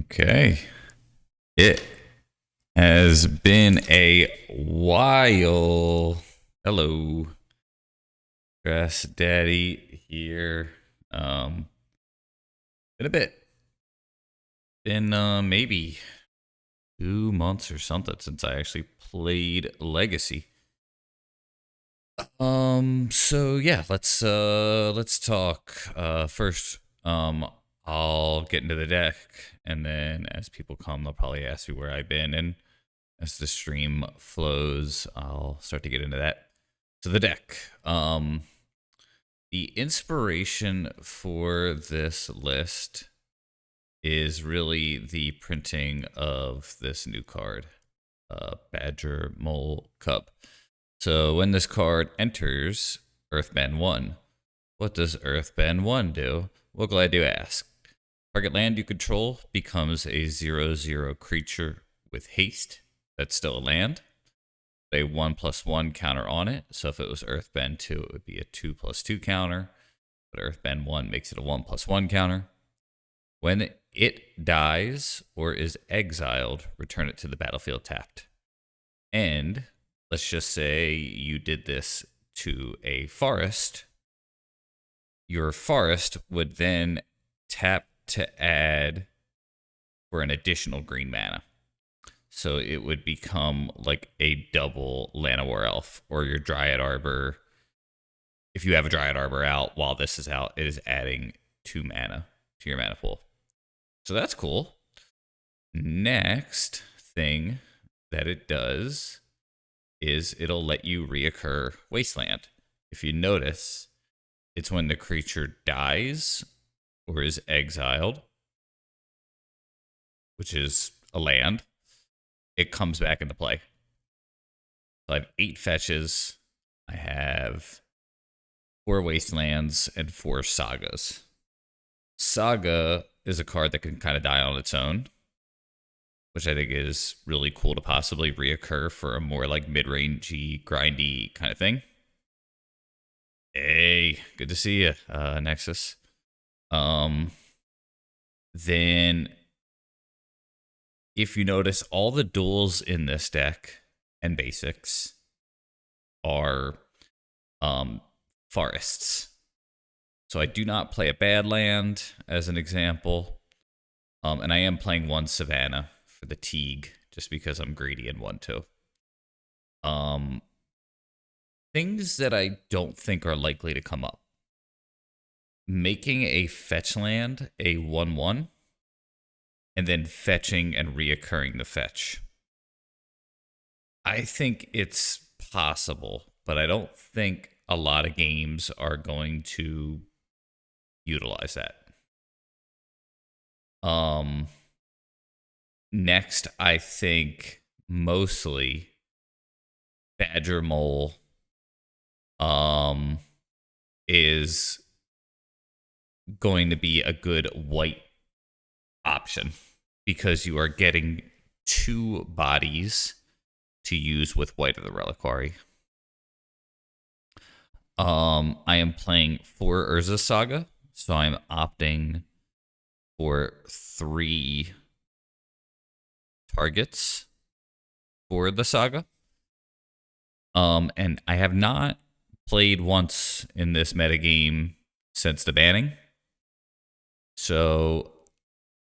Okay. It has been a while. Hello, Grass Daddy here. Um, been a bit. Been maybe 2 months or something since I actually played Legacy. So yeah, let's talk. First, I'll get into the deck, and then as people come, they'll probably ask me where I've been, and as the stream flows, I'll start to get into that. So the deck. The inspiration for this list is really the printing of this new card, Badgermole Cup. So when this card enters Earthband 1, what does Earthband 1 do? Well, glad you asked. Target land you control becomes a 0/0 creature with haste. That's still a land. A 1/1 counter on it. So if it was Earthbend 2, it would be a 2/2 counter. But Earthbend 1 makes it a 1/1 counter. When it dies or is exiled, return it to the battlefield tapped. And let's just say you did this to a forest. Your forest would then tap to add for an additional green mana. So it would become like a double Llanowar Elf, or your Dryad Arbor. If you have a Dryad Arbor out while this is out, it is adding 2 mana to your mana pool. So that's cool. Next thing that it does is it'll let you reoccur Wasteland. If you notice, it's when the creature dies or is exiled, which is a land, it comes back into play. So I have 8 fetches. I have 4 Wastelands and 4 Sagas. Saga is a card that can kind of die on its own, which I think is really cool to possibly reoccur for a more like mid-rangey, grindy kind of thing. Hey, good to see you, Nexus. Then if you notice, all the duels in this deck and basics are forests. So I do not play a bad land as an example. And I am playing 1 Savannah for the Teague just because I'm greedy and want to. Things that I don't think are likely to come up. Making a fetch land a 1/1 and then fetching and reoccurring the fetch. I think it's possible, but I don't think a lot of games are going to utilize that. Next, I think mostly Badgermole is going to be a good white option because you are getting 2 bodies to use with White of the Reliquary. I am playing 4 Urza Saga, so I'm opting for 3 targets for the saga. And I have not played once in this metagame since the banning. So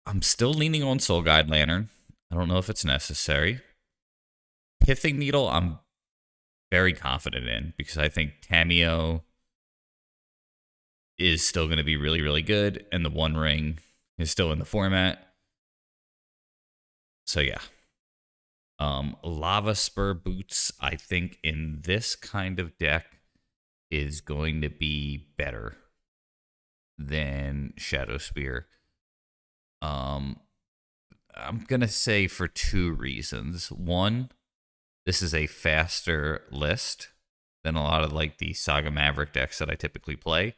I'm still leaning on Soul Guide Lantern. I don't know if it's necessary. Pithing Needle, I'm very confident in because I think Tameo is still going to be really, really good, and the One Ring is still in the format. So yeah. Lava Spur Boots, I think in this kind of deck is going to be better than Shadow Spear. I'm going to say for 2 reasons. One, this is a faster list than a lot of like the Saga Maverick decks that I typically play,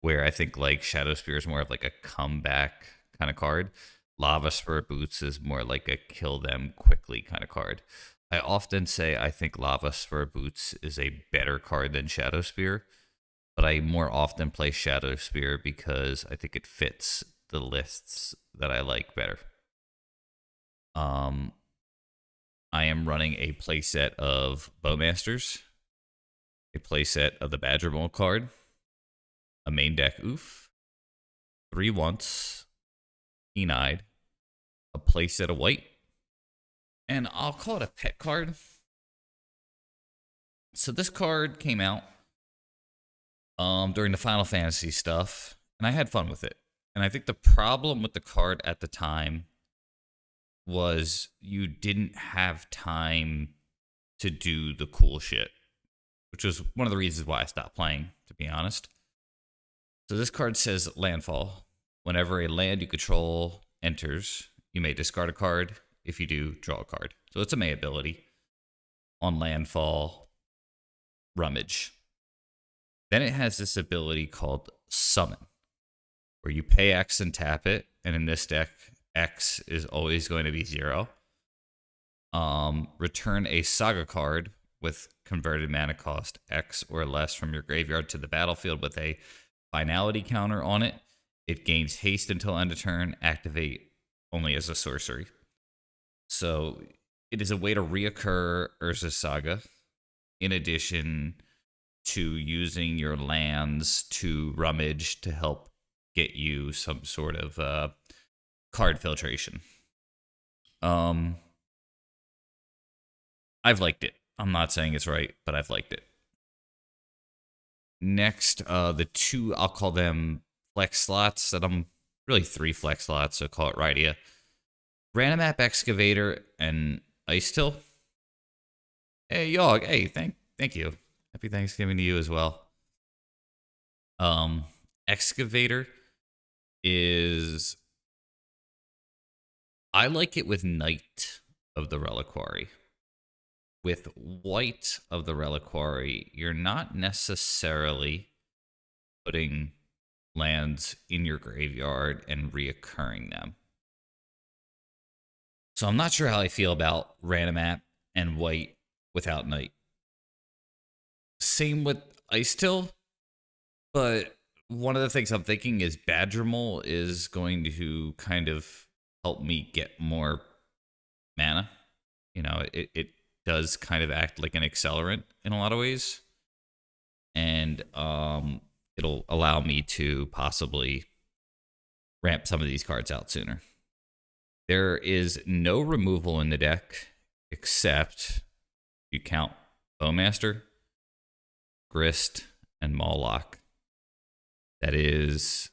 where I think like Shadow Spear is more of like a comeback kind of card. Lava Spur Boots is more like a kill them quickly kind of card. I often say I think Lava Spur Boots is a better card than Shadow Spear, but I more often play Shadow Spear because I think it fits the lists that I like better. Um, I am running a playset of Bowmasters, a playset of the Badgermole card, a main deck oof, 3 once, keen-eyed, a playset of white, and I'll call it a pet card. So this card came out during the Final Fantasy stuff, and I had fun with it. And I think the problem with the card at the time was you didn't have time to do the cool shit, which was one of the reasons why I stopped playing, to be honest. So this card says landfall. Whenever a land you control enters, you may discard a card. If you do, draw a card. So it's a May ability. On landfall, rummage. Then it has this ability called summon, where you pay X and tap it, and in this deck, X is always going to be 0. Return a saga card with converted mana cost X or less from your graveyard to the battlefield with a finality counter on it. It gains haste until end of turn, activate only as a sorcery. So it is a way to reoccur Urza Saga, in addition to using your lands to rummage to help get you some sort of card filtration. I've liked it. I'm not saying it's right, but I've liked it. Next, the two, I'll call them flex slots that I'm really 3 flex slots, so call it Rydia. Random Map Excavator and Ice Till. Hey, Yogg. Hey, thank you. Happy Thanksgiving to you as well. Excavator is, I like it with Knight of the Reliquary. With White of the Reliquary, you're not necessarily putting lands in your graveyard and reoccurring them. So I'm not sure how I feel about random app and White without Knight. Same with Ice Till, but one of the things I'm thinking is Badgermole is going to kind of help me get more mana. You know, it does kind of act like an accelerant in a lot of ways. And it'll allow me to possibly ramp some of these cards out sooner. There is no removal in the deck except you count Bowmaster, Grist, and Mawlock. That is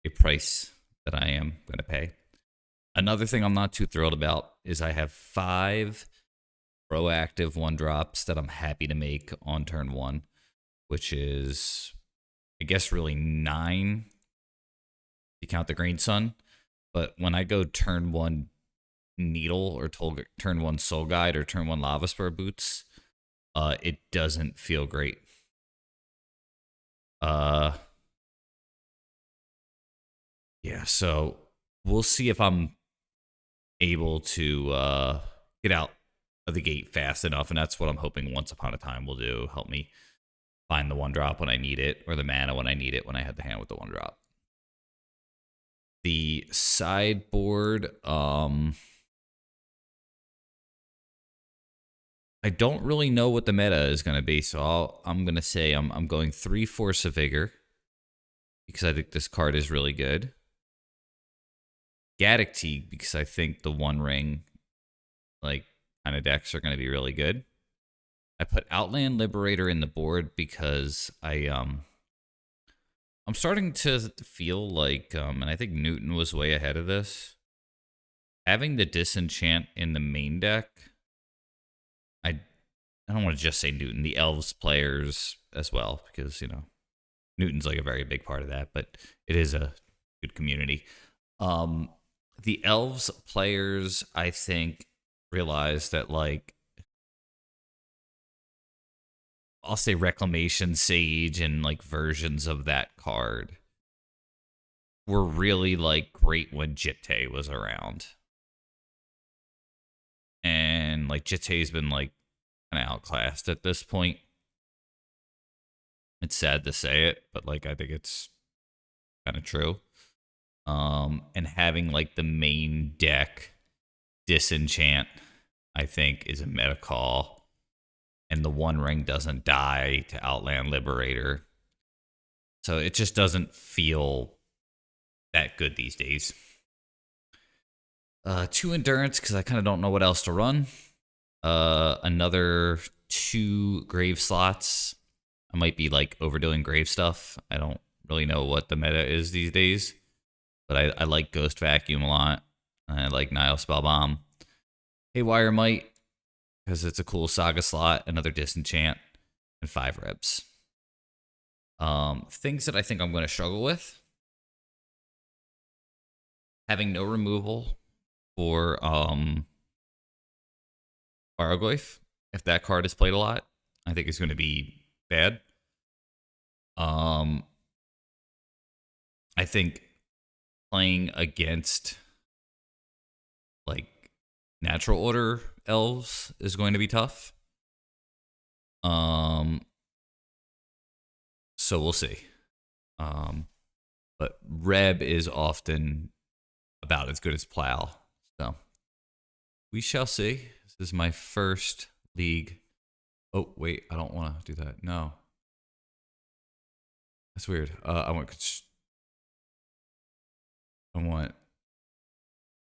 a price that I am going to pay. Another thing I'm not too thrilled about is I have 5 proactive 1-drops that I'm happy to make on turn 1, which is, I guess, really 9 if you count the Green Sun. But when I go turn 1 Needle or turn 1 Soul Guide or turn 1 Lava Spur Boots, it doesn't feel great. Yeah, so we'll see if I'm able to get out of the gate fast enough, and that's what I'm hoping Once Upon a Time will do. Help me find the 1-drop when I need it, or the mana when I need it when I had the hand with the 1-drop. The sideboard, I don't really know what the meta is going to be, so I'm going to say I'm going 3 Force of Vigor, because I think this card is really good. Gaddock Teague, because I think the 1-ring like kind of decks are going to be really good. I put Outland Liberator in the board because I'm starting to feel like, and I think Newton was way ahead of this, having the Disenchant in the main deck. I don't want to just say Newton, the Elves players as well, because, you know, Newton's like a very big part of that, but it is a good community. The Elves players, I think, realize that, like, I'll say Reclamation Sage and like versions of that card were really like great when Jitte was around. And like Jitte's been like kind of outclassed at this point. It's sad to say it, but like I think it's kind of true. And having like the main deck Disenchant, I think, is a meta call. And the One Ring doesn't die to Outland Liberator. So it just doesn't feel that good these days. 2 Endurance, because I kind of don't know what else to run. Another 2 Grave slots. I might be like overdoing Grave stuff. I don't really know what the meta is these days. But I like Ghost Vacuum a lot. I like Nile Spellbomb. Haywire Might, because it's a cool Saga slot. Another Disenchant. And 5 Rebs. Things that I think I'm going to struggle with. Having no removal for Baroglyph. If that card is played a lot, I think it's going to be bad. I think playing against like natural order elves is going to be tough. So we'll see. But Reb is often about as good as Plow. So we shall see. This is my first league. Oh, wait, I don't want to do that. No. That's weird. I want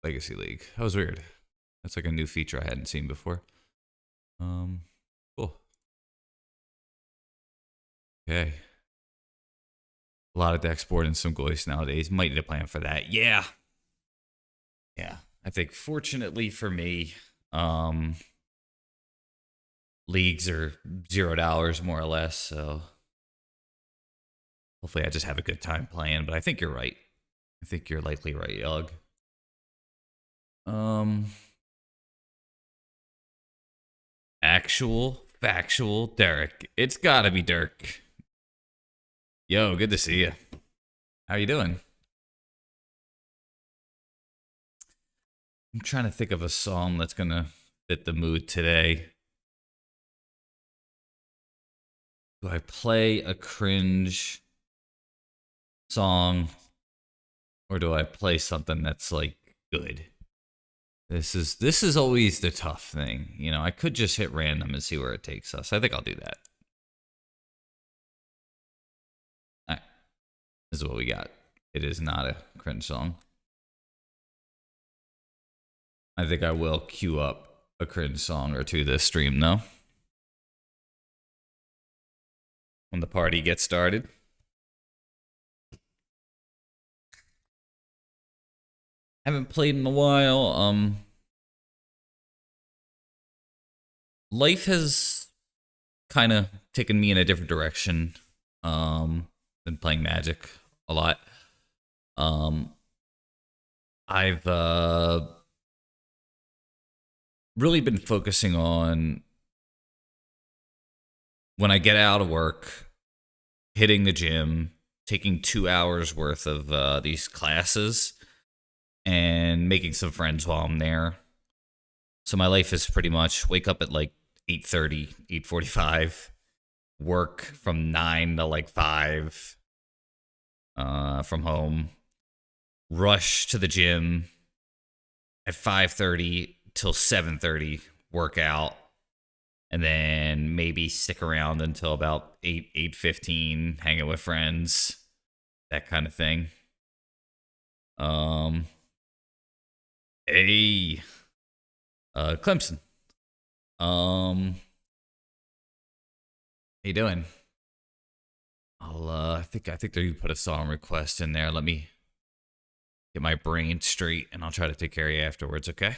Legacy League. That was weird. That's like a new feature I hadn't seen before. Cool. Okay. A lot of decks board and some Goyce nowadays. Might need a plan for that. Yeah. Yeah. I think fortunately for me, leagues are $0 more or less, so hopefully I just have a good time playing, but I think you're right. I think you're likely right, Yug. Factual Derek. It's gotta be Dirk. Yo, good to see you. How you doing? I'm trying to think of a song that's gonna fit the mood today. Do I play a cringe song or do I play something that's like good? This is always the tough thing. You know, I could just hit random and see where it takes us. I think I'll do that. All right. This is what we got. It is not a cringe song. I think I will queue up a cringe song or two this stream, though. When the party gets started. Haven't played in a while. Life has kind of taken me in a different direction. Been playing Magic a lot. I've really been focusing on when I get out of work, hitting the gym, taking 2 hours worth of these classes, and making some friends while I'm there. So my life is pretty much wake up at like 8:30, 8:45, work from 9 to like 5 from home, rush to the gym at 5:30 till 7:30, work out, and then maybe stick around until about 8:15, hanging with friends, that kind of thing. Hey, Clemson. How you doing? I think they put a song request in there. Let me get my brain straight, and I'll try to take care of you afterwards. Okay.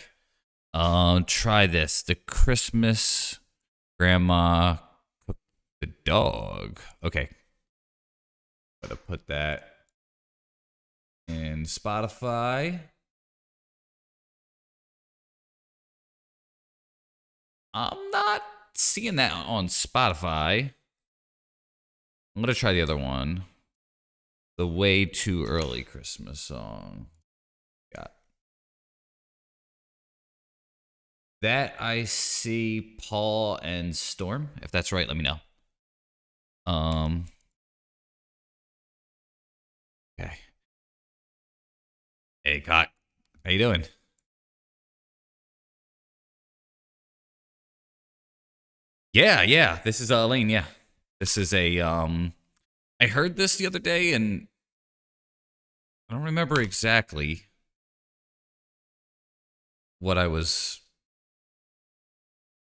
Try this. The Christmas Grandma cooked the dog. Okay. Gotta put that in Spotify. I'm not seeing that on Spotify. I'm gonna try the other one. The Way Too Early Christmas song. Got that. I see Paul and Storm. If that's right, let me know. Okay. Hey, Cock. How you doing? Yeah. This is Lane. Yeah, this is a I heard this the other day, and I don't remember exactly what I was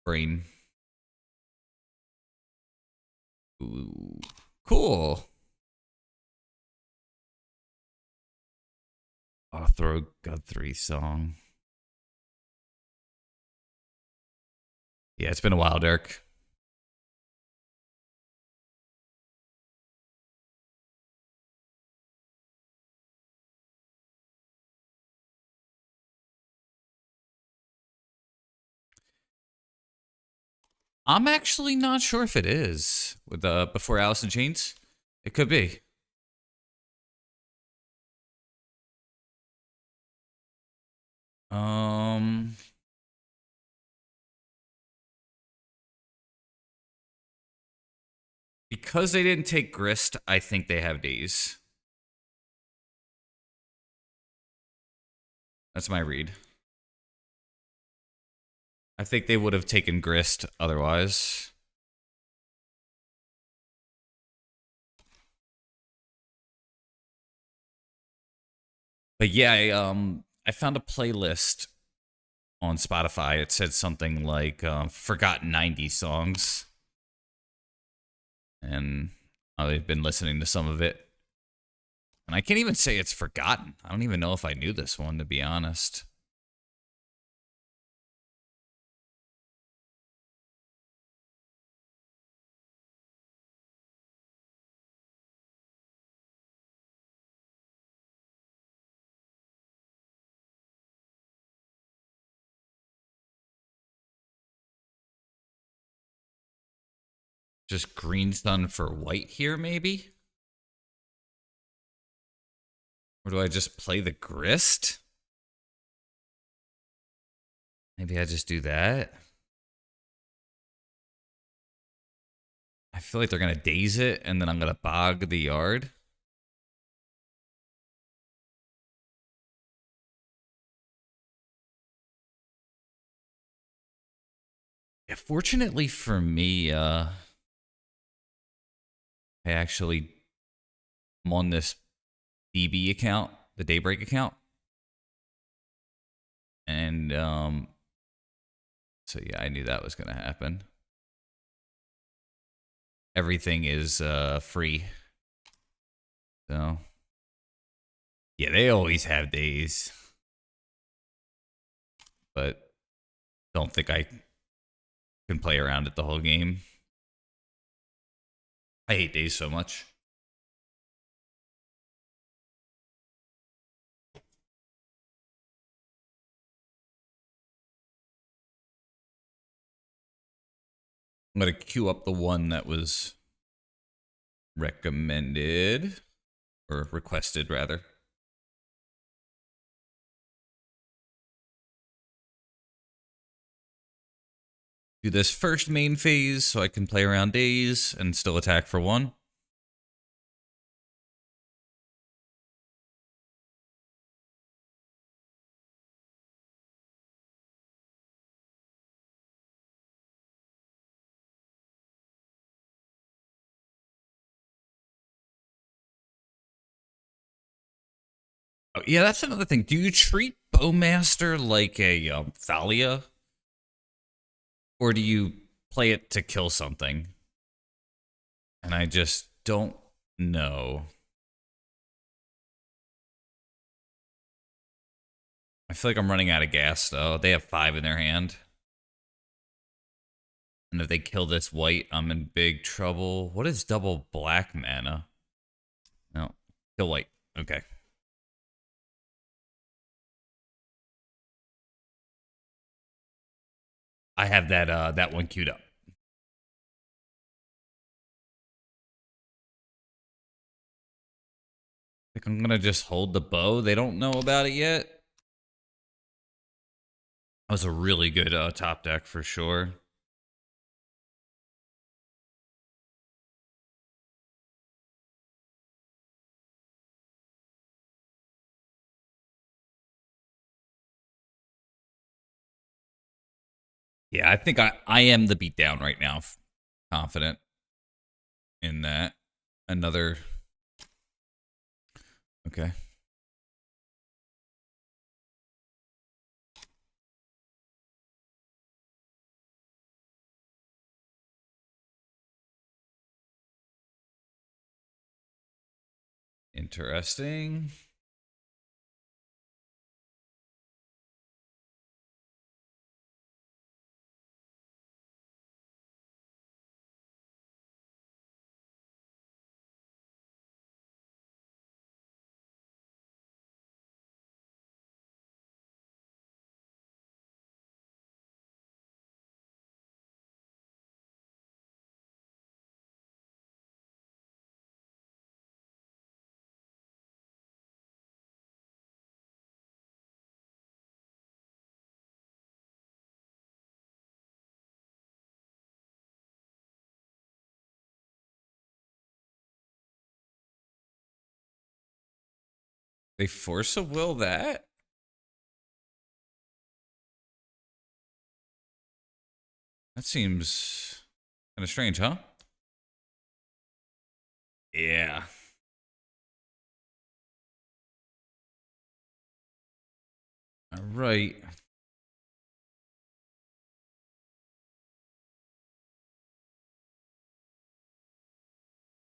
brain. Ooh, cool. I'll throw a Guthrie song. Yeah, it's been a while, Dirk. I'm actually not sure if it is with before Alice in Chains. It could be. Um, because they didn't take grist, I think they have days. That's my read. I think they would have taken grist otherwise. But yeah, I found a playlist on Spotify. It said something like "Forgotten '90s songs," and I've been listening to some of it. And I can't even say it's forgotten. I don't even know if I knew this one, to be honest. Just green sun for white here, maybe? Or do I just play the grist? Maybe I just do that. I feel like they're going to daze it, and then I'm going to bog the yard. Yeah, fortunately for me, I actually am on this DB account, the Daybreak account. And so yeah, I knew that was going to happen. Everything is free. So yeah, they always have days. But don't think I can play around it the whole game. I hate days so much. I'm going to queue up the one that was recommended or requested rather. Do this first main phase so I can play around days and still attack for one. Oh, yeah, that's another thing. Do you treat Bowmaster like a Thalia? Or do you play it to kill something? And I just don't know. I feel like I'm running out of gas, though. They have 5 in their hand. And if they kill this white, I'm in big trouble. What is double black mana? No, kill white. Okay. I have that one queued up. I think I'm gonna just hold the bow. They don't know about it yet. That was a really good top deck for sure. Yeah, I think I am the beatdown right now. Confident in that. Another. Okay. Interesting. They force a will that? That seems kind of strange, huh? Yeah. All right.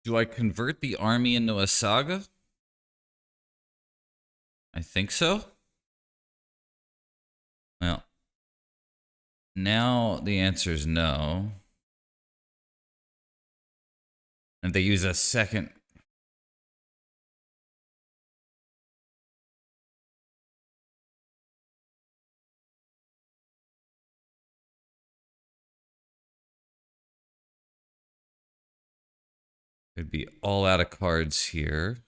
Do I convert the army into a saga? I think so. Well, now the answer is no. And they use a second. It'd be all out of cards here.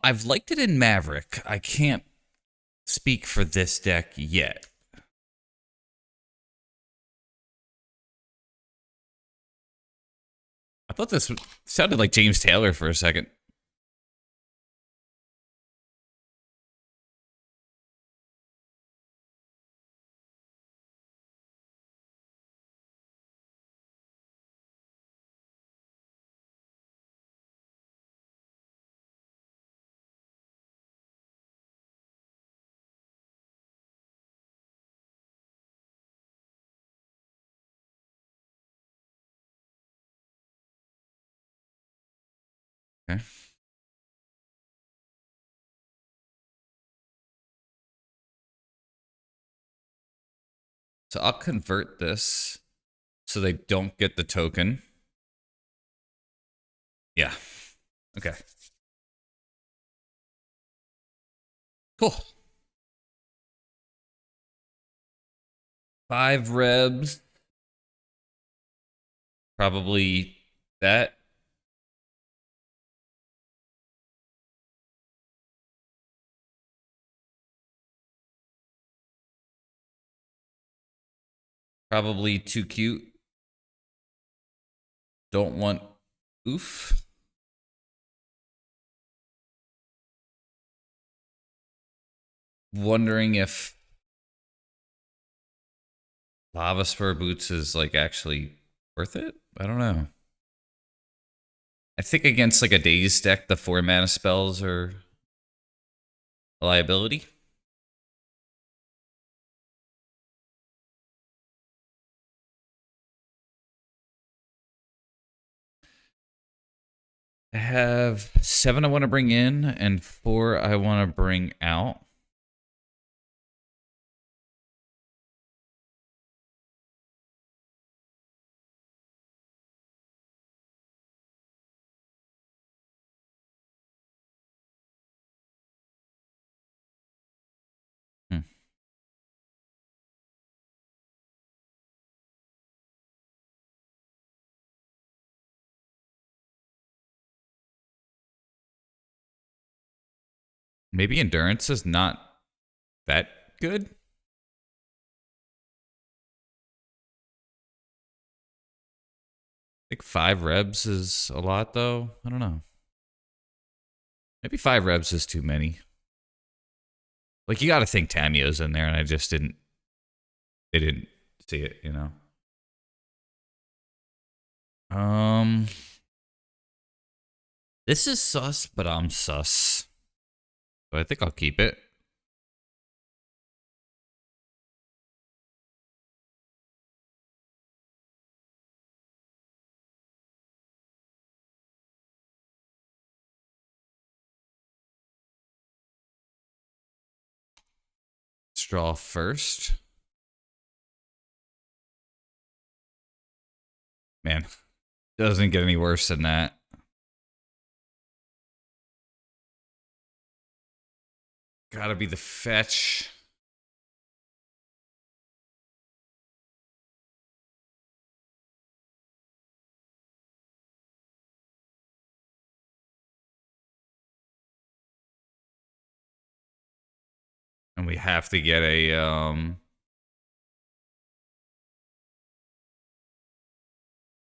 I've liked it in Maverick. I can't speak for this deck yet. I thought this sounded like James Taylor for a second. Okay. So I'll convert this so they don't get the token. Yeah. Okay. Cool. 5 rebs. Probably that. Probably too cute. Don't want oof. Wondering if Lava Spur Boots is like actually worth it. I don't know. I think against like a Daze deck, the 4 mana spells are a liability. I have 7 I want to bring in and 4 I want to bring out. Hmm. Maybe Endurance is not that good. I think 5 rebs is a lot though. I don't know. Maybe 5 rebs is too many. Like you got to think Tameo's in there, and I just didn't they didn't see it, you know. Um, this is sus, but I'm sus. So I think I'll keep it. Straw first. Man, doesn't get any worse than that. Gotta be the fetch. And we have to get a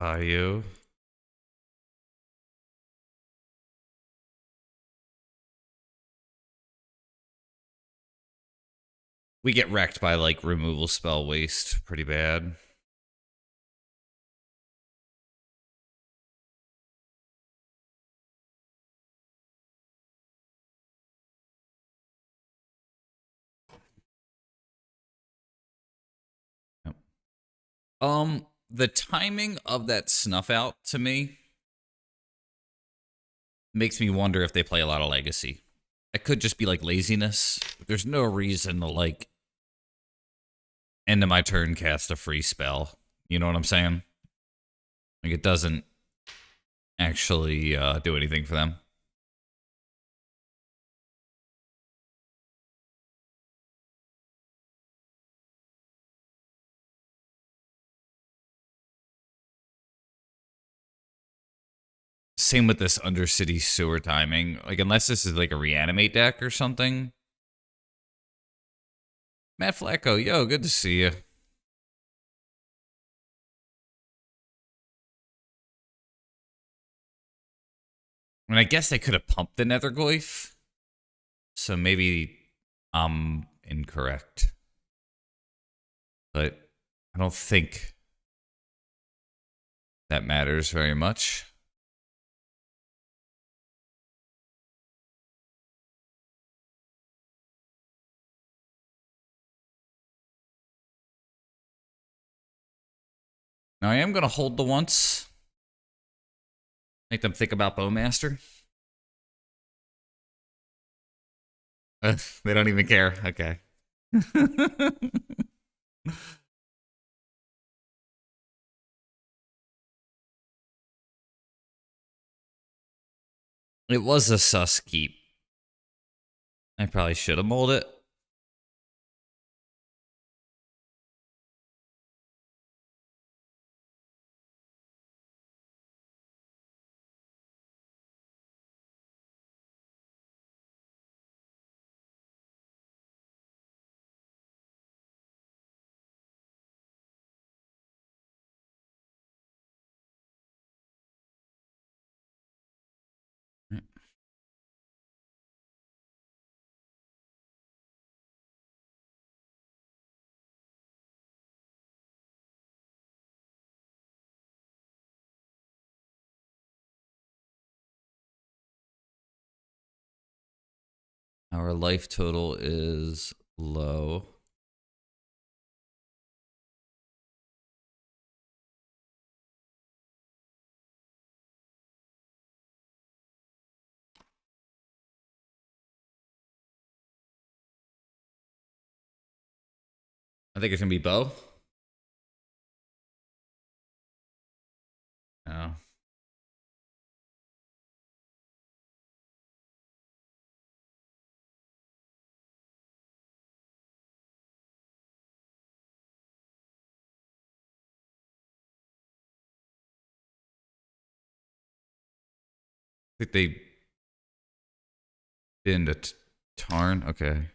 Bayou. We get wrecked by like removal spell waste pretty bad. Yep. The timing of that snuff out to me makes me wonder if they play a lot of legacy. It could just be like laziness. There's no reason to like end of my turn cast a free spell. You know what I'm saying? Like it doesn't actually do anything for them. Same with this Undercity Sewer timing. Like unless this is like a reanimate deck or something. Matt Flacco, yo, good to see you. I mean, I guess they could have pumped the Netherglyph. So maybe I'm incorrect. But I don't think that matters very much. Now I am going to hold the once. Make them think about Bowmaster. They don't even care. Okay. It was a sus keep. I probably should have molded it. Our life total is low. I think it's going to be Bow. No. I think they been to Tarn. Okay.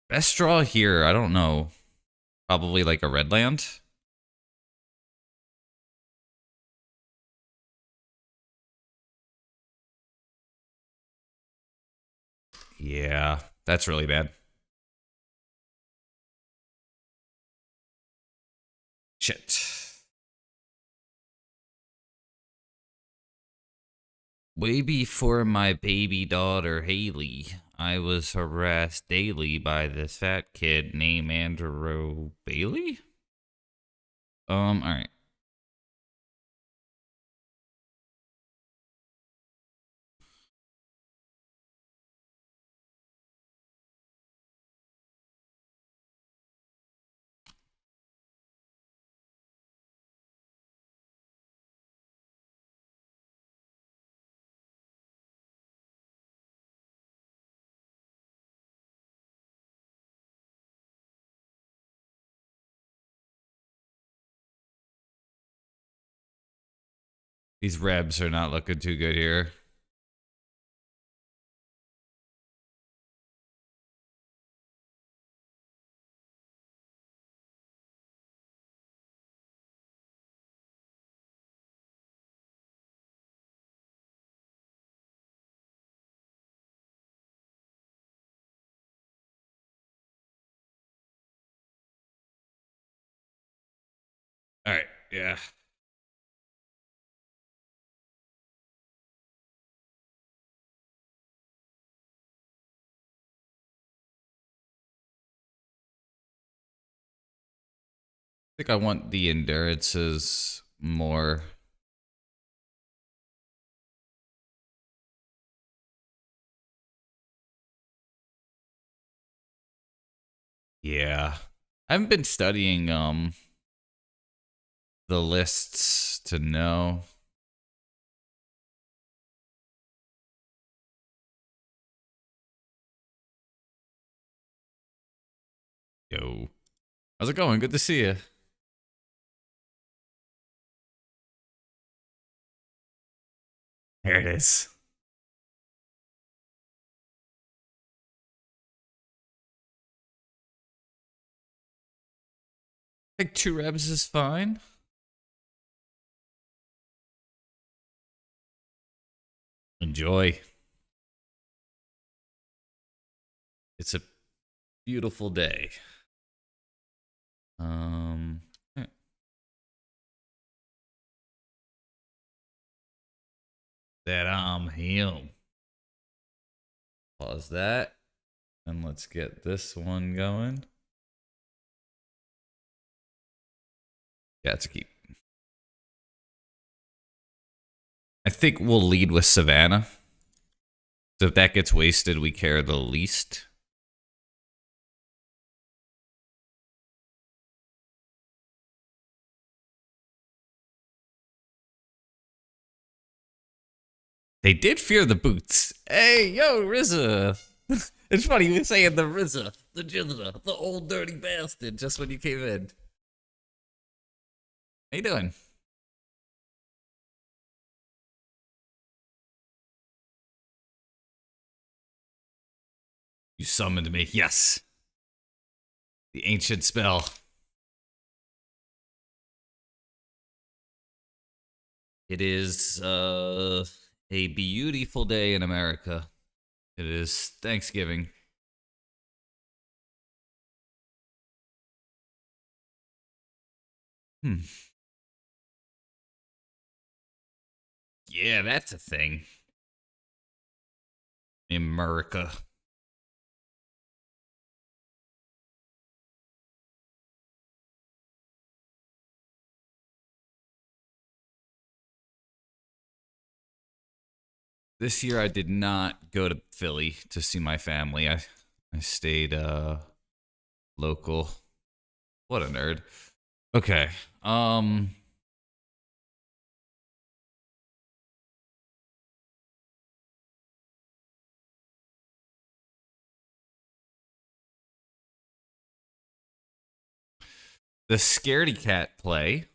Best draw here. I don't know. Probably like a red land. Yeah, that's really bad. Shit. Way before my baby daughter Haley, I was harassed daily by this fat kid named Andrew Bailey. Alright. These rebs are not looking too good here. Alright, yeah. I think I want the endurances more. Yeah. I haven't been studying the lists to know. Yo. How's it going? Good to see you. There it is. I think 2 reps is fine. Enjoy. It's a beautiful day. Eh. That I'm him. Pause that. And let's get this one going. Yeah, it's a keep. I think we'll lead with Savannah. So if that gets wasted, we care the least. They did fear the boots. Hey, yo, RZA. It's funny you saying the RZA, the Jizza, the old dirty bastard, just when you came in. How you doing? You summoned me. Yes. The ancient spell. It is a beautiful day in America. It is Thanksgiving. Hmm. Yeah, that's a thing. America. This year I did not go to Philly to see my family. I stayed local. What a nerd. Okay. The Scaredy Cat play.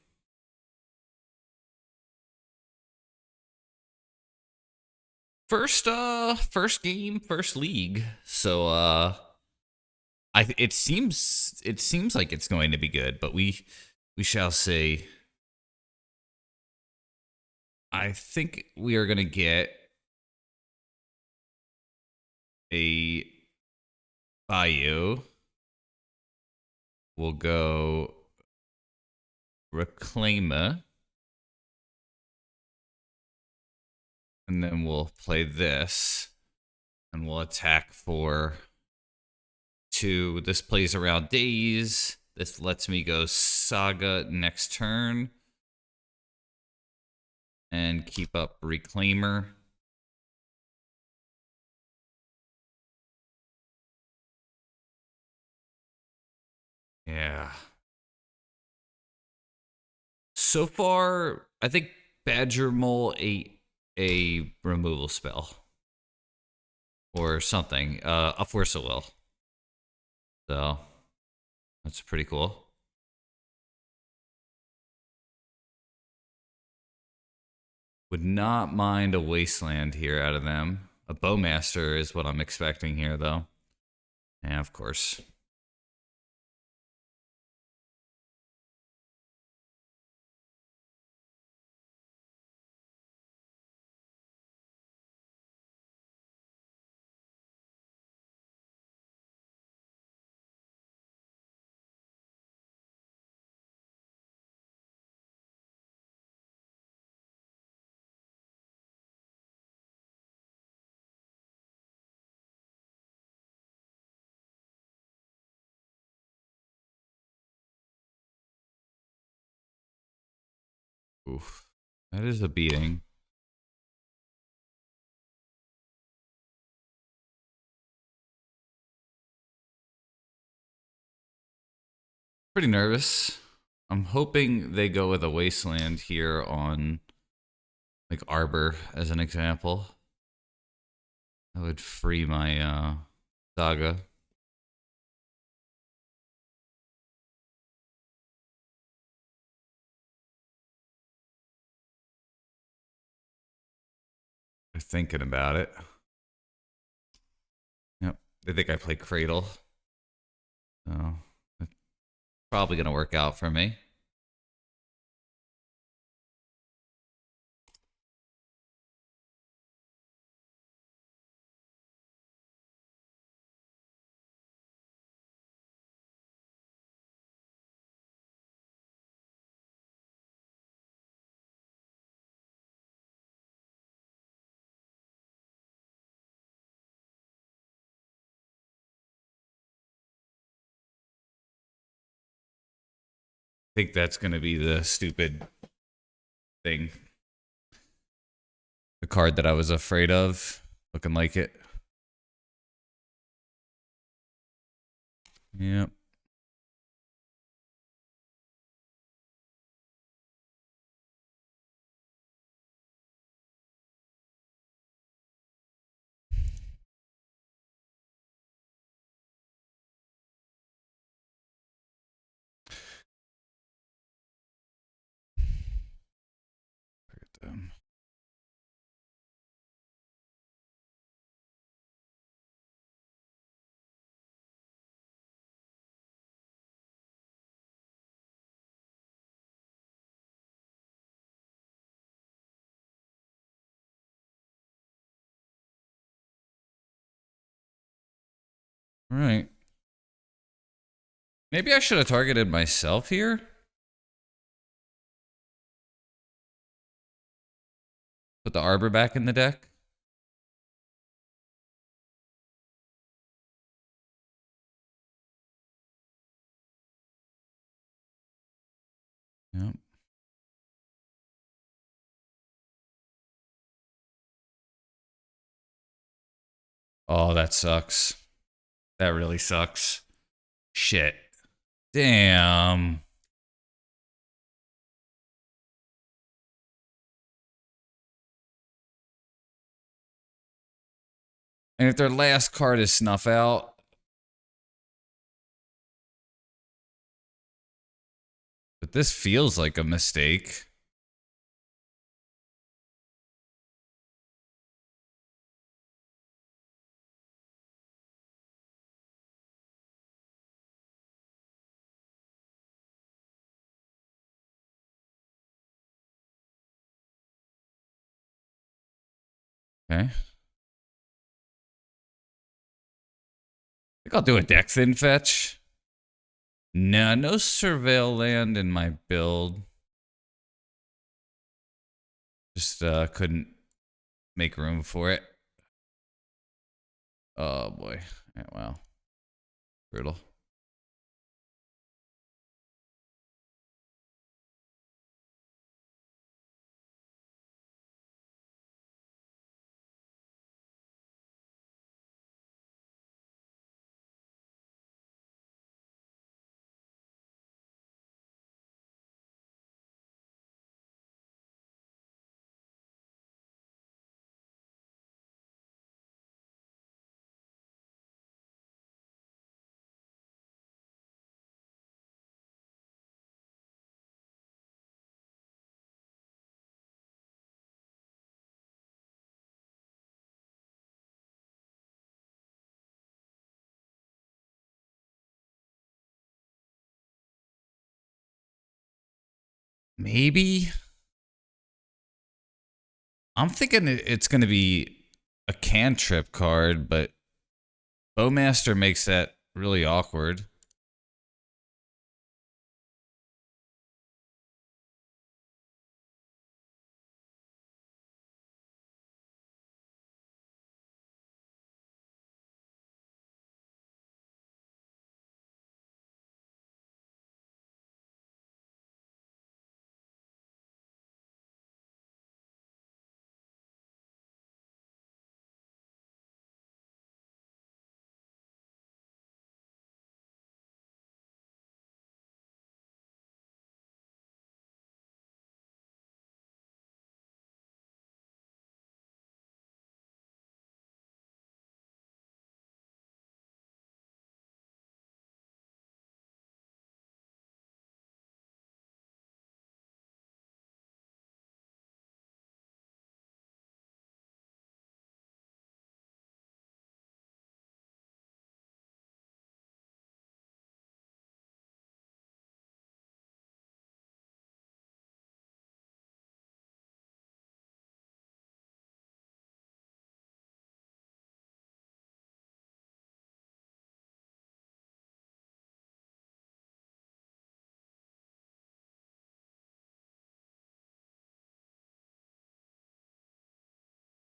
First game, first league. So it seems like it's going to be good, but we shall see. I think we are gonna get a Bayou. We'll go Reclaimer. And then we'll play this. And we'll attack for 2. This plays around days. This lets me go Saga next turn. And keep up Reclaimer. Yeah. So far, I think Badgermole ate a removal spell. Or something. A Force of Will. So, that's pretty cool. Would not mind a Wasteland here out of them. A Bowmaster is what I'm expecting here, though. Yeah, of course. Oof. That is a beating. Pretty nervous. I'm hoping they go with a Wasteland here on, like, Arbor as an example. That would free my Saga. They're thinking about it. Yep. They think I play Cradle. So, it's probably going to work out for me. I think that's going to be the stupid thing. The card that I was afraid of. Looking like it. Yep. Them. All right. Maybe I should have targeted myself here. Put the Arbor back in the deck. Yep. Oh, that sucks. That really sucks. Shit. Damn. And if their last card is Snuff Out. But this feels like a mistake. Okay. I think I'll do a deck thin fetch. Nah, no surveil land in my build. Just couldn't make room for it. Oh boy. Yeah, wow. Brutal. Maybe. I'm thinking it's going to be a cantrip card, but Bowmaster makes that really awkward.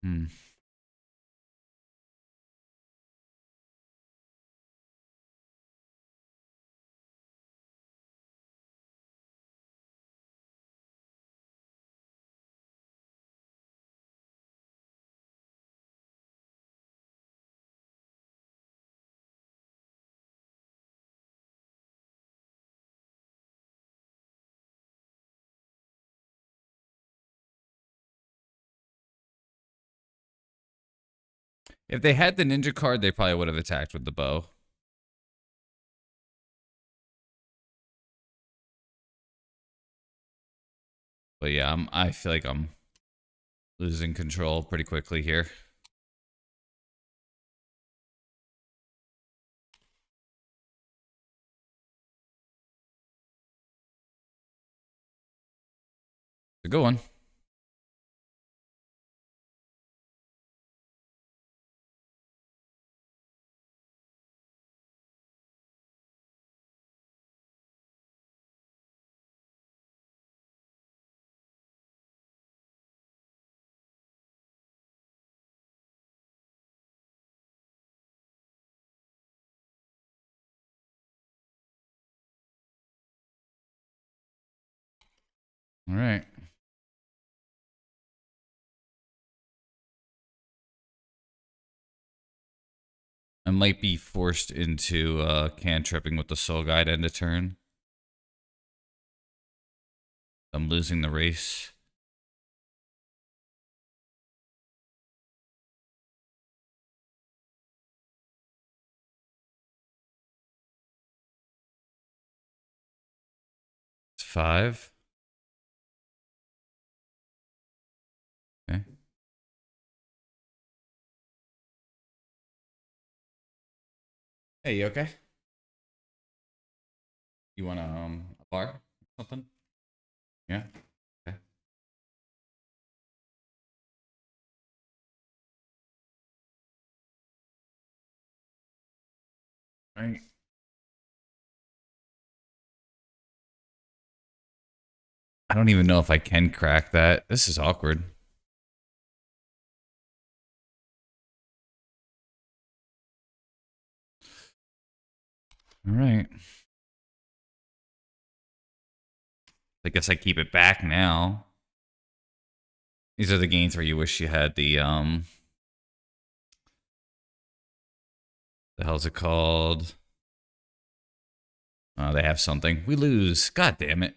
Hmm. If they had the ninja card, they probably would have attacked with the bow. But yeah, I feel like I'm losing control pretty quickly here. It's a good one. All right. I might be forced into cantripping with the soul guide end of turn. I'm losing the race. It's 5. Okay. Hey, you okay? You want a bar or something? Yeah. Okay. All right. I don't even know if I can crack that. This is awkward. All right. I guess I keep it back now. These are the games where you wish you had the hell's it called? Oh, they have something. We lose. God damn it.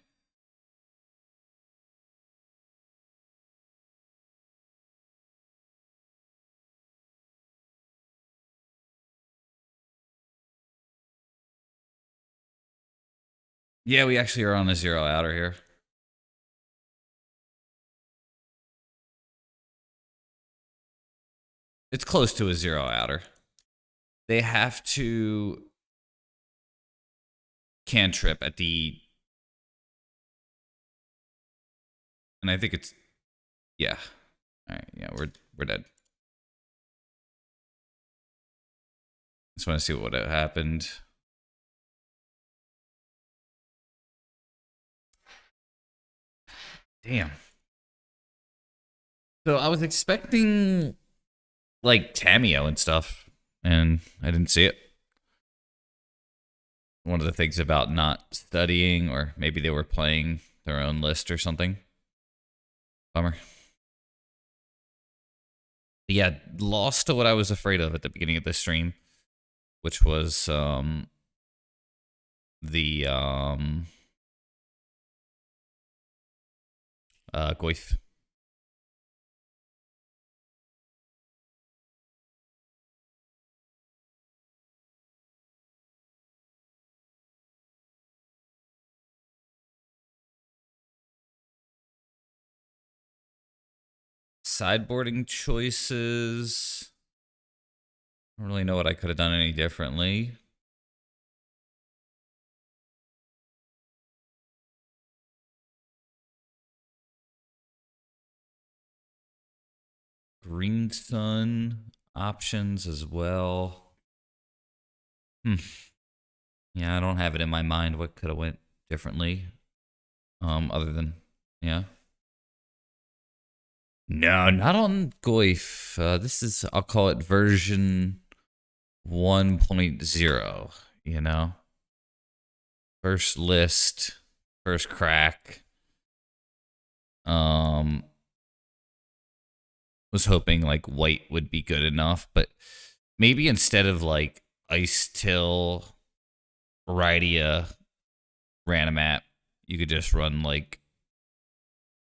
Yeah, we actually are on a 0 outer here. It's close to a 0 outer. They have to cantrip at the, and I think it's, yeah. All right, yeah, we're dead. Just want to see what happened. Damn. So I was expecting like Tameo and stuff, and I didn't see it. One of the things about not studying, or maybe they were playing their own list or something. Bummer. But yeah, lost to what I was afraid of at the beginning of the stream, which was the Goif. Sideboarding choices. I don't really know what I could have done any differently. Green Sun options as well. Yeah, I don't have it in my mind what could have went differently. Other than, yeah. No, not on Goif. This is, I'll call it version 1.0, you know? First list, first crack. Was hoping like white would be good enough, but maybe instead of like Ice Till, Rydia, Ranimat, you could just run like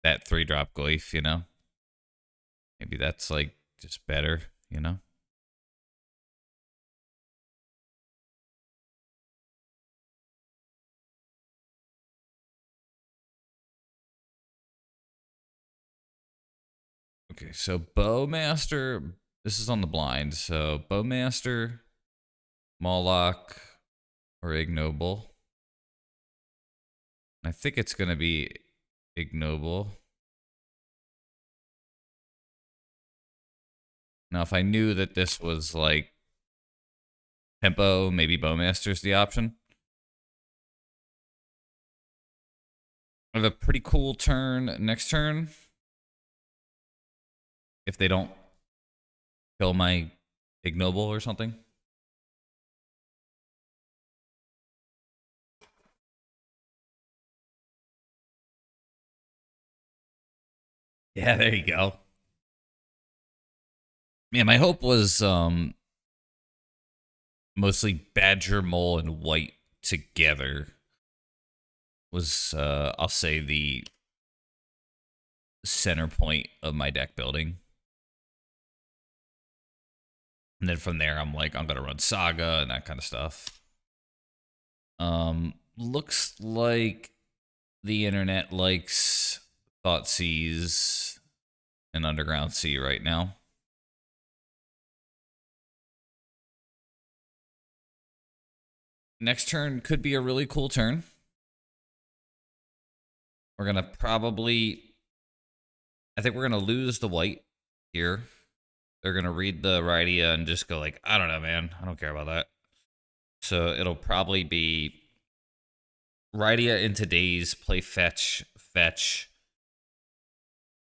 that 3-drop Goif, you know? Maybe that's like just better, you know? Okay, so Bowmaster, this is on the blind. So Bowmaster, Moloch, or Ignoble. I think it's going to be Ignoble. Now, if I knew that this was like tempo, maybe Bowmaster's the option. I have a pretty cool turn next turn. If they don't kill my Ignoble or something. Yeah, there you go. Yeah, my hope was mostly Badgermole and white together was I'll say the center point of my deck building. And then from there I'm like I'm gonna run Saga and that kind of stuff. Looks like the internet likes Thoughtseize and Underground Sea right now. Next turn could be a really cool turn. We're gonna probably, I think we're gonna lose the white here. They're gonna read the Rydia and just go like, I don't know, man. I don't care about that. So it'll probably be Rydia into Daze, play fetch, fetch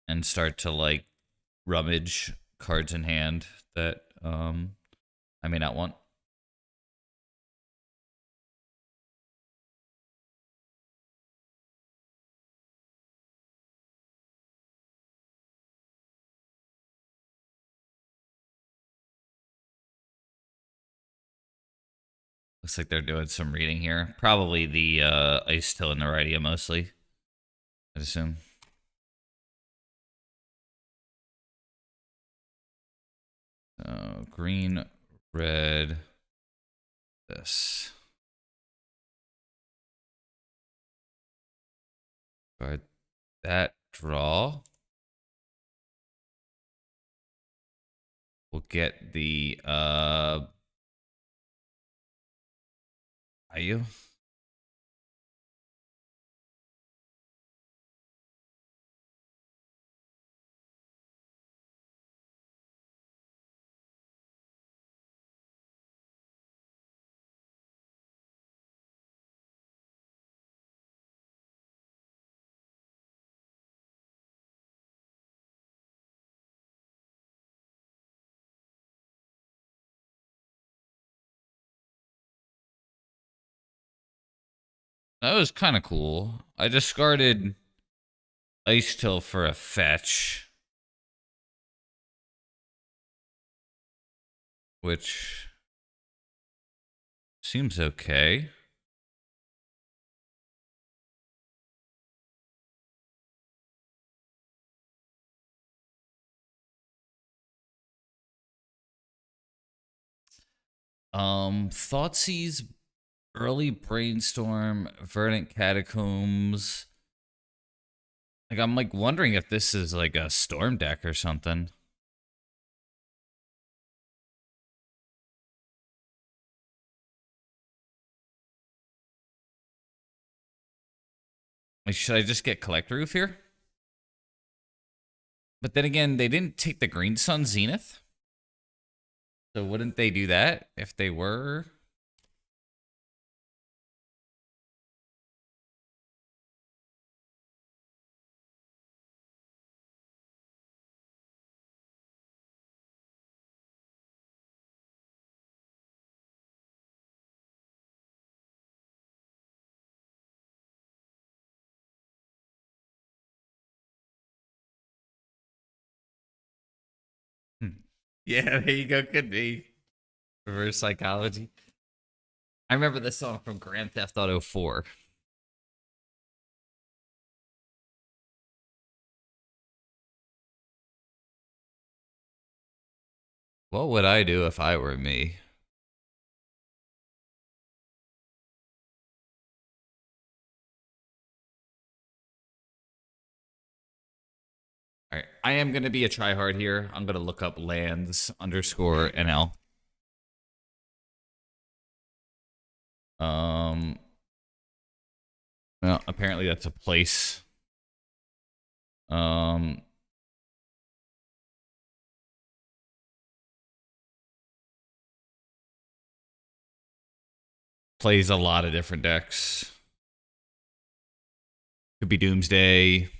and start to like rummage cards in hand that I may not want. Looks like they're doing some reading here. Probably the Ice Till and Neridia mostly, I'd assume. Green, red, this. Guard that, draw. We'll get the Ayu. That was kind of cool. I discarded Ice Till for a fetch, which seems okay. Thoughtseize, early brainstorm, verdant catacombs. Like I'm like wondering if this is like a storm deck or something. Like, should I just get Collect Roof here? But then again, they didn't take the Green Sun Zenith. So wouldn't they do that if they were? Yeah, there you go. Could be reverse psychology. I remember this song from Grand Theft Auto 4. What would I do if I were me? All right, I am gonna be a tryhard here. I'm gonna look up lands underscore NL. Um, well, apparently that's a place. Um, plays a lot of different decks. Could be Doomsday.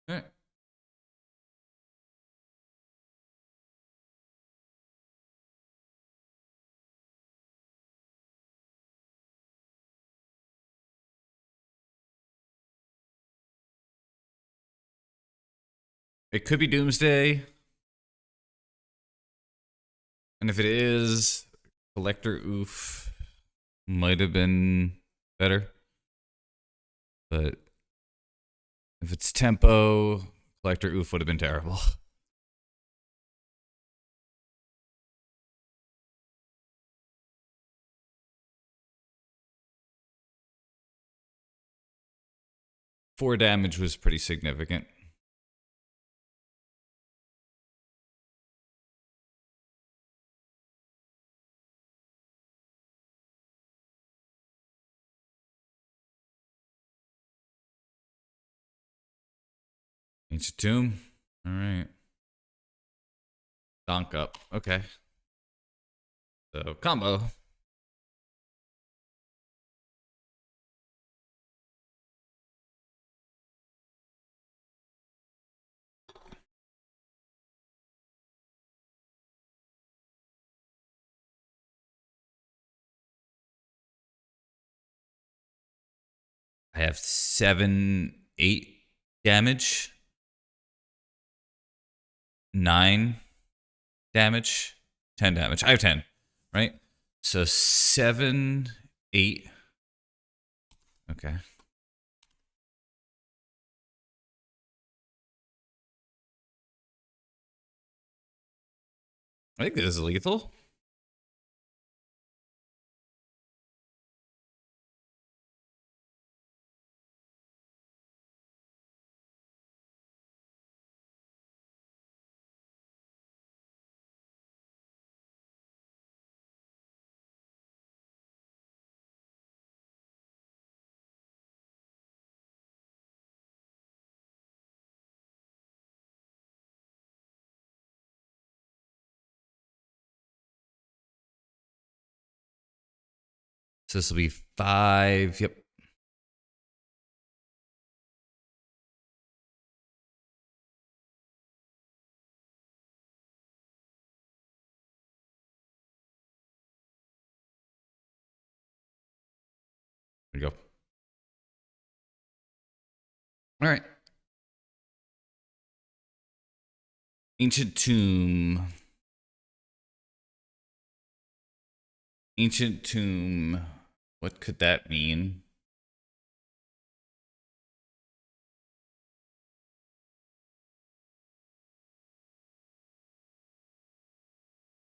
All right. It could be Doomsday. And if it is, collector oof might have been better. But if it's tempo, collector oof would have been terrible. Four damage was pretty significant. Ancient Tomb. All right. Donk up. Okay. So combo. I have 7, 8 damage, 9 damage, 10 damage. I have 10, right? So 7, 8. Okay. I think this is lethal. So this will be 5. Yep. There you go. All right. Ancient Tomb. Ancient Tomb. What could that mean?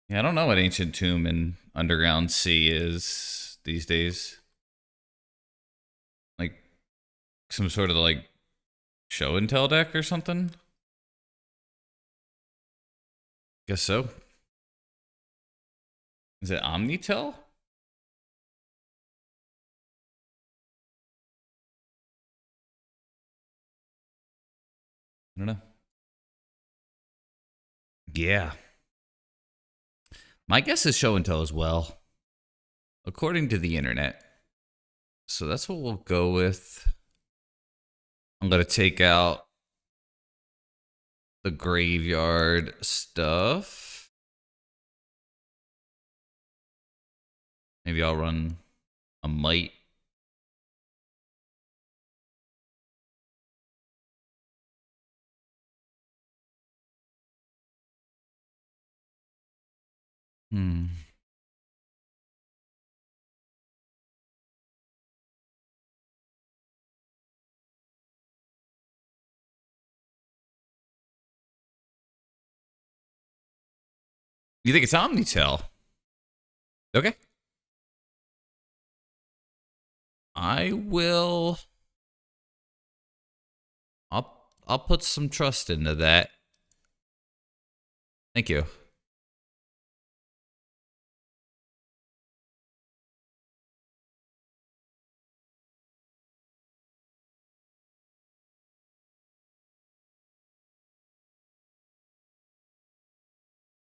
Yeah, I don't know what Ancient Tomb and Underground Sea is these days. Like some sort of like show and tell deck or something? Guess so. Is it Omnitel? I don't know. Yeah. My guess is show and tell as well, according to the internet. So that's what we'll go with. I'm going to take out the graveyard stuff. Maybe I'll run a Might. Hmm. You think it's Omnitel? Okay. I will. I'll put some trust into that. Thank you.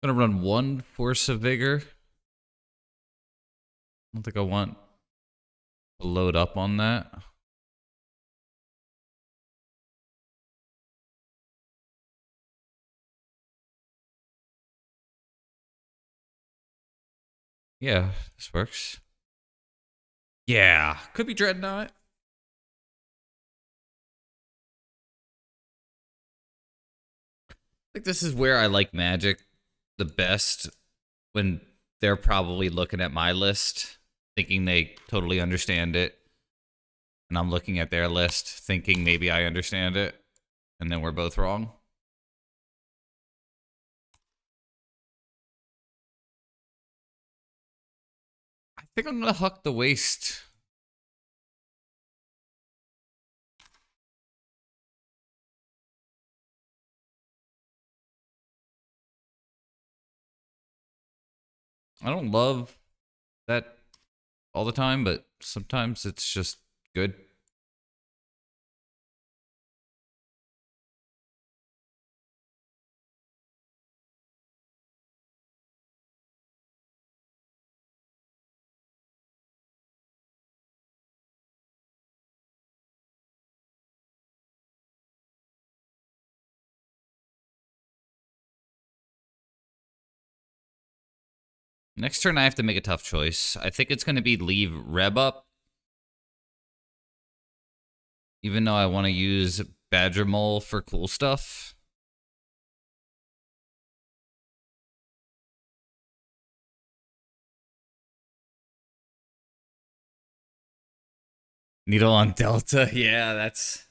I'm gonna run one Force of Vigor. I don't think I want to load up on that. Yeah, this works. Yeah, could be Dreadnought. I think this is where I like Magic the best. when they're probably looking at my list, thinking they totally understand it, and I'm looking at their list, thinking maybe I understand it, and then we're both wrong. I think I'm gonna huck the waist. I don't love that all the time, but sometimes it's just good. Next turn, I have to make a tough choice. I think it's going to be leave Reb up, even though I want to use Badgermole for cool stuff. Needle on Delta. Yeah, that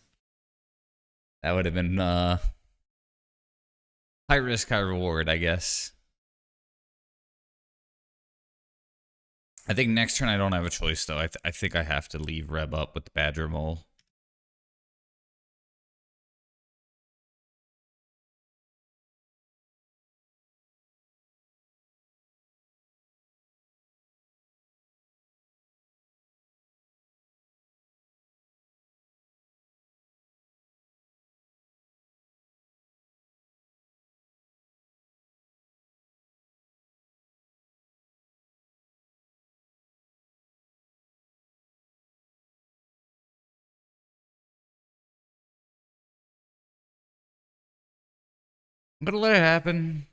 would have been high risk, high reward, I guess. I think next turn I don't have a choice though. I think I have to leave Reb up with the Badgermole. I'm gonna let it happen.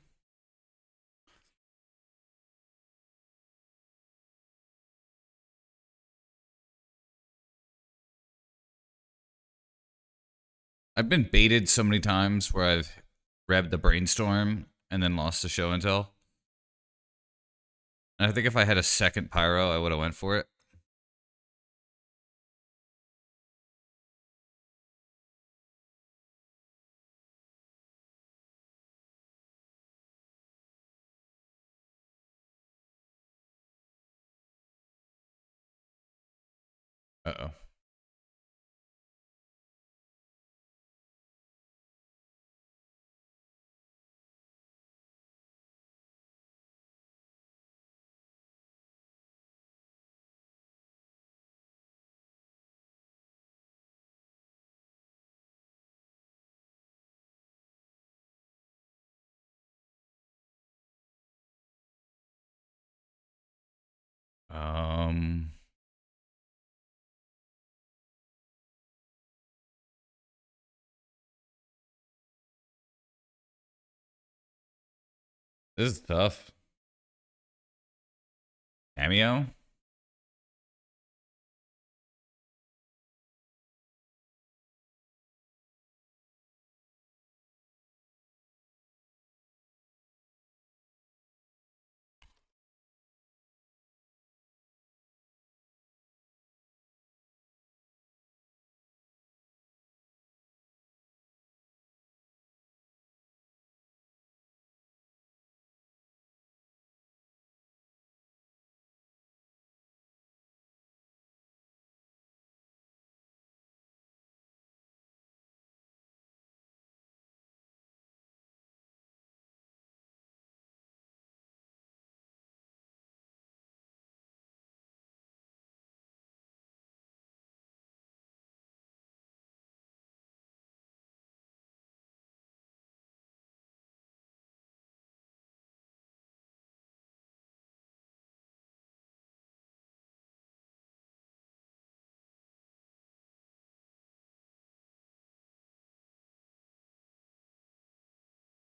I've been baited so many times where I've rebbed the brainstorm and then lost the show and tell. And I think if I had a second pyro, I would have went for it. Uh-oh. Um, this is tough. Cameo?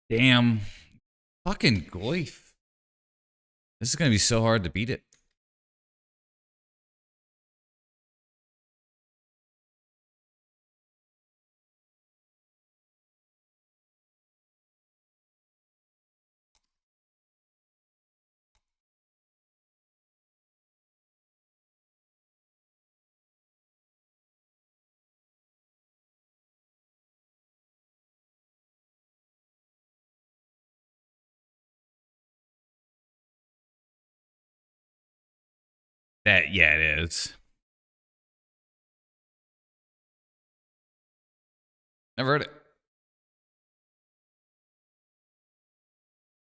Damn. Fucking Goif. This is gonna be so hard to beat it. Yeah, it is. Never heard it.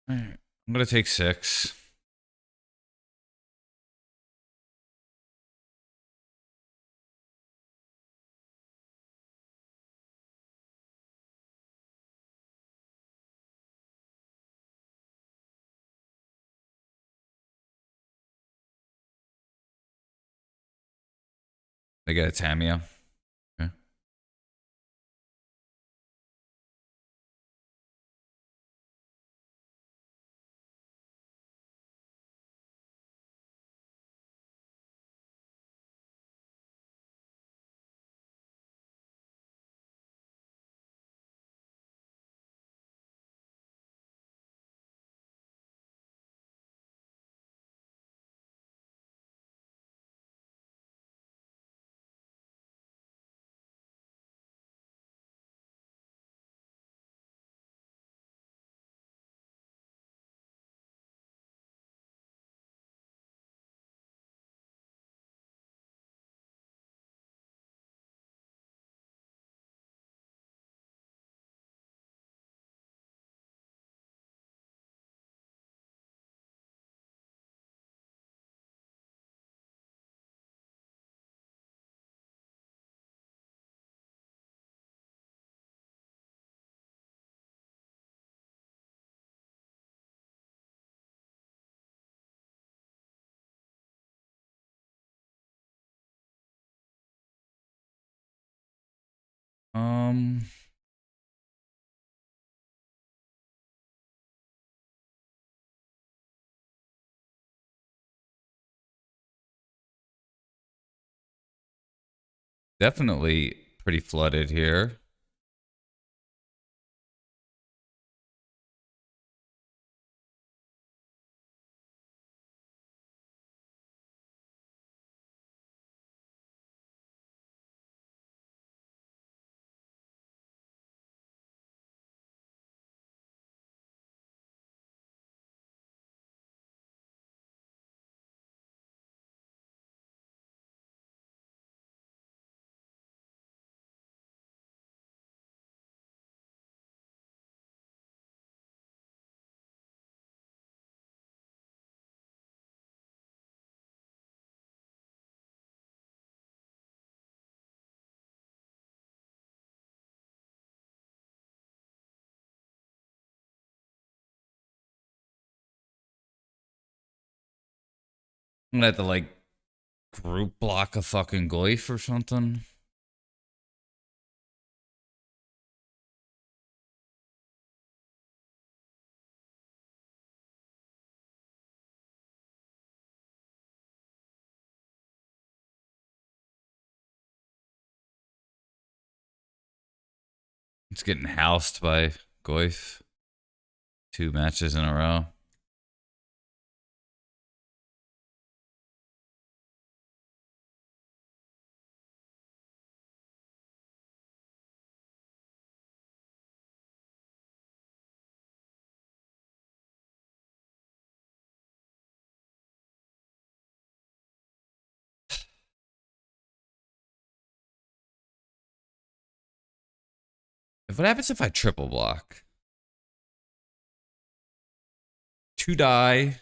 All right. I'm gonna take 6. They got a Tamio. Okay. Um, Definitely pretty flooded here. I'm gonna have to like group block a fucking Goyf or something. It's getting housed by Goyf. 2 matches in a row. What happens if I triple block? 2 die.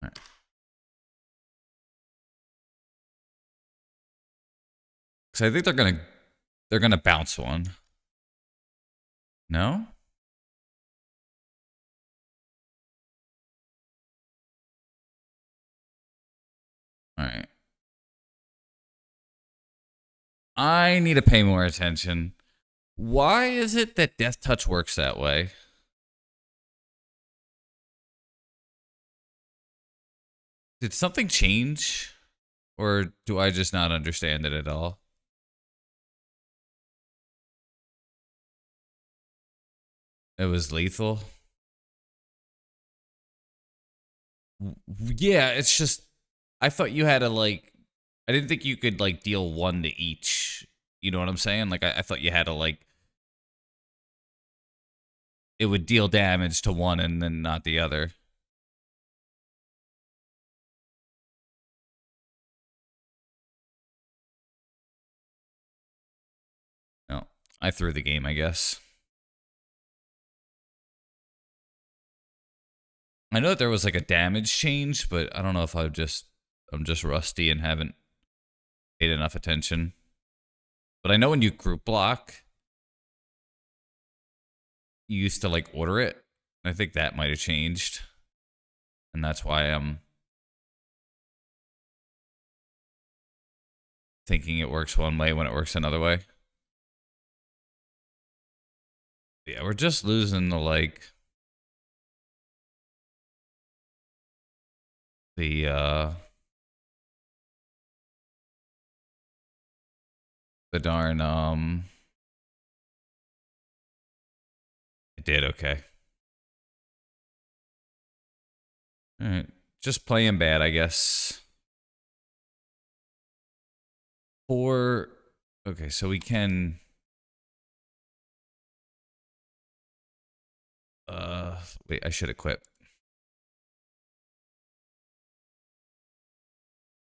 Because I think they're gonna bounce one. No? Alright. I need to pay more attention. Why is it that Death Touch works that way? Did something change? Or do I just not understand it at all? It was lethal? Yeah, it's just I thought you had to like I didn't think you could like deal 1 to each. You know what I'm saying? Like I thought you had to like it would deal damage to one and then not the other. No, I threw the game, I guess. I know that there was like a damage change, but I don't know if I'm just rusty and haven't paid enough attention. But I know when you group block, you used to like order it. I think that might have changed. And that's why I'm thinking it works one way when it works another way. Yeah, we're just losing the darn it did okay. All right. Just playing bad, I guess. Four. Okay, so we can wait, I should have quit.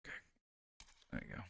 Okay. There you go.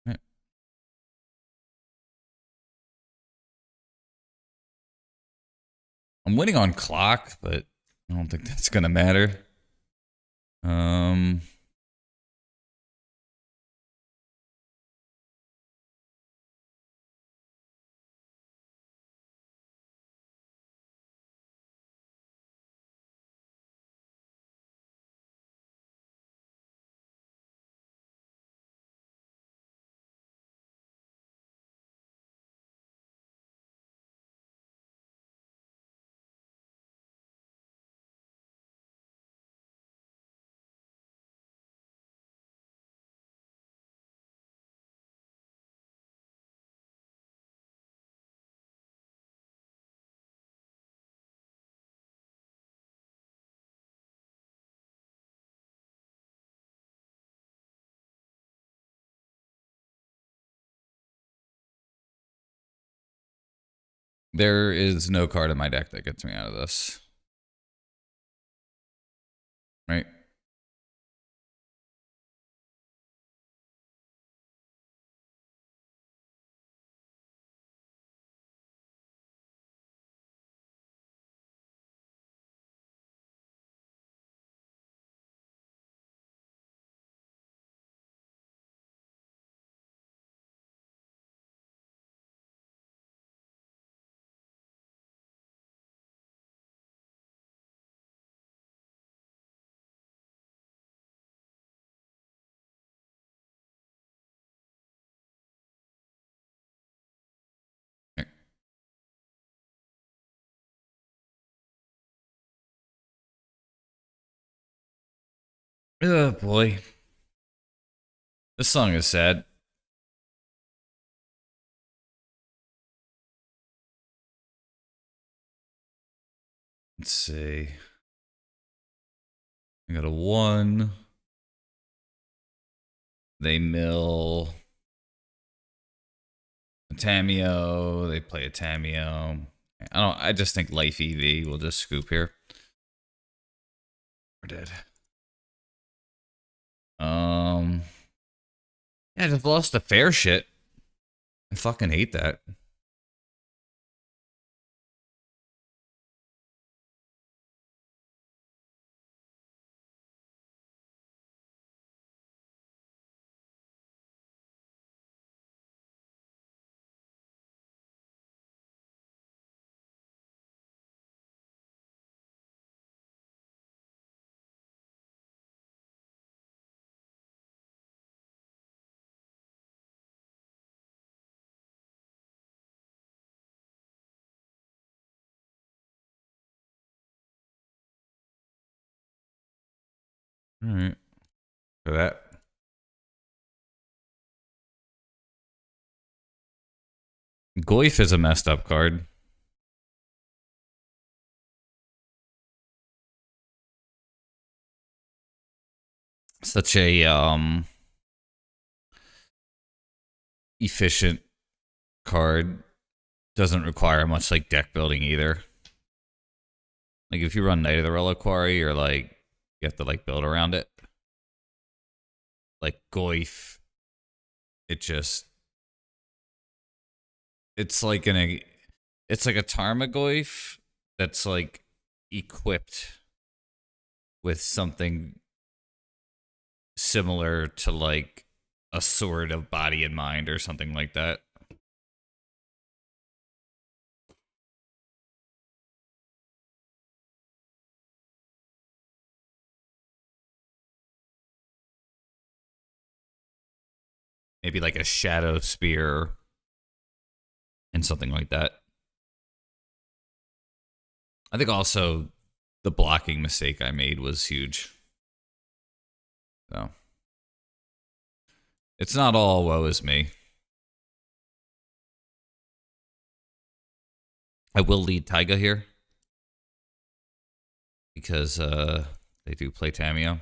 Right. I'm winning on clock, but I don't think that's gonna matter. Um there is no card in my deck that gets me out of this. Right? Right. Oh boy. This song is sad. Let's see. I got a 1. They mill a Tameo. They play a Tameo. I just think Life EV will just scoop here. We're dead. Yeah, I just lost the fair shit. I fucking hate that. All right. For that. Goif is a messed up card. Such a efficient card. Doesn't require much like deck building either. Like if you run Knight of the Reliquary, you're like you have to like build around it. Like Goif, it's like it's like a Tarmogoyf that's like equipped with something similar to like a sword of body and mind or something like that. Maybe like a shadow spear and something like that. I think also the blocking mistake I made was huge. So it's not all woe is me. I will lead Taiga here because they do play Tamio.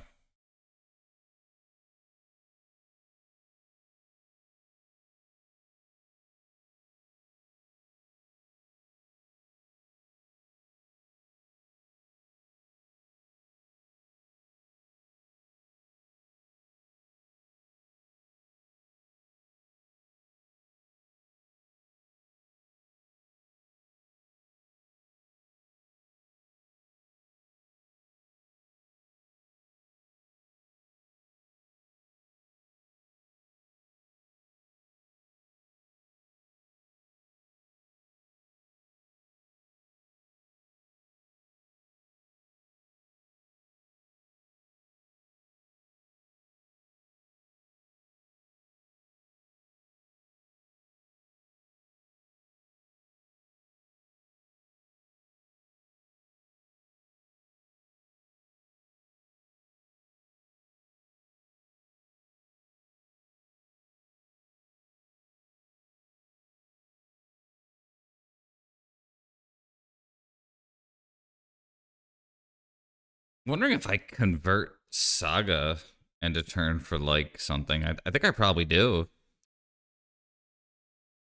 Wondering if I convert Saga into turn for like something. I think I probably do.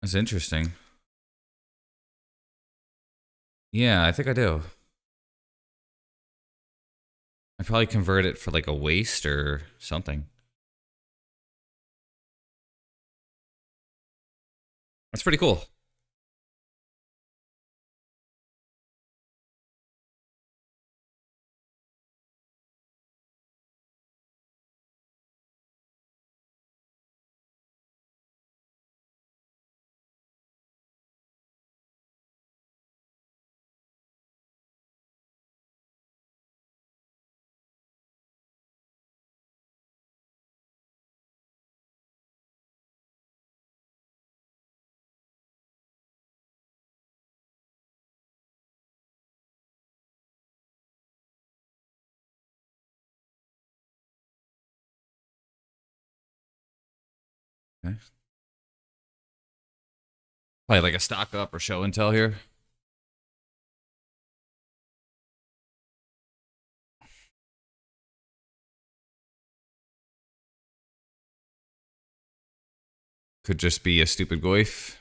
That's interesting. Yeah, I think I do. I probably convert it for like a waste or something. That's pretty cool. Okay. Probably like a stock up or show and tell here. Could just be a stupid goif.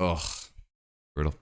Ugh, brutal.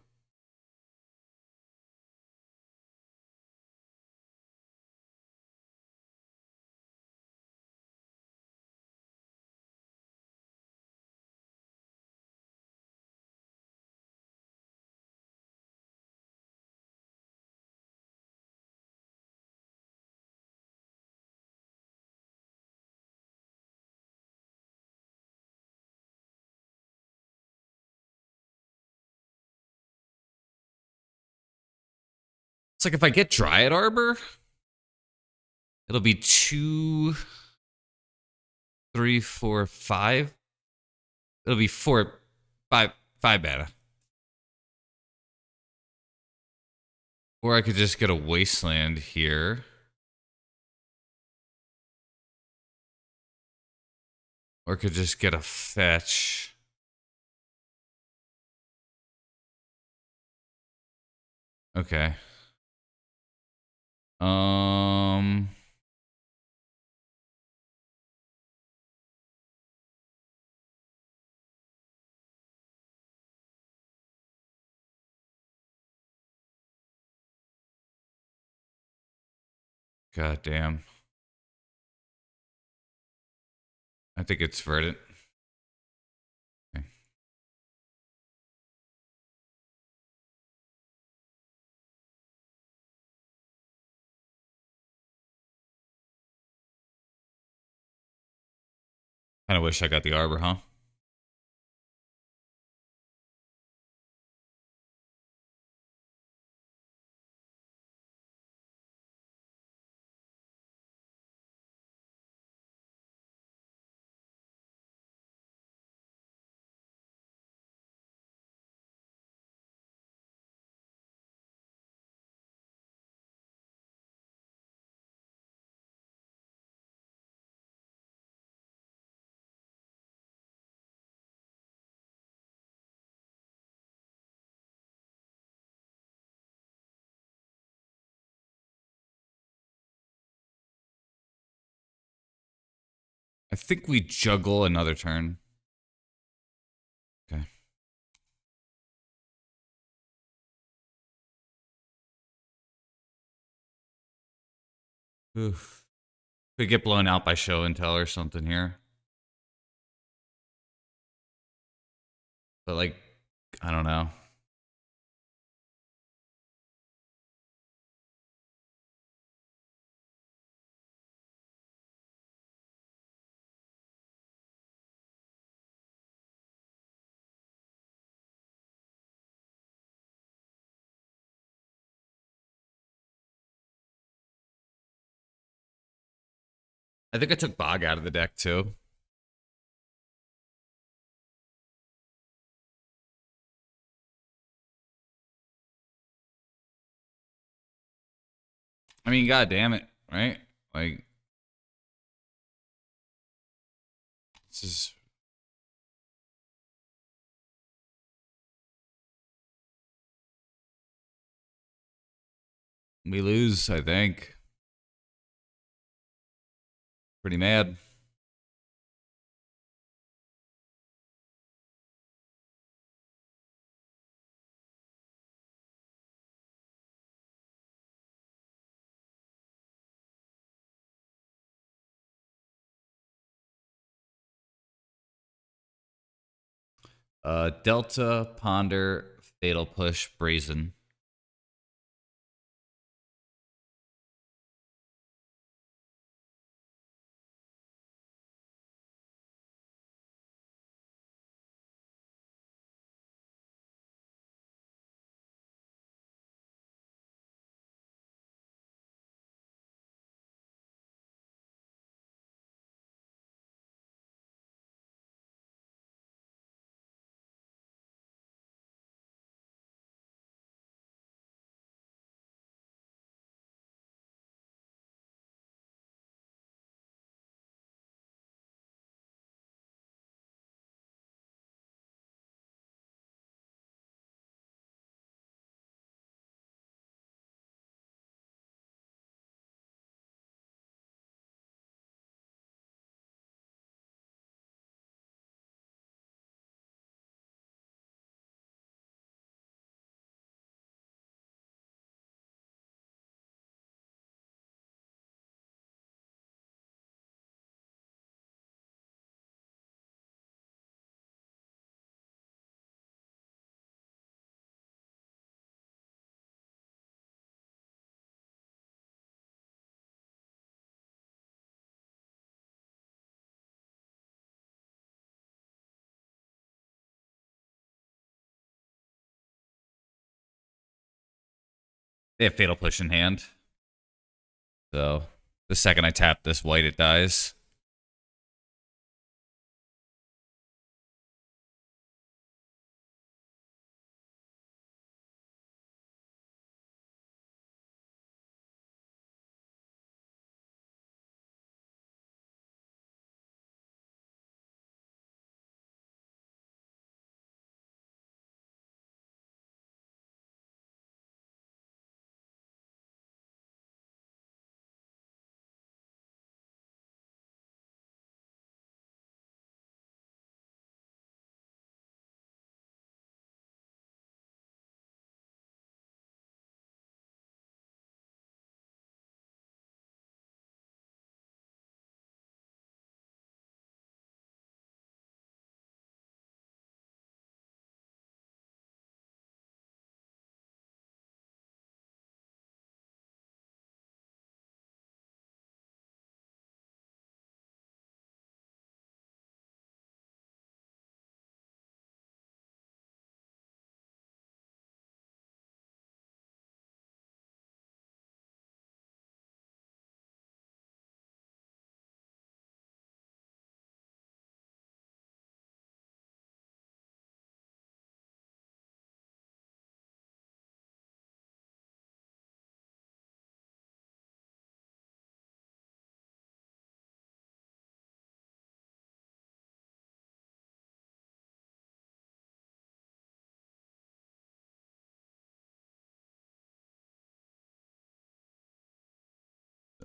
It's like if I get Dryad Arbor, it'll be 2, 3, 4, 5. It'll be 4, 5 mana. Or I could just get a wasteland here. Or I could just get a fetch. Okay. Um. God damn. I think it's verdant. Okay. Kind of wish I got the arbor, huh? I think we juggle another turn. Okay. Oof. Could get blown out by show and tell or something here. But like, I don't know. I think I took Bog out of the deck too. I mean, god damn it, right? Like, this is. We lose, I think. Pretty mad. Delta, Ponder, Fatal Push, Brazen. They have Fatal Push in hand. So the second I tap this white, it dies.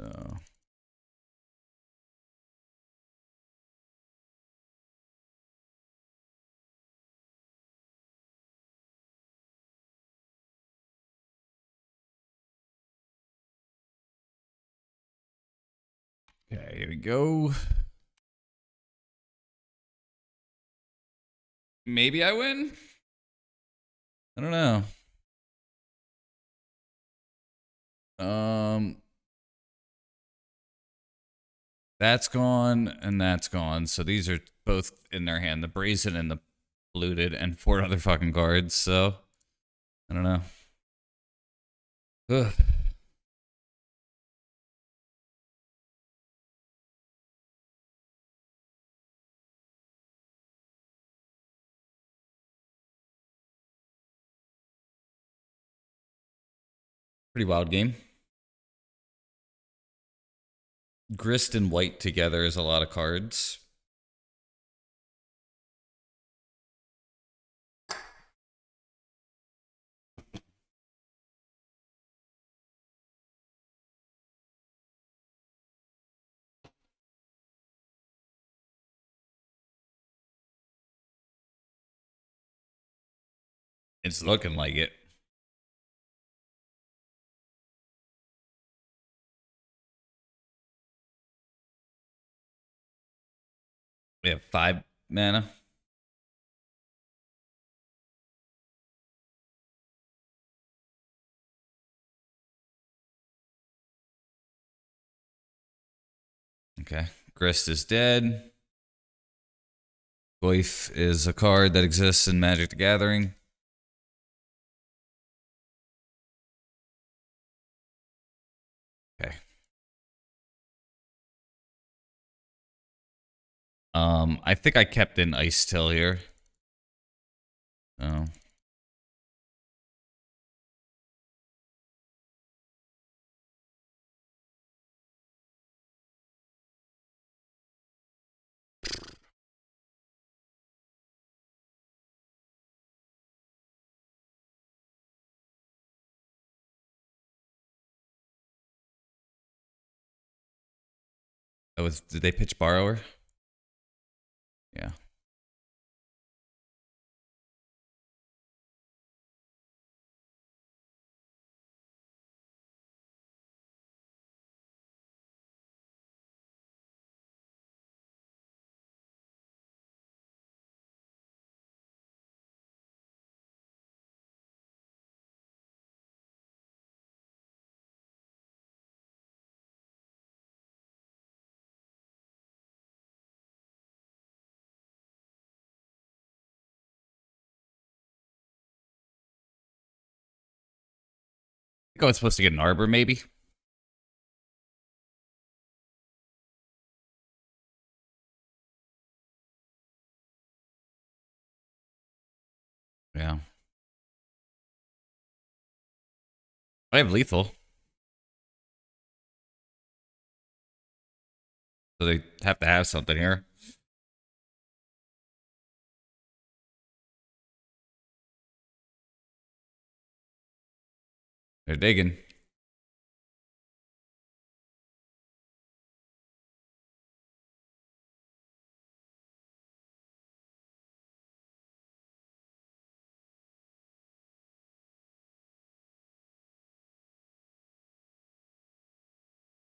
So. Okay, here we go. Maybe I win? I don't know. That's gone and that's gone. So these are both in their hand, the brazen and the polluted, and 4 other fucking cards. So I don't know. Ugh. Pretty wild game. Grist and white together is a lot of cards. It's looking like it. We have 5 mana. Okay. Grist is dead. Goif is a card that exists in Magic the Gathering. Okay. I think I kept in Ice Till here. Oh. Did they pitch Borrower? Yeah. I think I was supposed to get an Arbor, maybe. Yeah. I have lethal. So they have to have something here. They're digging.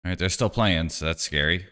All right, they're still playing, so that's scary.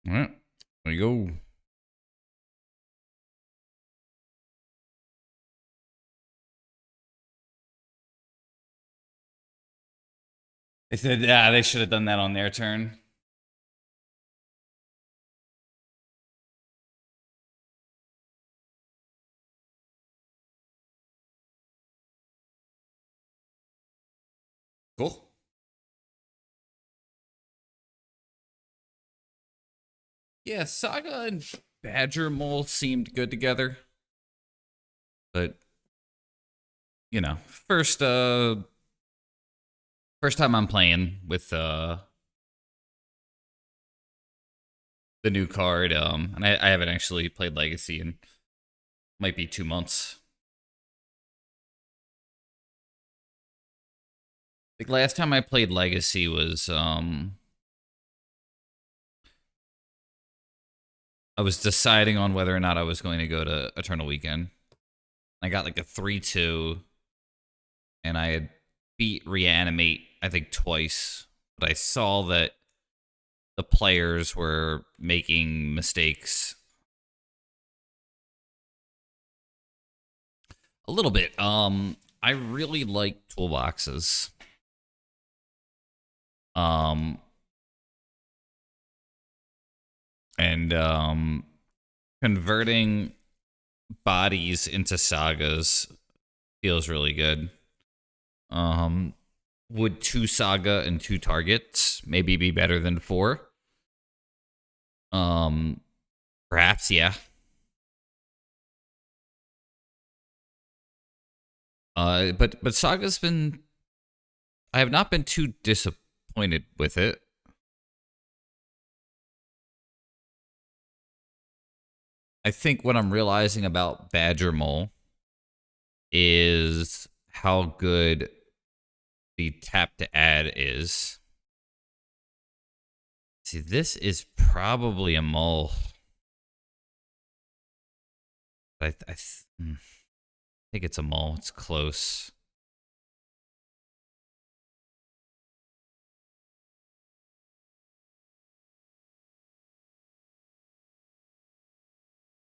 All right, there you go. They said, yeah, they should have done that on their turn. Cool. Yeah, Saga and Badgermole seemed good together, but you know, first time I'm playing with the new card, and I haven't actually played Legacy in might be 2 months. Like last time I played Legacy was I was deciding on whether or not I was going to go to Eternal Weekend. I got like a 3-2, and I had beat Reanimate, I think, twice. But I saw that the players were making mistakes a little bit. I really like toolboxes. Um, and converting bodies into sagas feels really good. Um, would 2 saga and 2 targets maybe be better than 4? Um, perhaps, yeah. But Saga's been. I have not been too disappointed with it. I think what I'm realizing about Badgermole is how good the tap to add is. See, this is probably a mole. I think it's a mole. It's close.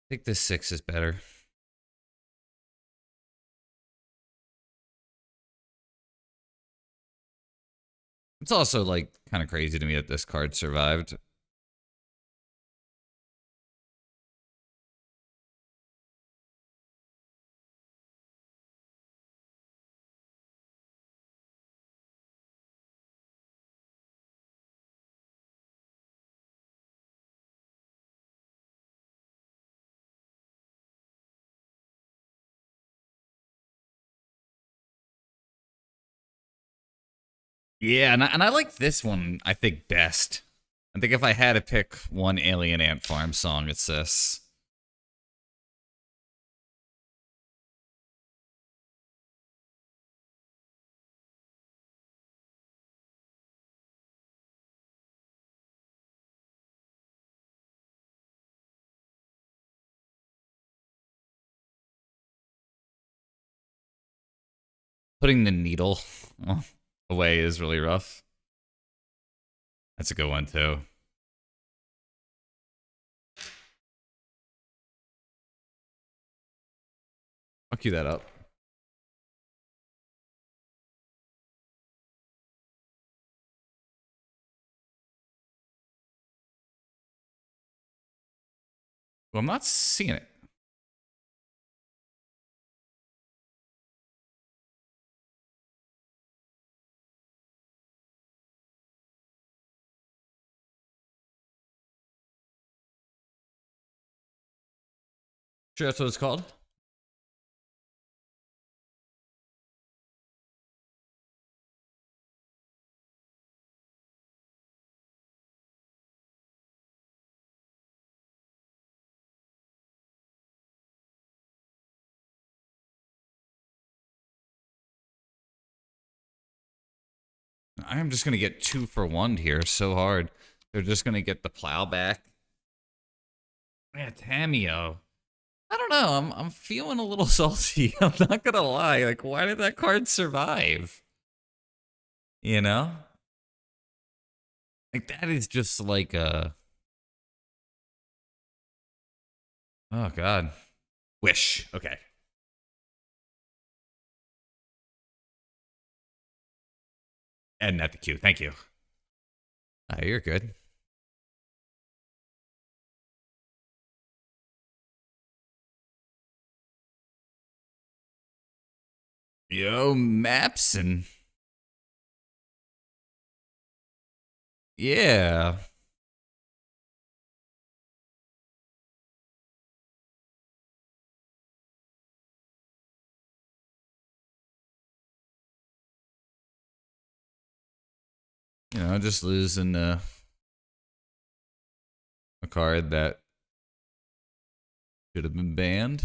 I think this 6 is better. It's also like kind of crazy to me that this card survived. Yeah, and I like this one, I think, best. I think if I had to pick one Alien Ant Farm song, it's this. Putting the needle away is really rough. That's a good one, too. I'll cue that up. Well, I'm not seeing it. Sure, that's what it's called. I am just gonna get 2 for 1 here so hard. They're just gonna get the plow back. Yeah, Tamio. I don't know. I'm feeling a little salty. I'm not gonna lie. Like, why did that card survive? You know, like that is just like a Oh God. Wish. Okay. And not the queue. Thank you. You're good. Yo, maps and yeah. Just losing a card that should have been banned.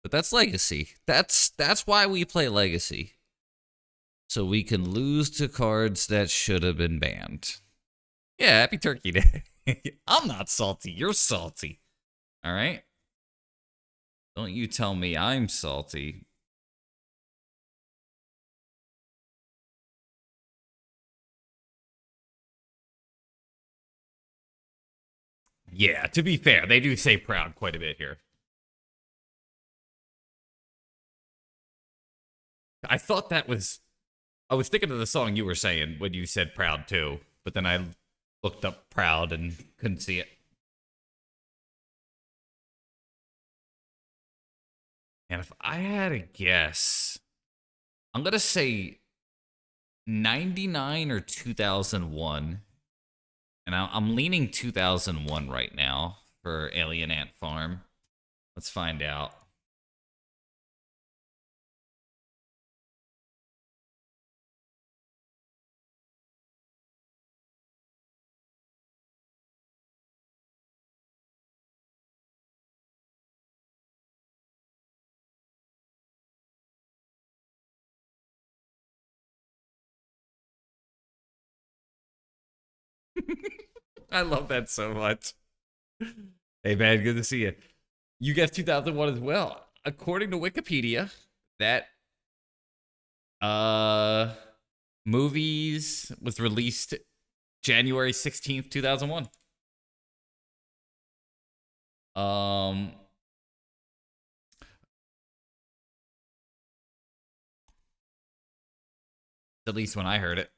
But that's legacy. That's why we play legacy. So we can lose to cards that should have been banned. Yeah, happy Turkey Day. I'm not salty. You're salty. All right? Don't you tell me I'm salty. Yeah, to be fair, they do say proud quite a bit here. I thought that was. I was thinking of the song you were saying when you said proud too, but then I looked up proud and couldn't see it. And if I had a guess, I'm going to say 99 or 2001. And I'm leaning 2001 right now for Alien Ant Farm. Let's find out. I love that so much. Hey, man, good to see you. You guessed 2001 as well. According to Wikipedia, that uh movies was released January 16th, 2001. Um at least when I heard it.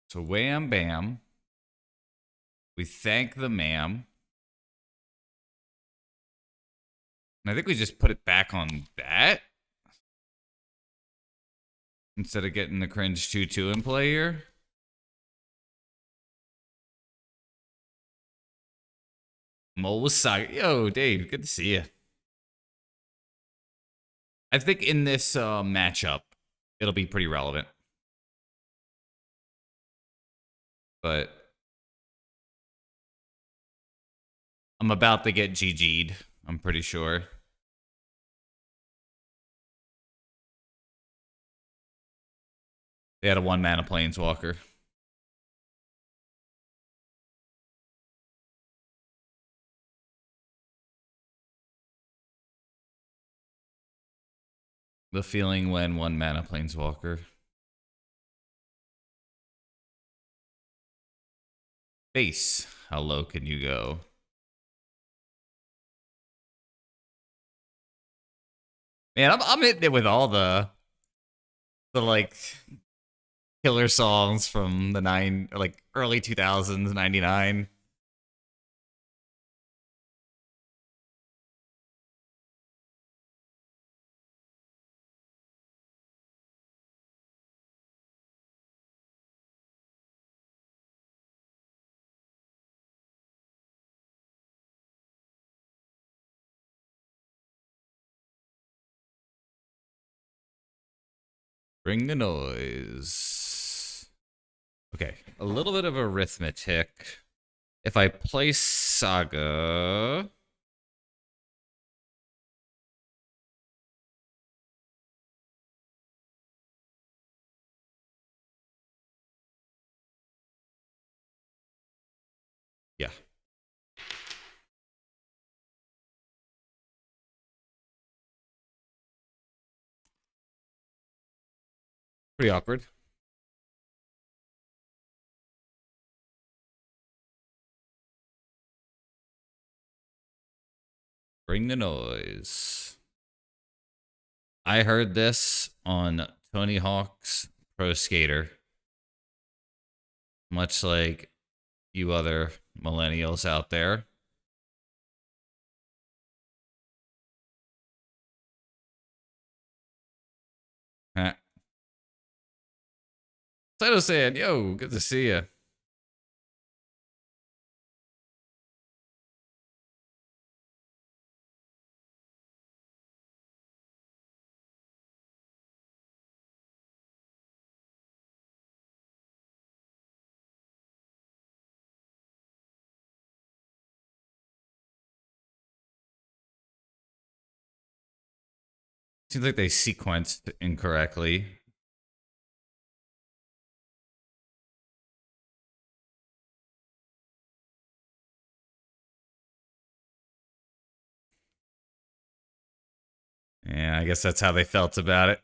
So wham bam. We thank the ma'am. And I think we just put it back on that instead of getting the cringe 2-2 in play here. Mole was saga. Yo, Dave, good to see you. I think in this matchup, it'll be pretty relevant. But I'm about to get GG'd, I'm pretty sure. They had a 1-mana Planeswalker. The feeling when 1-mana Planeswalker. Base. How low can you go? Man, I'm hitting it with all the like killer songs from the early 2000s, 99. Bring the noise. Okay, a little bit of arithmetic. If I play Saga, yeah, pretty awkward. Bring the noise. I heard this on Tony Hawk's Pro Skater, much like you other millennials out there. Huh. Saito saying, yo, good to see you. Seems like they sequenced incorrectly. Yeah, I guess that's how they felt about it.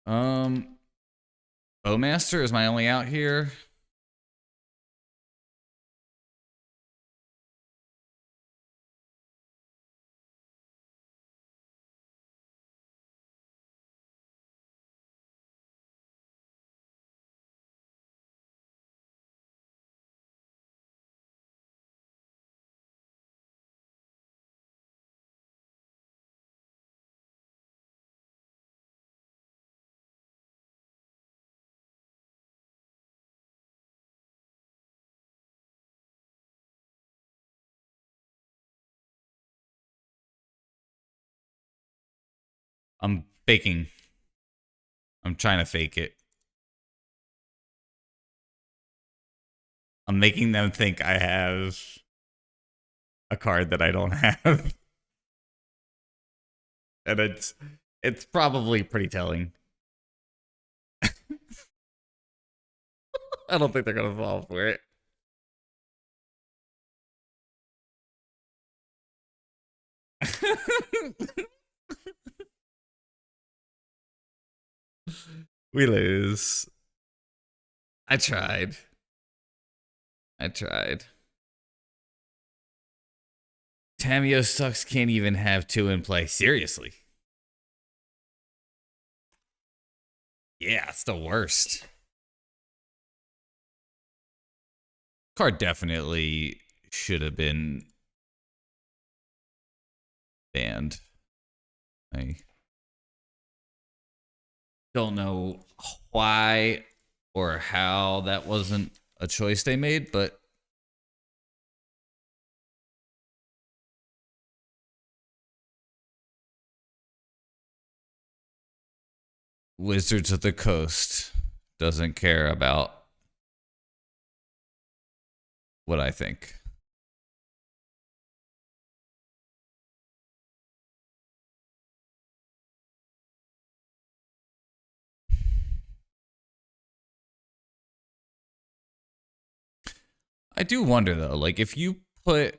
Um, Bowmaster is my only out here. I'm faking. I'm trying to fake it. I'm making them think I have a card that I don't have. And it's probably pretty telling. I don't think they're gonna fall for it. We lose. I tried. I tried. Tamio sucks can't even have two in play. Seriously. Yeah, it's the worst. Card definitely should have been banned. I don't know why or how that wasn't a choice they made, but Wizards of the Coast doesn't care about what I think. I do wonder though, like if you put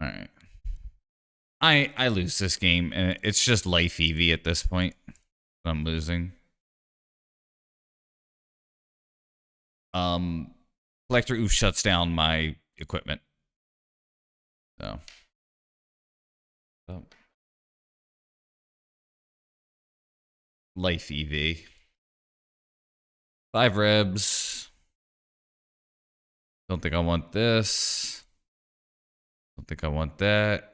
all right. I lose this game and it's just life EV at this point. I'm losing. Collector Oof shuts down my equipment. So oh. Life EV. 5 rebs. Don't think I want this. Don't think I want that.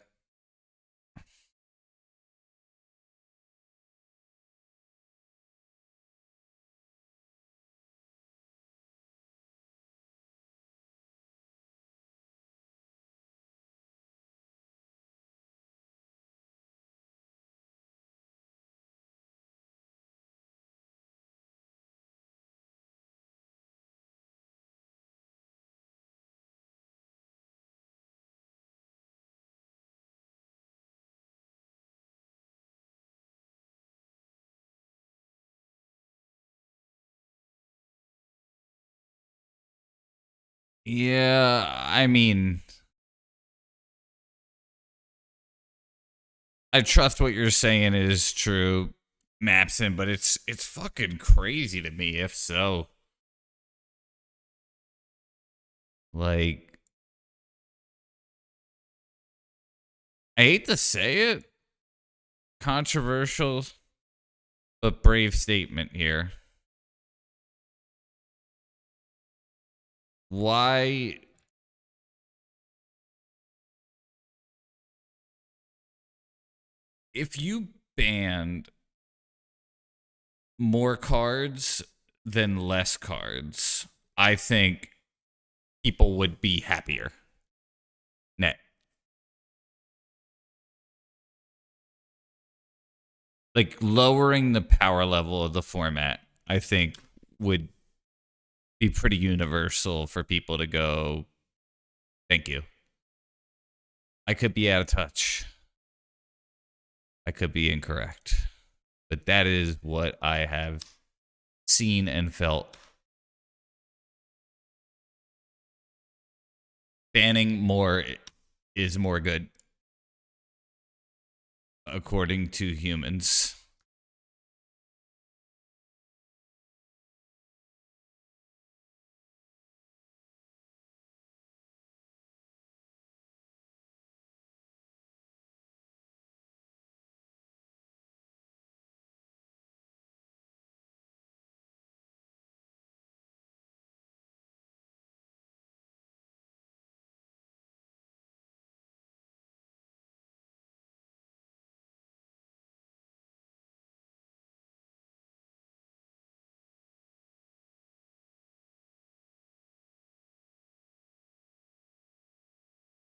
Yeah, I mean, I trust what you're saying is true, Mapson, but it's fucking crazy to me if so. Like, I hate to say it, controversial but brave statement here. Why if you banned more cards than less cards, I think people would be happier. Net. Like lowering the power level of the format, I think would be pretty universal for people to go, thank you. I could be out of touch. I could be incorrect. But that is what I have seen and felt. Banning more is more good, according to humans.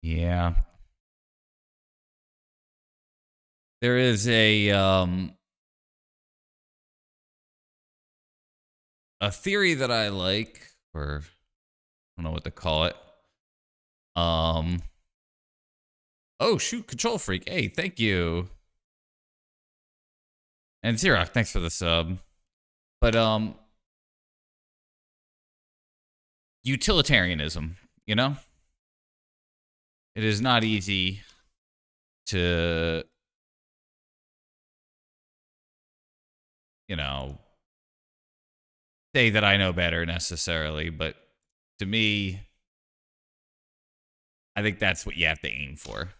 Yeah. There is a theory that I like, or I don't know what to call it. Um oh shoot, control freak. Hey, thank you. And Xerox, thanks for the sub. But utilitarianism, you know? It is not easy to, you know, say that I know better necessarily, but to me, I think that's what you have to aim for.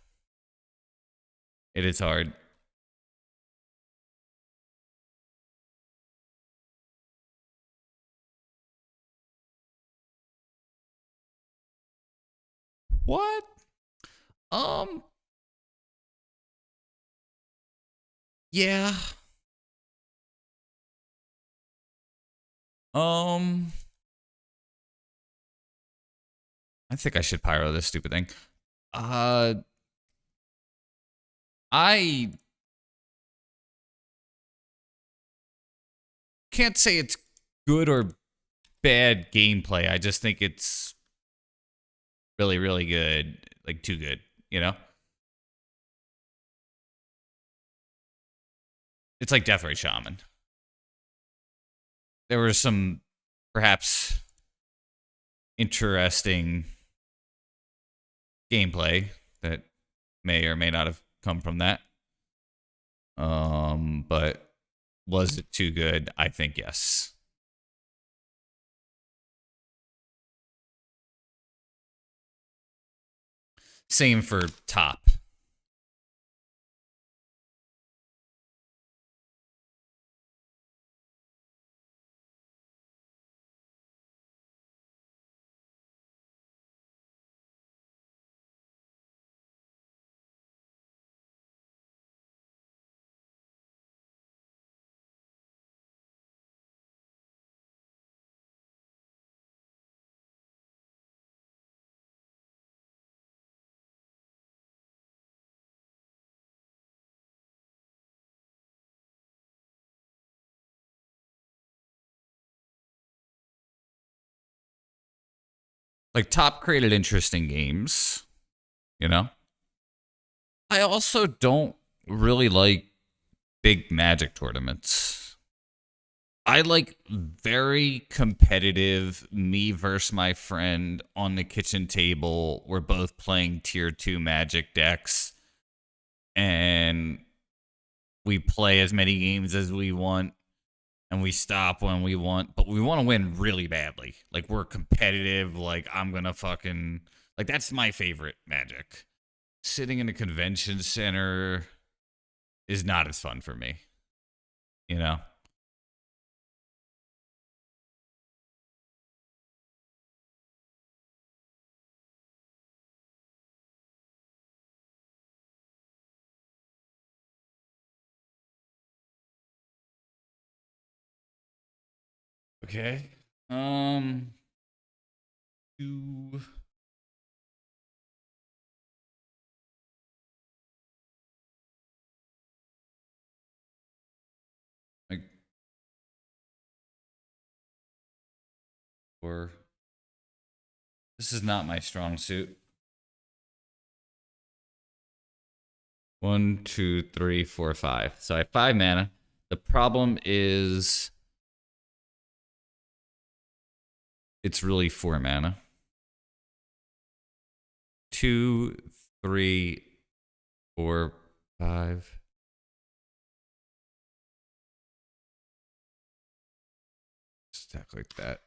It is hard. What? Um, yeah. Um, I think I should pyro this stupid thing. Uh, I can't say it's good or bad gameplay. I just think it's really, really good. Like, too good, you know? It's like Death Ray Shaman. There was some perhaps interesting gameplay that may or may not have come from that. But was it too good? I think yes. Same for top. Like top created interesting games, you know? I also don't really like big Magic tournaments. I like very competitive me versus my friend on the kitchen table. We're both playing tier 2 magic decks and we play as many games as we want and we stop when we want, but we want to win really badly. Like we're competitive, like I'm going to fucking like that's my favorite magic. Sitting in a convention center is not as fun for me, you know. Okay. Um two like four. This is not my strong suit. One, two, three, four, five. So I have 5 mana. The problem is it's really 4 mana. Two, three, four, five. Stack like that.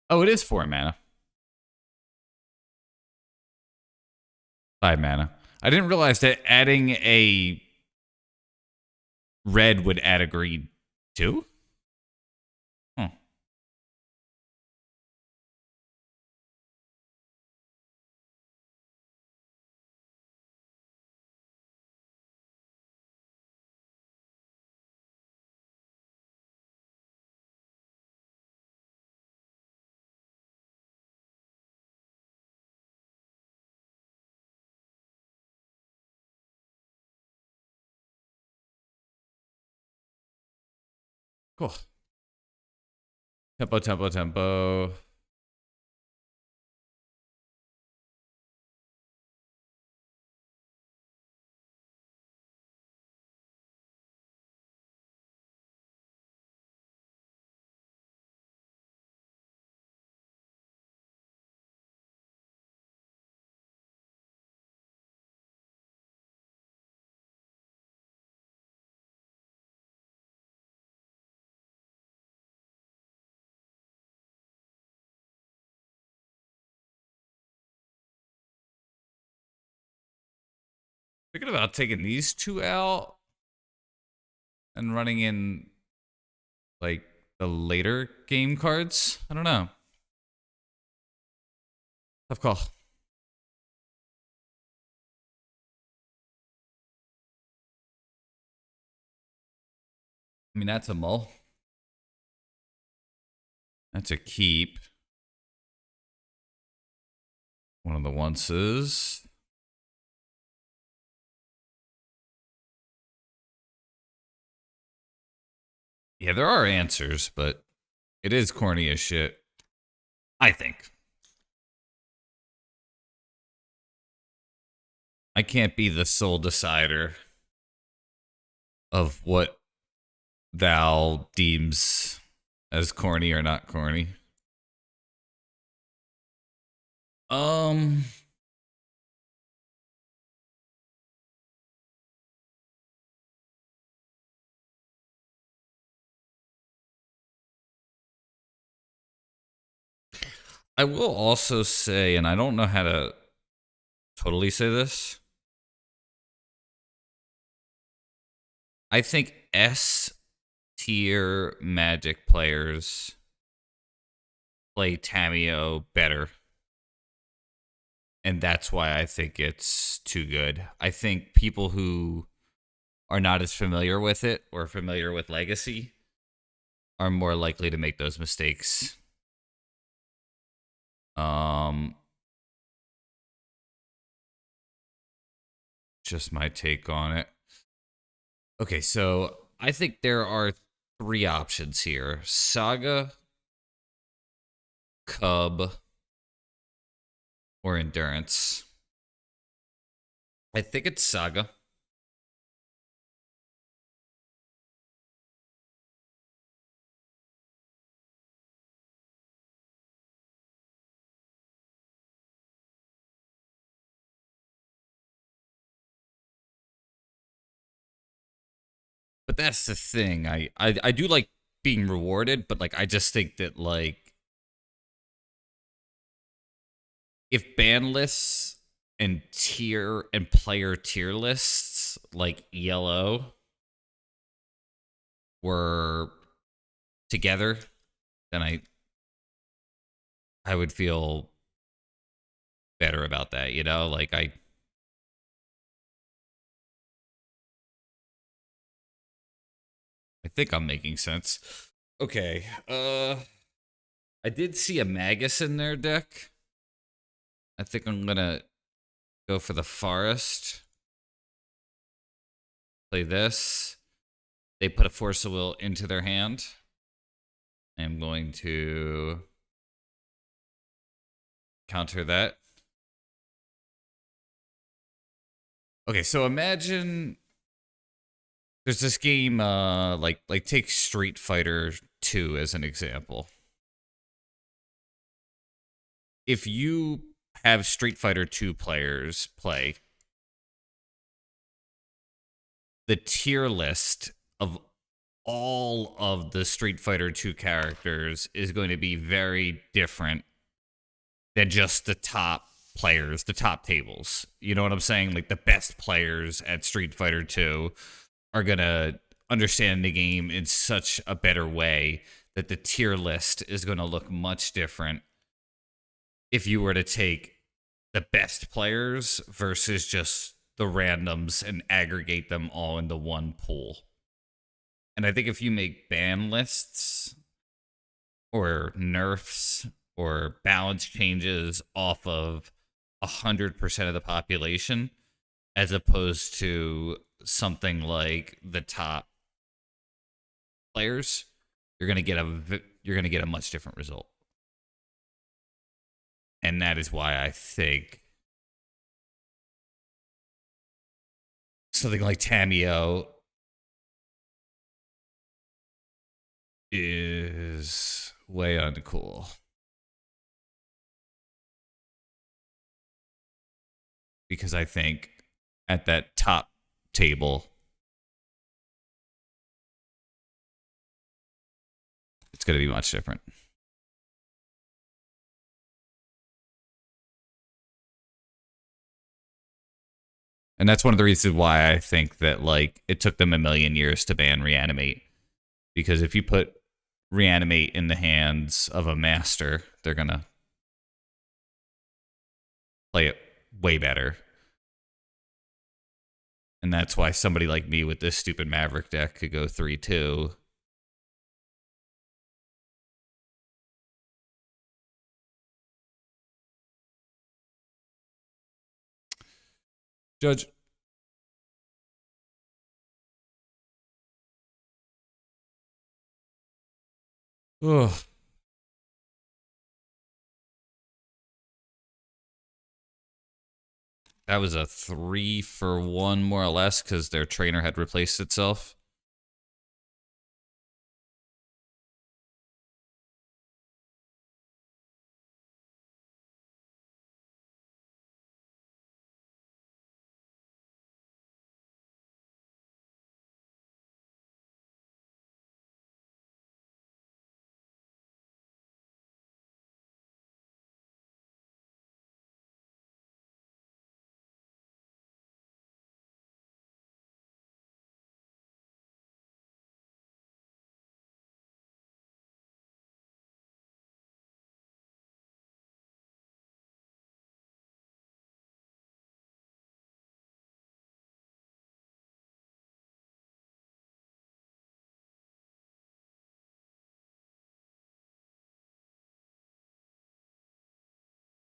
Oh, it is 4 mana. 5 mana. I didn't realize that adding a red would add a green too. Huh. Cool. Tempo, tempo, tempo. Thinking about taking these two out and running in like the later game cards. I don't know. Tough call. I mean, that's a mull. That's a keep. One of the onces. Yeah, there are answers, but it is corny as shit. I think. I can't be the sole decider of what thou deems as corny or not corny. Um, I will also say, and I don't know how to totally say this. I think S tier Magic players play Tameo better and that's why I think it's too good. I think people who are not as familiar with it or familiar with Legacy are more likely to make those mistakes. Um, just my take on it. Okay, so I think there are three options here: Saga, Cub, or Endurance. I think it's Saga. But that's the thing. I do like being rewarded, but like I just think that like if ban lists and tier and player tier lists like yellow were together, then I would feel better about that, you know? Like I think I'm making sense. Okay. I did see a Magus in their deck. I think I'm gonna go for the Forest. Play this. They put a Force of Will into their hand. I'm going to counter that. Okay, so imagine there's this game like take Street Fighter 2 as an example. If you have Street Fighter 2 players play, the tier list of all of the Street Fighter 2 characters is going to be very different than just the top players, the top tables. You know what I'm saying? Like the best players at Street Fighter 2 are going to understand the game in such a better way that the tier list is going to look much different if you were to take the best players versus just the randoms and aggregate them all into one pool. And I think if you make ban lists or nerfs or balance changes off of 100% of the population, as opposed to something like the top players, you're gonna get a much different result. And that is why I think something like Tamio is way uncool. Because I think at that top table, it's going to be much different. And that's one of the reasons why I think that like it took them a million years to ban Reanimate. Because if you put Reanimate in the hands of a master, they're going to play it way better. And that's why somebody like me with this stupid Maverick deck could go 3-2. Judge. Ugh. That was a 3-for-1 more or less because their trainer had replaced itself.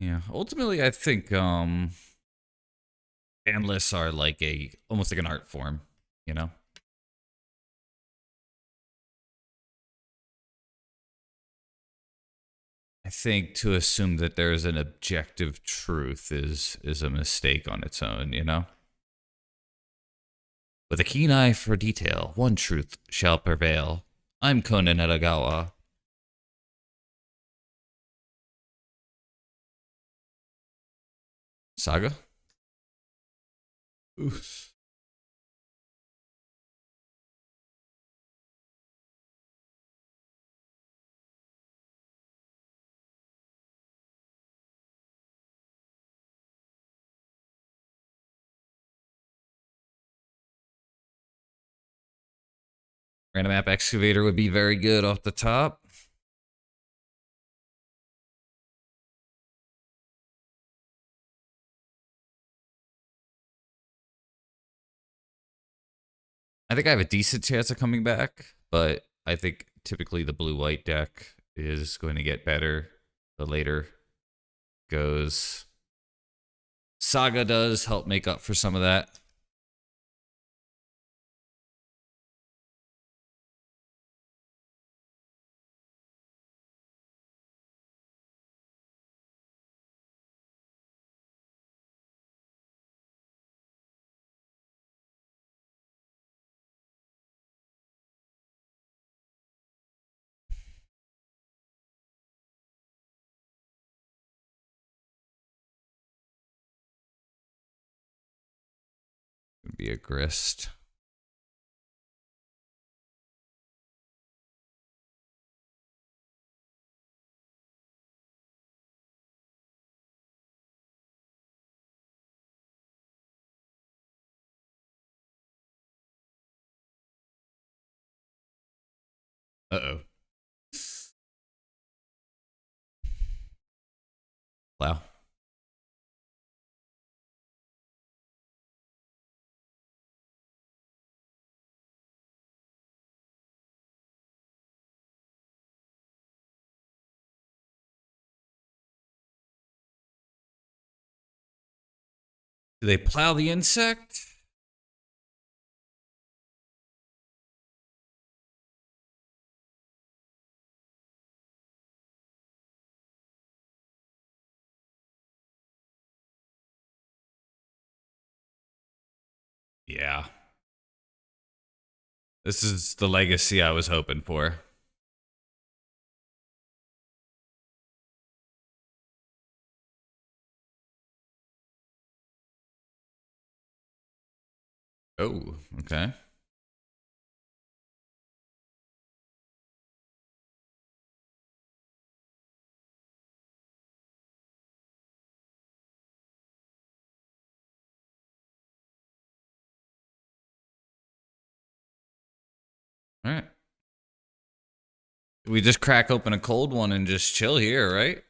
Yeah. Ultimately, I think endless are like a almost like an art form, you know? I think to assume that there's an objective truth is a mistake on its own, you know? With a keen eye for detail, one truth shall prevail. I'm Conan Edogawa. Saga? Oof. Random app excavator would be very good off the top. I think I have a decent chance of coming back, but I think typically the blue white deck is going to get better the later goes. Saga does help make up for some of that. Would be a grist. Uh-oh. Wow. Do they plow the insect? Yeah. This is the legacy I was hoping for. Oh, okay. All right. We just crack open a cold one and just chill here, right?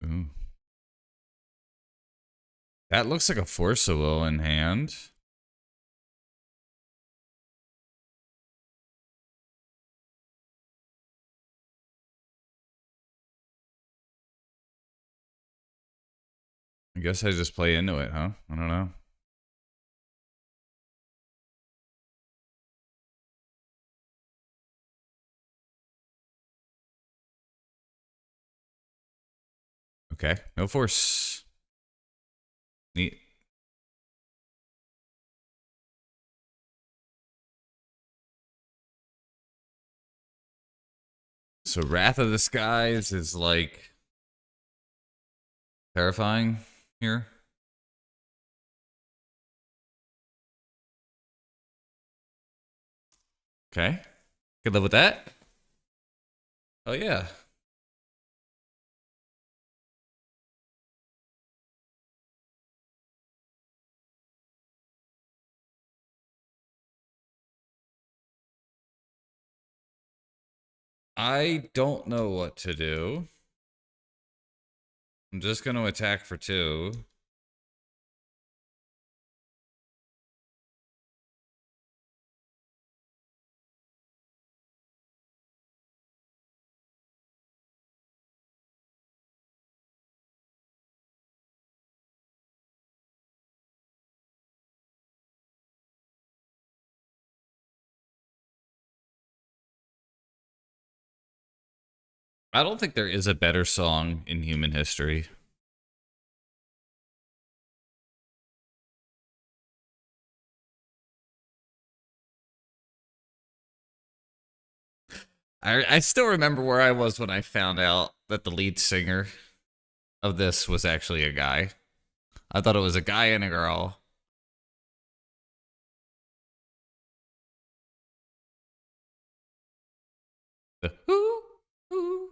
Ooh. That looks like a Force of Will in hand. I guess I just play into it, huh? I don't know. Okay. No force. Neat. So Wrath of the Skies is like terrifying here. Okay. Could live with that. Oh yeah. I don't know what to do. I'm just going to attack for 2. I don't think there is a better song in human history. I still remember where I was when I found out that the lead singer of this was actually a guy. I thought it was a guy and a girl. The ooh, ooh.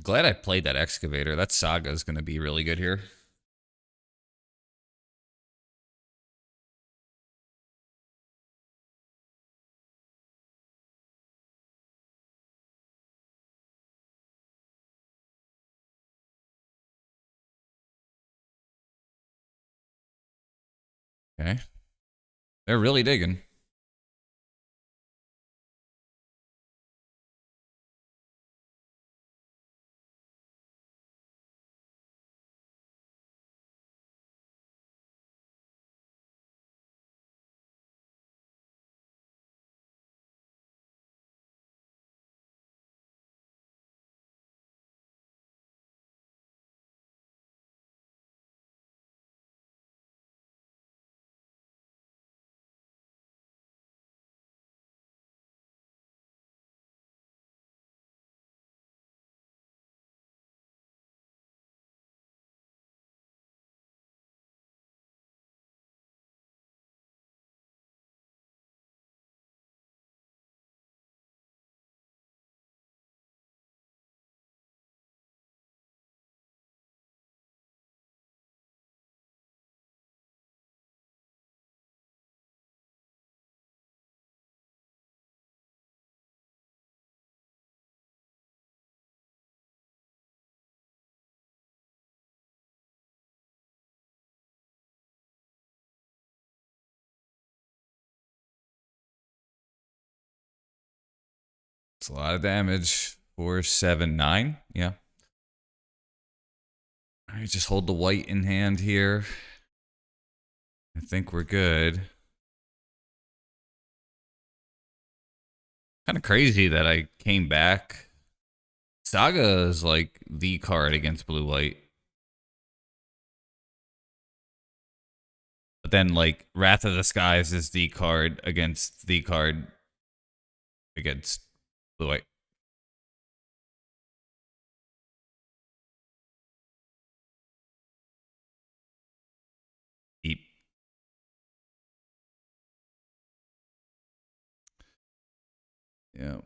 Glad I played that excavator. That saga is going to be really good here. Okay. They're really digging. It's a lot of damage. 479. Yeah. All right, just hold the white in hand here. I think we're good. Kind of crazy that I came back. Saga is like the card against blue white. But then like Wrath of the Skies is the card against the card against blue white. Deep. Yeah.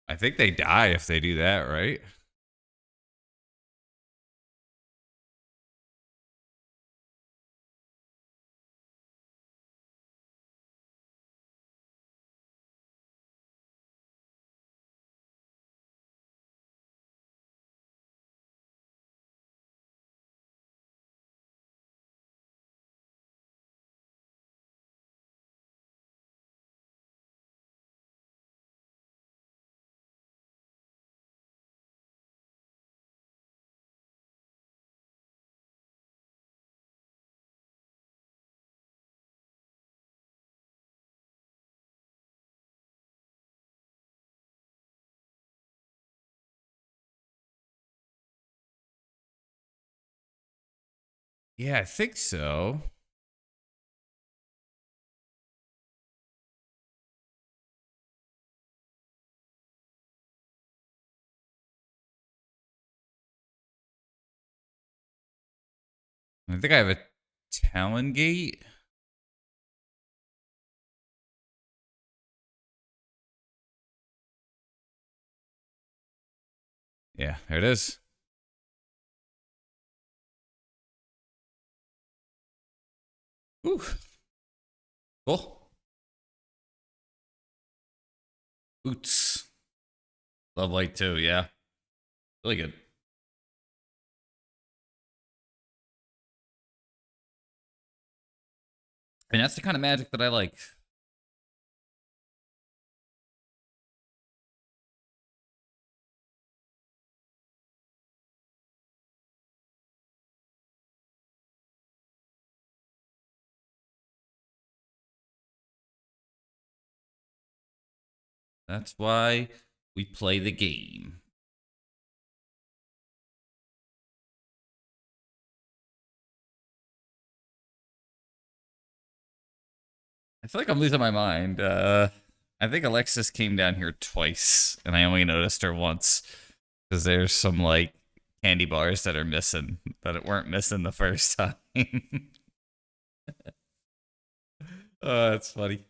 I think they die if they do that, right? Yeah, I think so. I think I have a Talon Gate. Yeah, there it is. Ooh, cool. Boots. Love light too, yeah. Really good. And that's the kind of magic that I like. That's why we play the game. I feel like I'm losing my mind. I think Alexis came down here twice, and I only noticed her once because there's some like candy bars that are missing that weren't missing the first time. Oh, that's funny.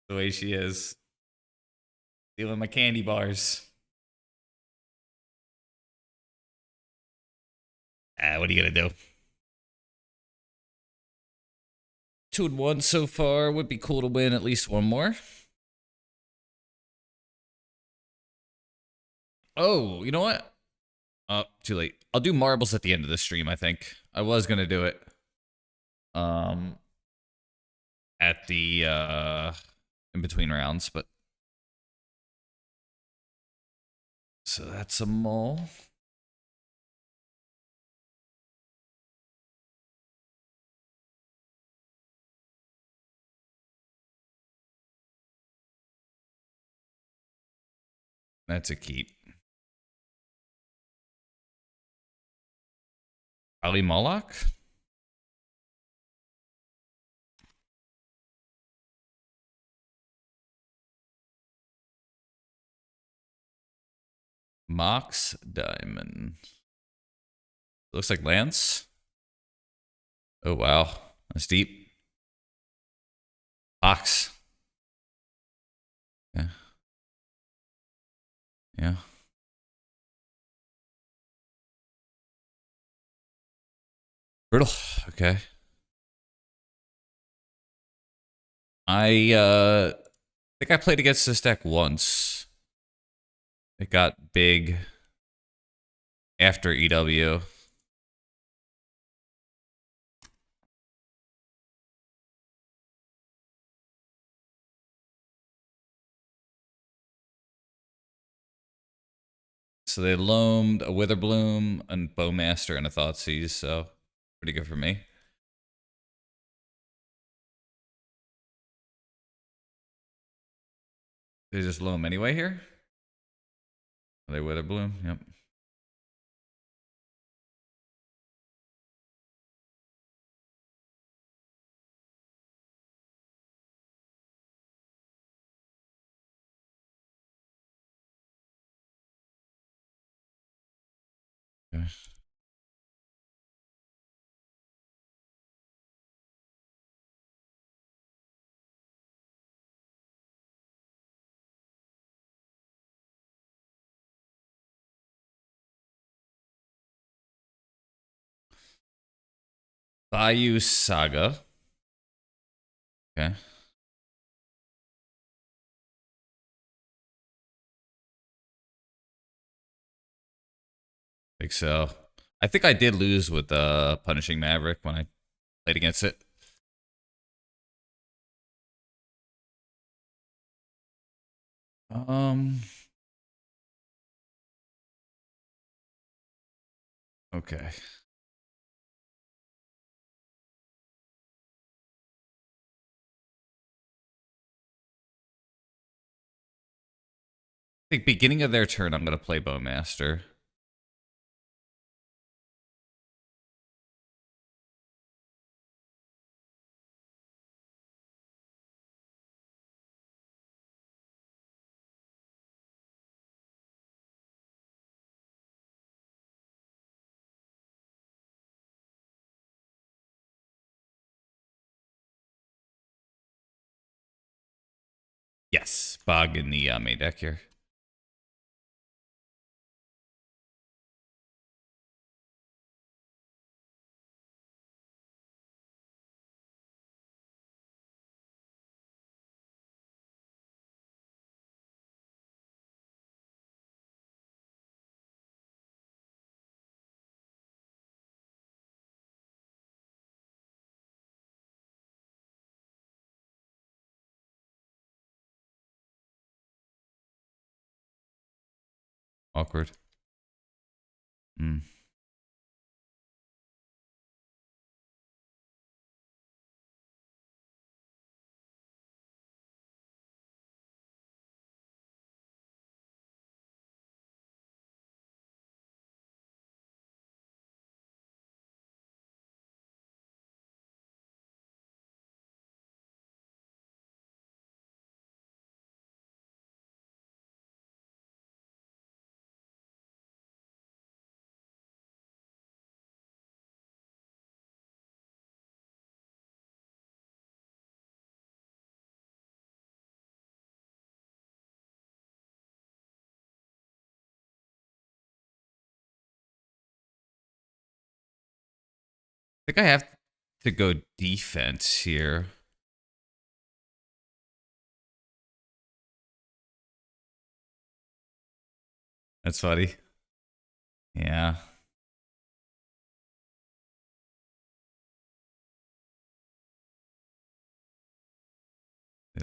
The way she is stealing my candy bars. Ah, what are you gonna do? 2-1 so far. Would be cool to win at least one more. Oh, you know what? Oh, too late. I'll do marbles at the end of the stream, I think. I was gonna do it. Um at the in between rounds, but so that's a mole. That's a keep. Ali Moloch? Mox Diamond. Looks like Lance. Oh wow. That's deep. Ox. Yeah. Yeah. Brutal. Okay. I think I played against this deck once. It got big after EW. So they loamed a Witherbloom, a Bowmaster, and a Thoughtseize, so pretty good for me. They just loam anyway here? Are they Witherbloom? Yep. Okay. Bayou Saga. Okay. Think so. I think I did lose with Punishing Maverick when I played against it. Um. Okay. I think beginning of their turn, I'm gonna play Bowmaster. bog in the main deck here. Awkward. Hmm. I think I have to go defense here. That's funny. Yeah.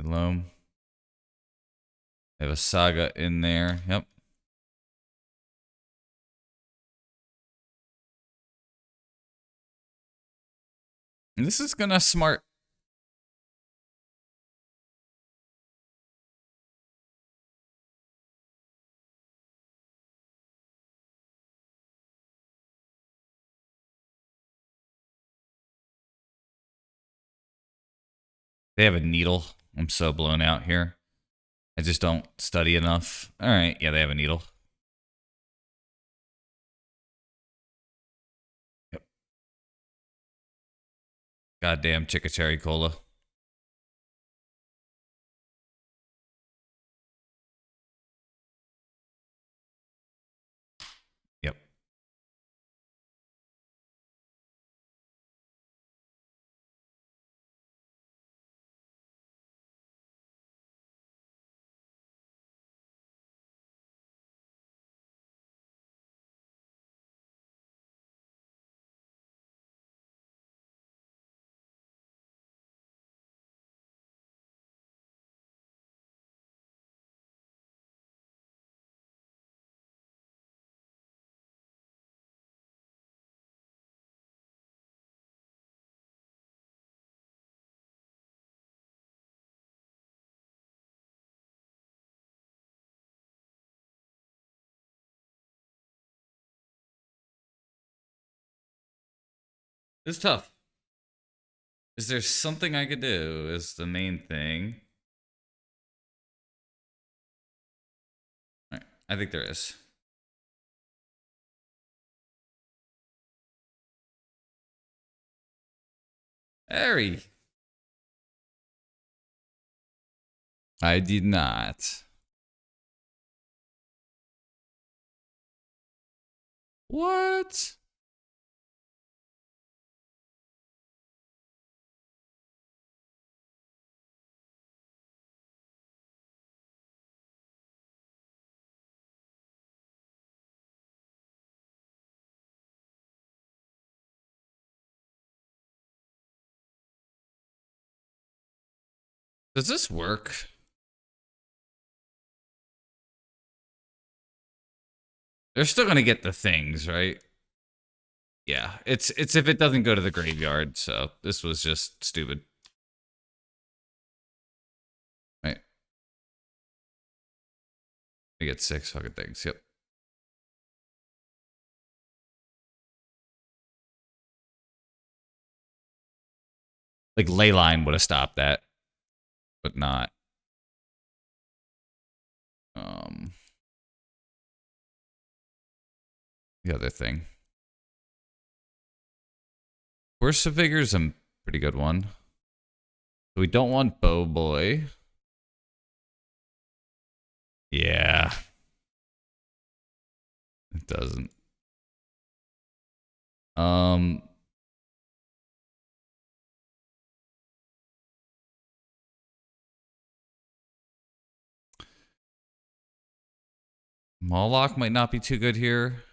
Loam. They have a saga in there. Yep. And this is gonna smart. They have a needle. I'm so blown out here. I just don't study enough. All right. Yeah, they have a needle. Yep. Goddamn Chickacheri Cola. Yep. It's tough. Is there something I could do? Is the main thing. All right. I think there is. Harry. I did not. What? Does this work? They're still gonna get the things, right? Yeah. It's if it doesn't go to the graveyard, so this was just stupid. Right. We get 6 fucking things. Yep. Like Leyline would have stopped that, but not. Um the other thing. Force of Vigor's a pretty good one. We don't want Bow Boy. Yeah, it doesn't. Um, Moloch might not be too good here.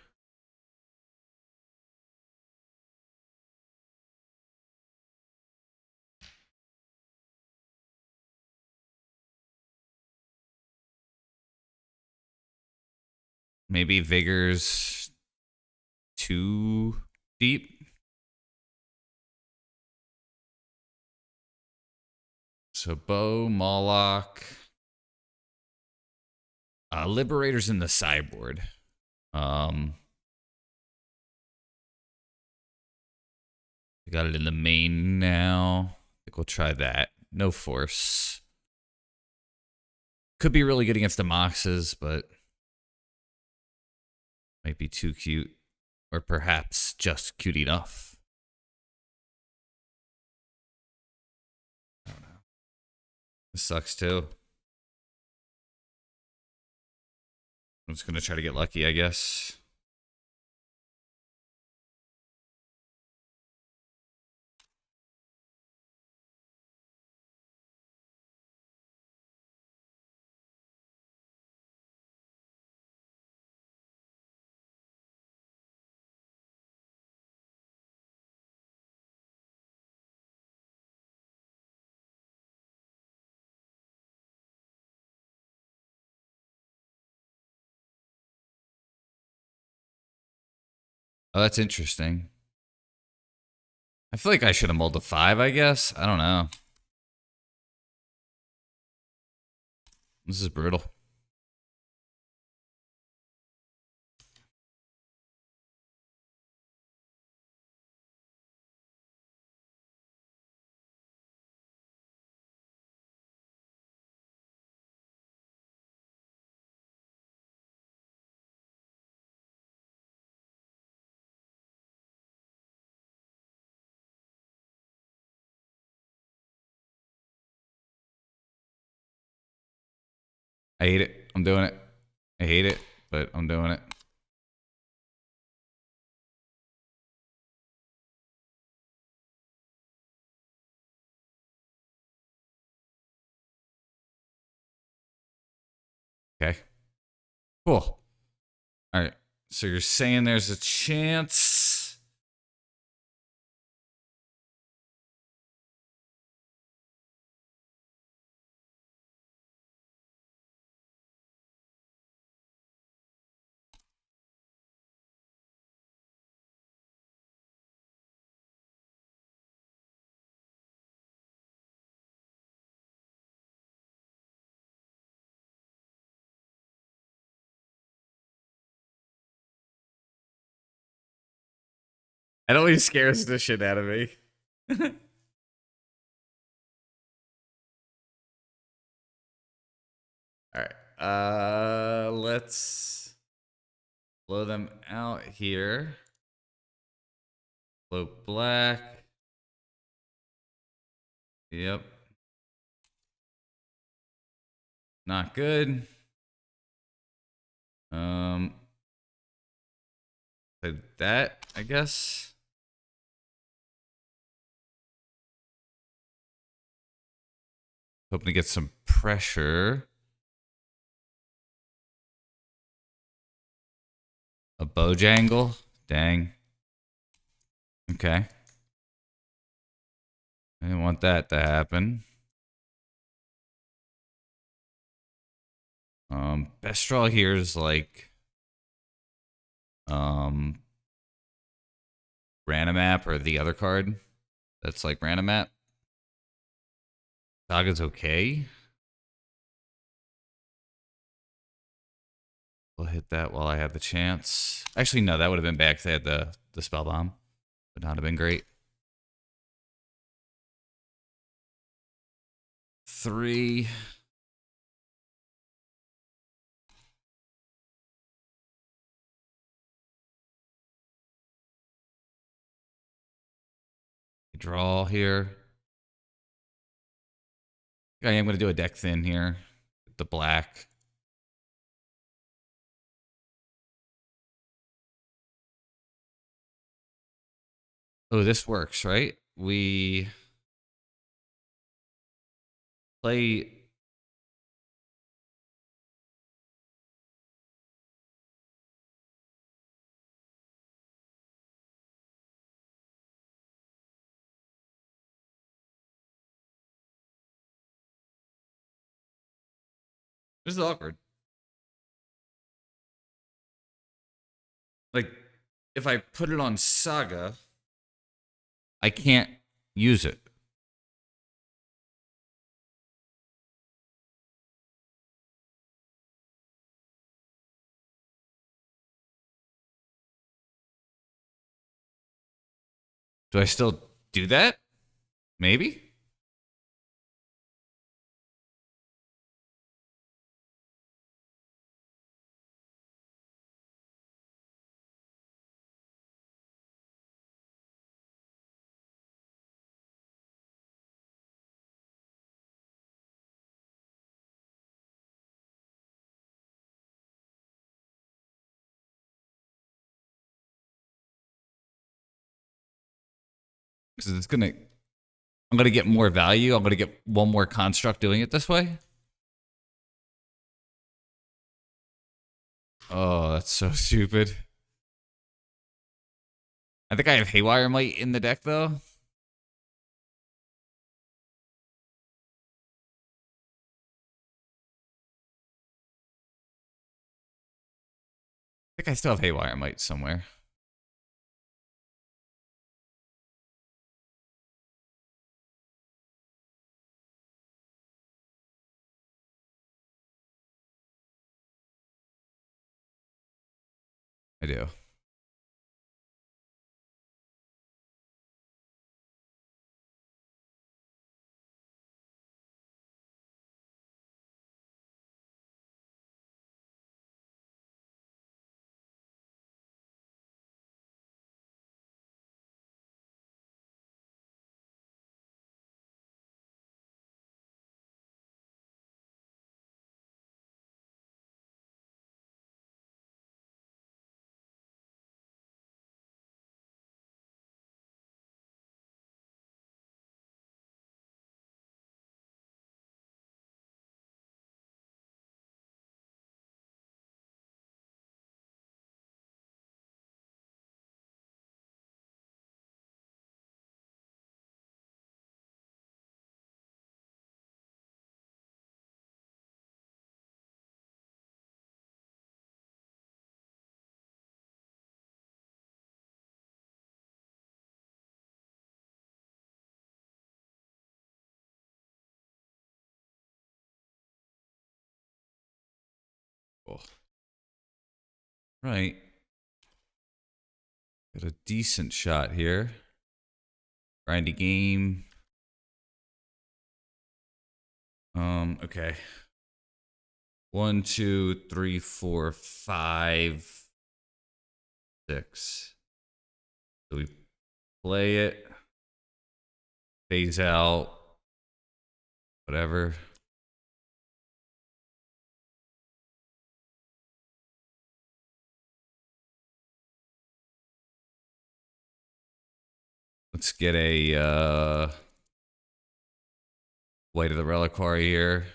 Maybe Vigor's too deep. So Bo, Moloch, Liberator's in the sideboard. We got it in the main now. I think we'll try that. No force. Could be really good against the Moxes, but might be too cute. Or perhaps just cute enough. I don't know. This sucks too. I'm just gonna try to get lucky, I guess. Oh, that's interesting. I feel like I should have mulled a 5, I guess. I don't know. This is brutal. I hate it. I'm doing it. I hate it, but I'm doing it. Okay. Cool. All right. So you're saying there's a chance. It always scares the shit out of me. All right. Let's blow them out here. Blow black. Yep. Not good. Um, like that, I guess. Hoping to get some pressure. A Bojangle? Dang. Okay. I didn't want that to happen. Best draw here is like random map or the other card. That's like random map. Saga's okay. We'll hit that while I have the chance. Actually, no, that would have been bad because they had the spell bomb. Would not have been great. 3. Draw here. I am going to do a deck thin here. The black. Oh, this works, right? We play. This is awkward. Like, if I put it on Saga, I can't use it. Do I still do that? Maybe? Because it's gonna. I'm gonna get more value. I'm gonna get one more construct doing it this way. Oh, that's so stupid. I think I have Haywire Might in the deck though. I think I still have Haywire Might somewhere. I do. Cool. Right. Got a decent shot here. Grindy game. Okay. 1, 2, 3, 4, 5, 6. So we play it, phase out, whatever. Let's get a White of the Reliquary here.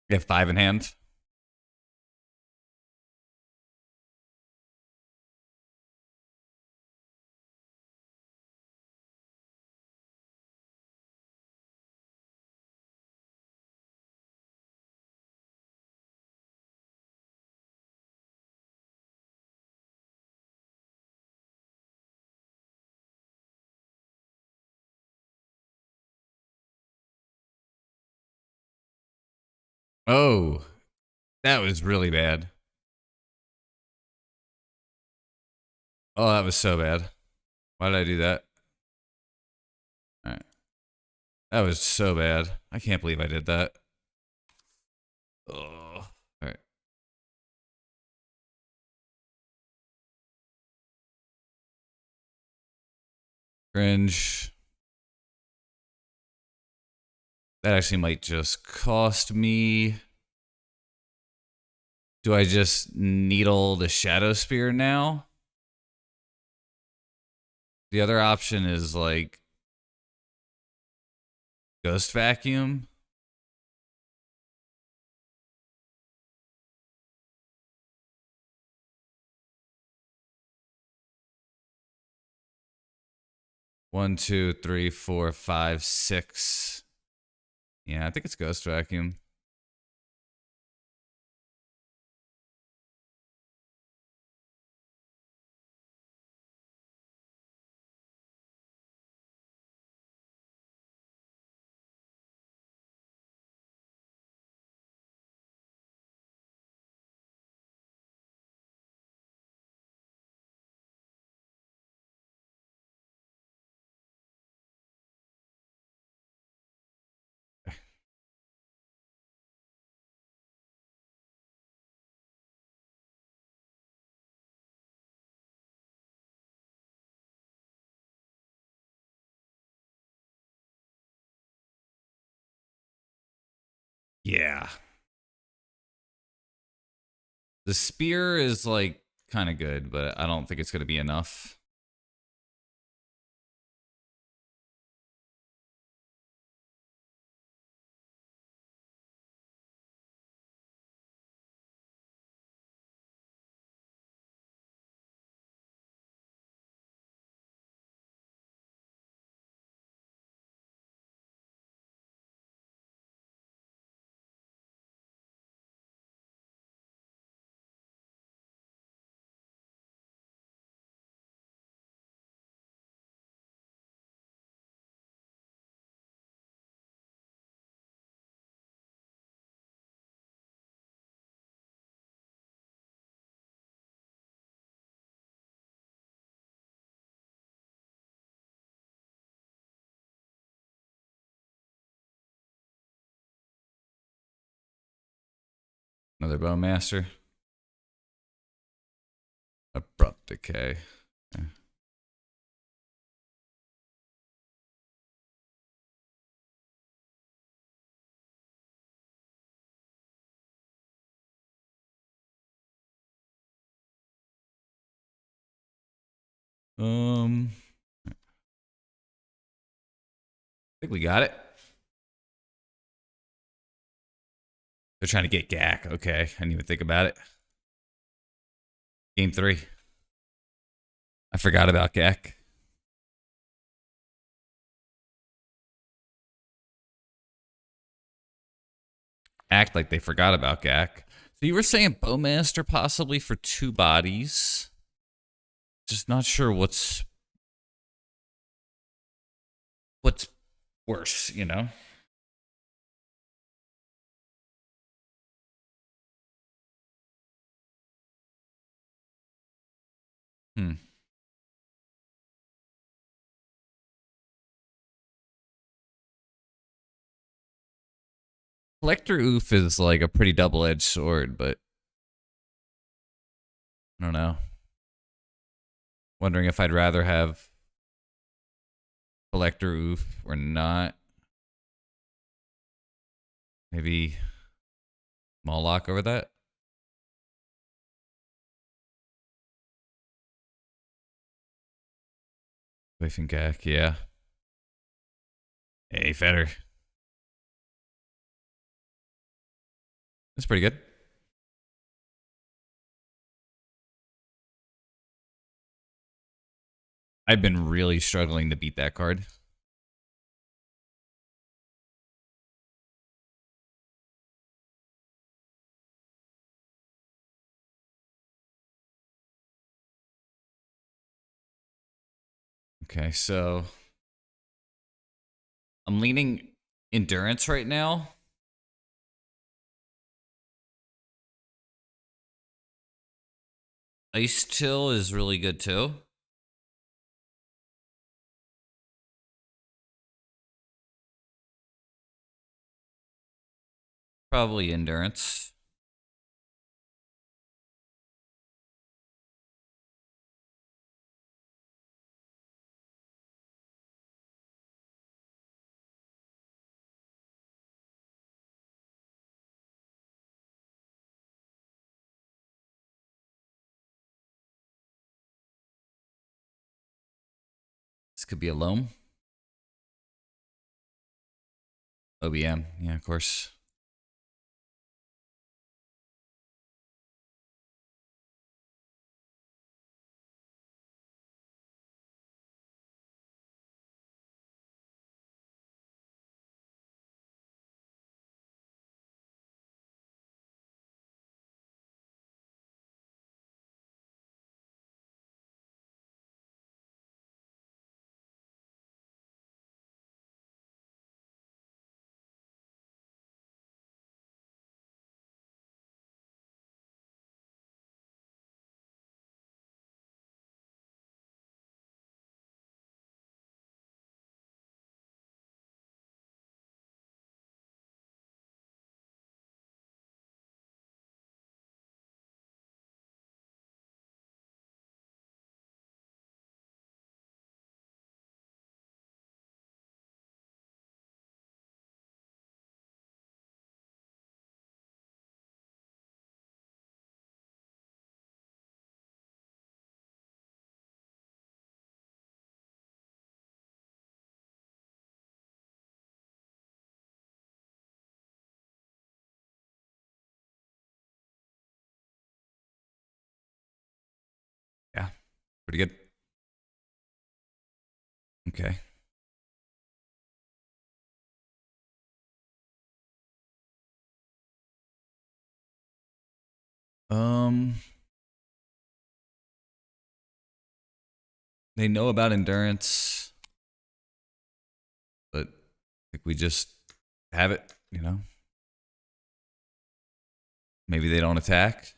We have 5 in hand. Oh, That was really bad. Oh, that was so bad. Why did I do that? All right. That was so bad. I can't believe I did that. Oh. All right. Cringe. That actually might just cost me. Do I just needle the Shadow Spear now? The other option is like Ghost Vacuum. One, two, three, four, five, six. Yeah, I think it's Ghost Vacuum. Yeah. The spear is like kind of good, but I don't think it's going to be enough. Another Bowmaster. Abrupt Decay. Okay. I think we got it. They're trying to get Gak. Okay, I didn't even think about it. Game 3. I forgot about Gak. Act like they forgot about Gak. So you were saying Bowmaster possibly for 2 bodies. Just not sure what's worse, you know? Hmm. Collector Oof is like a pretty double-edged sword, but I don't know. Wondering if I'd rather have Collector Oof or not. Maybe Moloch over that. Waving Gak, yeah. Hey, Fetter. That's pretty good. I've been really struggling to beat that card. Okay, so I'm leaning endurance right now. Ice Chill is really good too. Probably Endurance. This could be a Loam. OBM. Yeah, of course. Yeah, pretty good. Okay. Um, they know about Endurance, but I think we just have it, you know? Maybe they don't attack.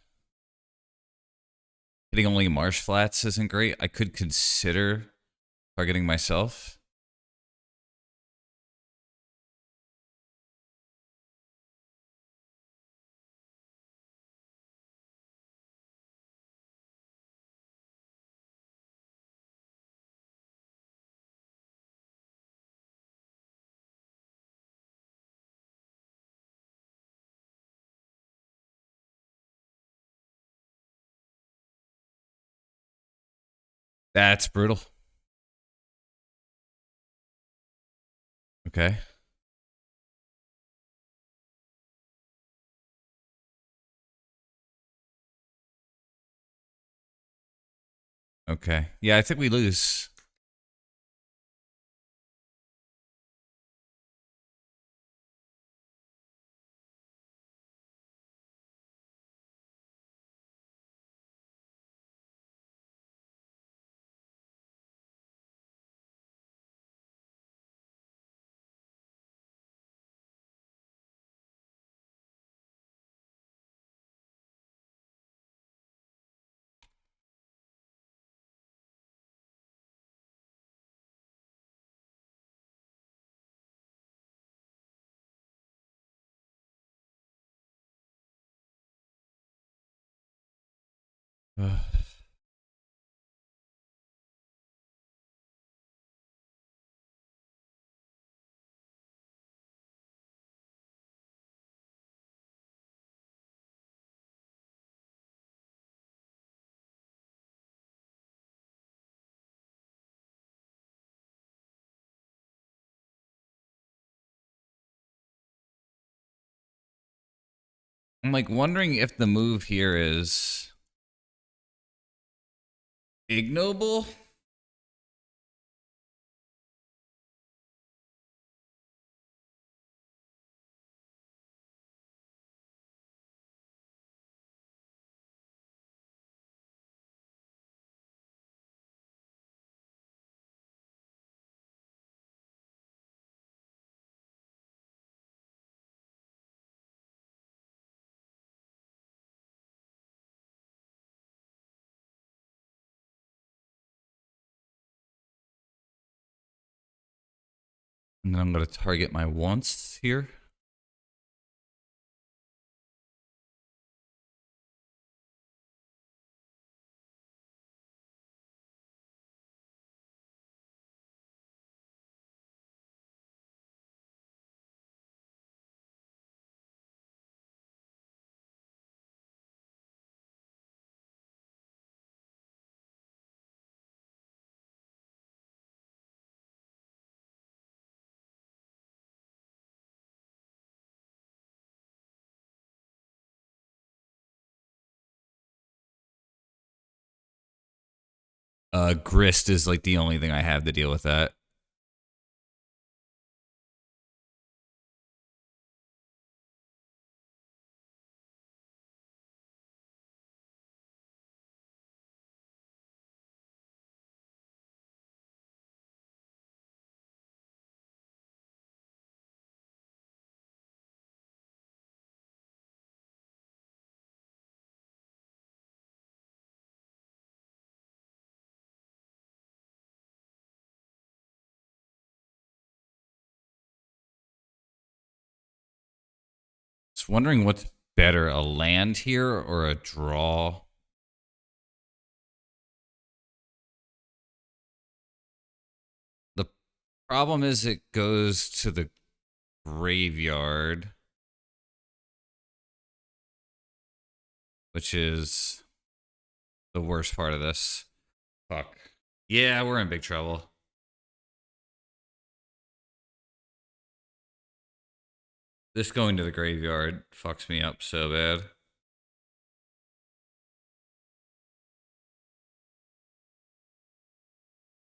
Hitting only marsh flats isn't great. I could consider targeting myself. That's brutal. Okay. Okay. Yeah, I think we lose. I'm like wondering if the move here is ignoble. And then I'm going to target my wants here. Grist is like the only thing I have to deal with that. Just wondering what's better, a land here or a draw? The problem is it goes to the graveyard, which is the worst part of this. Fuck. Yeah, we're in big trouble. This going to the graveyard fucks me up so bad.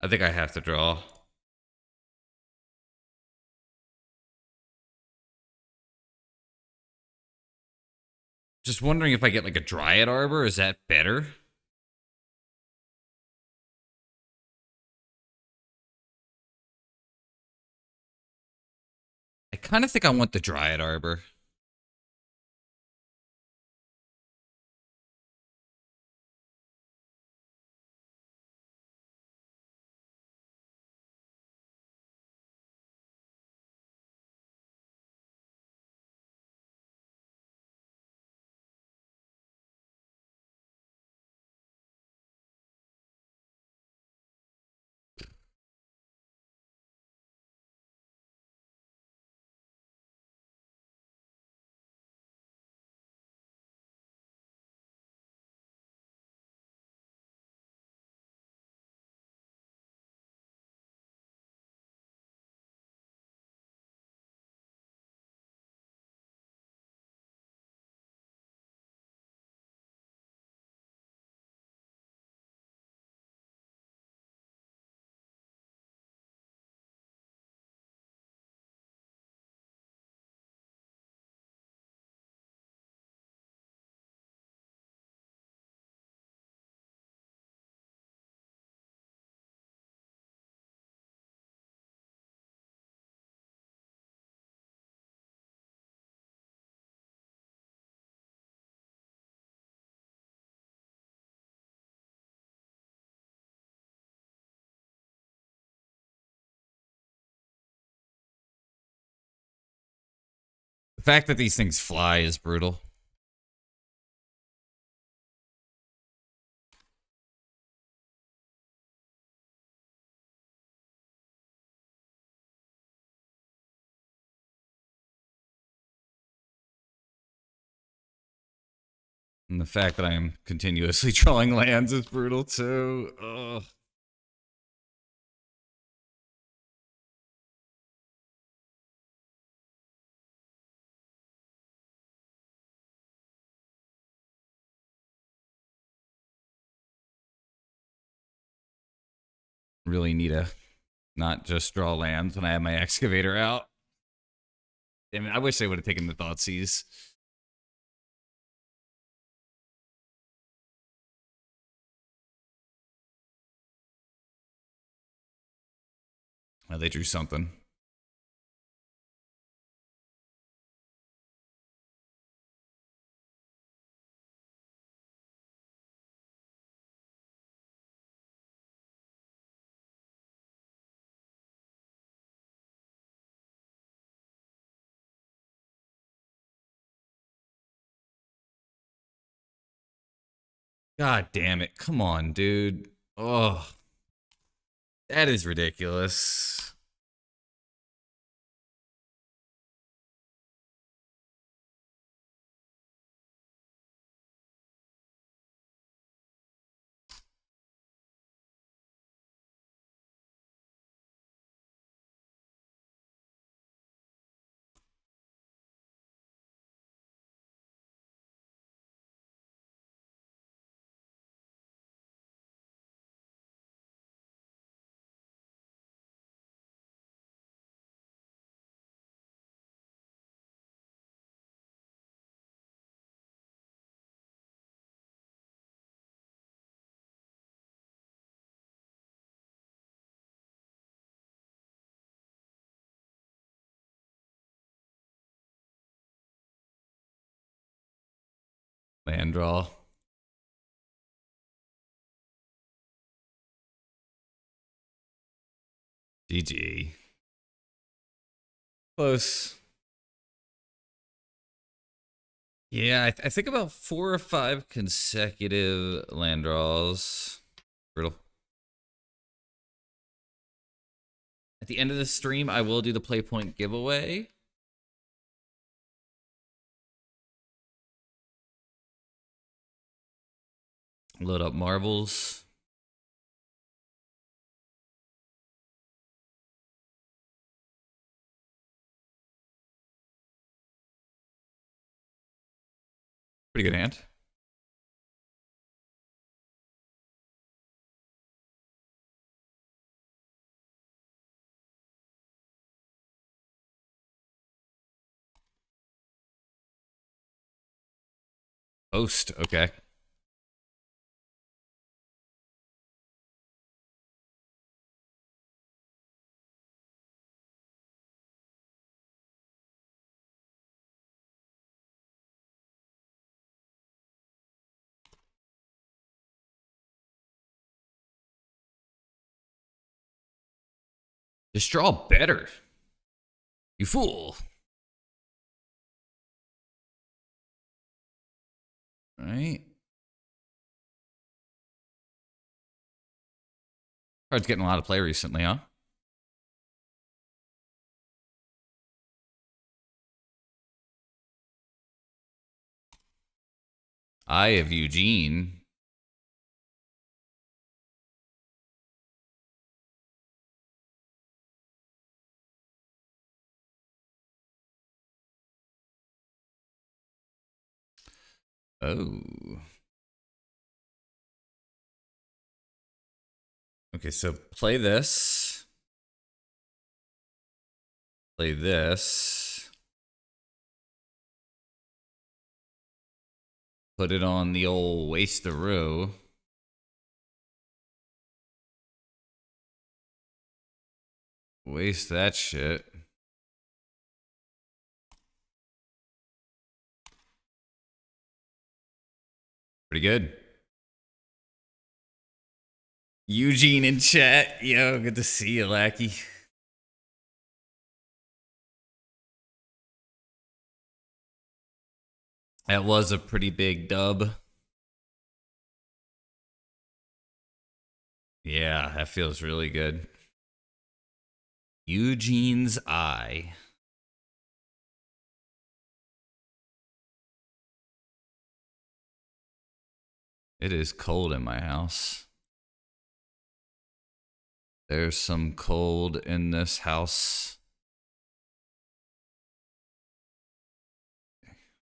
I think I have to draw. Just wondering if I get like a Dryad Arbor, is that better? I kind of think I want the Dryad Arbor. The fact that these things fly is brutal. And the fact that I'm continuously drawing lands is brutal too. Ugh. Really need to not just draw lands when I have my excavator out. Damn it, I wish they would have taken the Thoughtseize. They drew something. God damn it. Come on, dude. Oh, that is ridiculous. Land draw. GG. Close. Yeah, I think about 4 or 5 consecutive land draws. Brutal. At the end of the stream, I will do the play point giveaway. Load up marbles. Pretty good hand. Post. Okay. Just draw better. You fool. All right. Card's getting a lot of play recently, huh? Eye of Eugene. Oh. Okay, so play this. Play this. Put it on the old waste-a-roo. Waste that shit. Pretty good. Eugene in chat. Yo, good to see you, Lackey. That was a pretty big dub. Yeah, that feels really good. Eugene's eye. It is cold in my house. There's some cold in this house.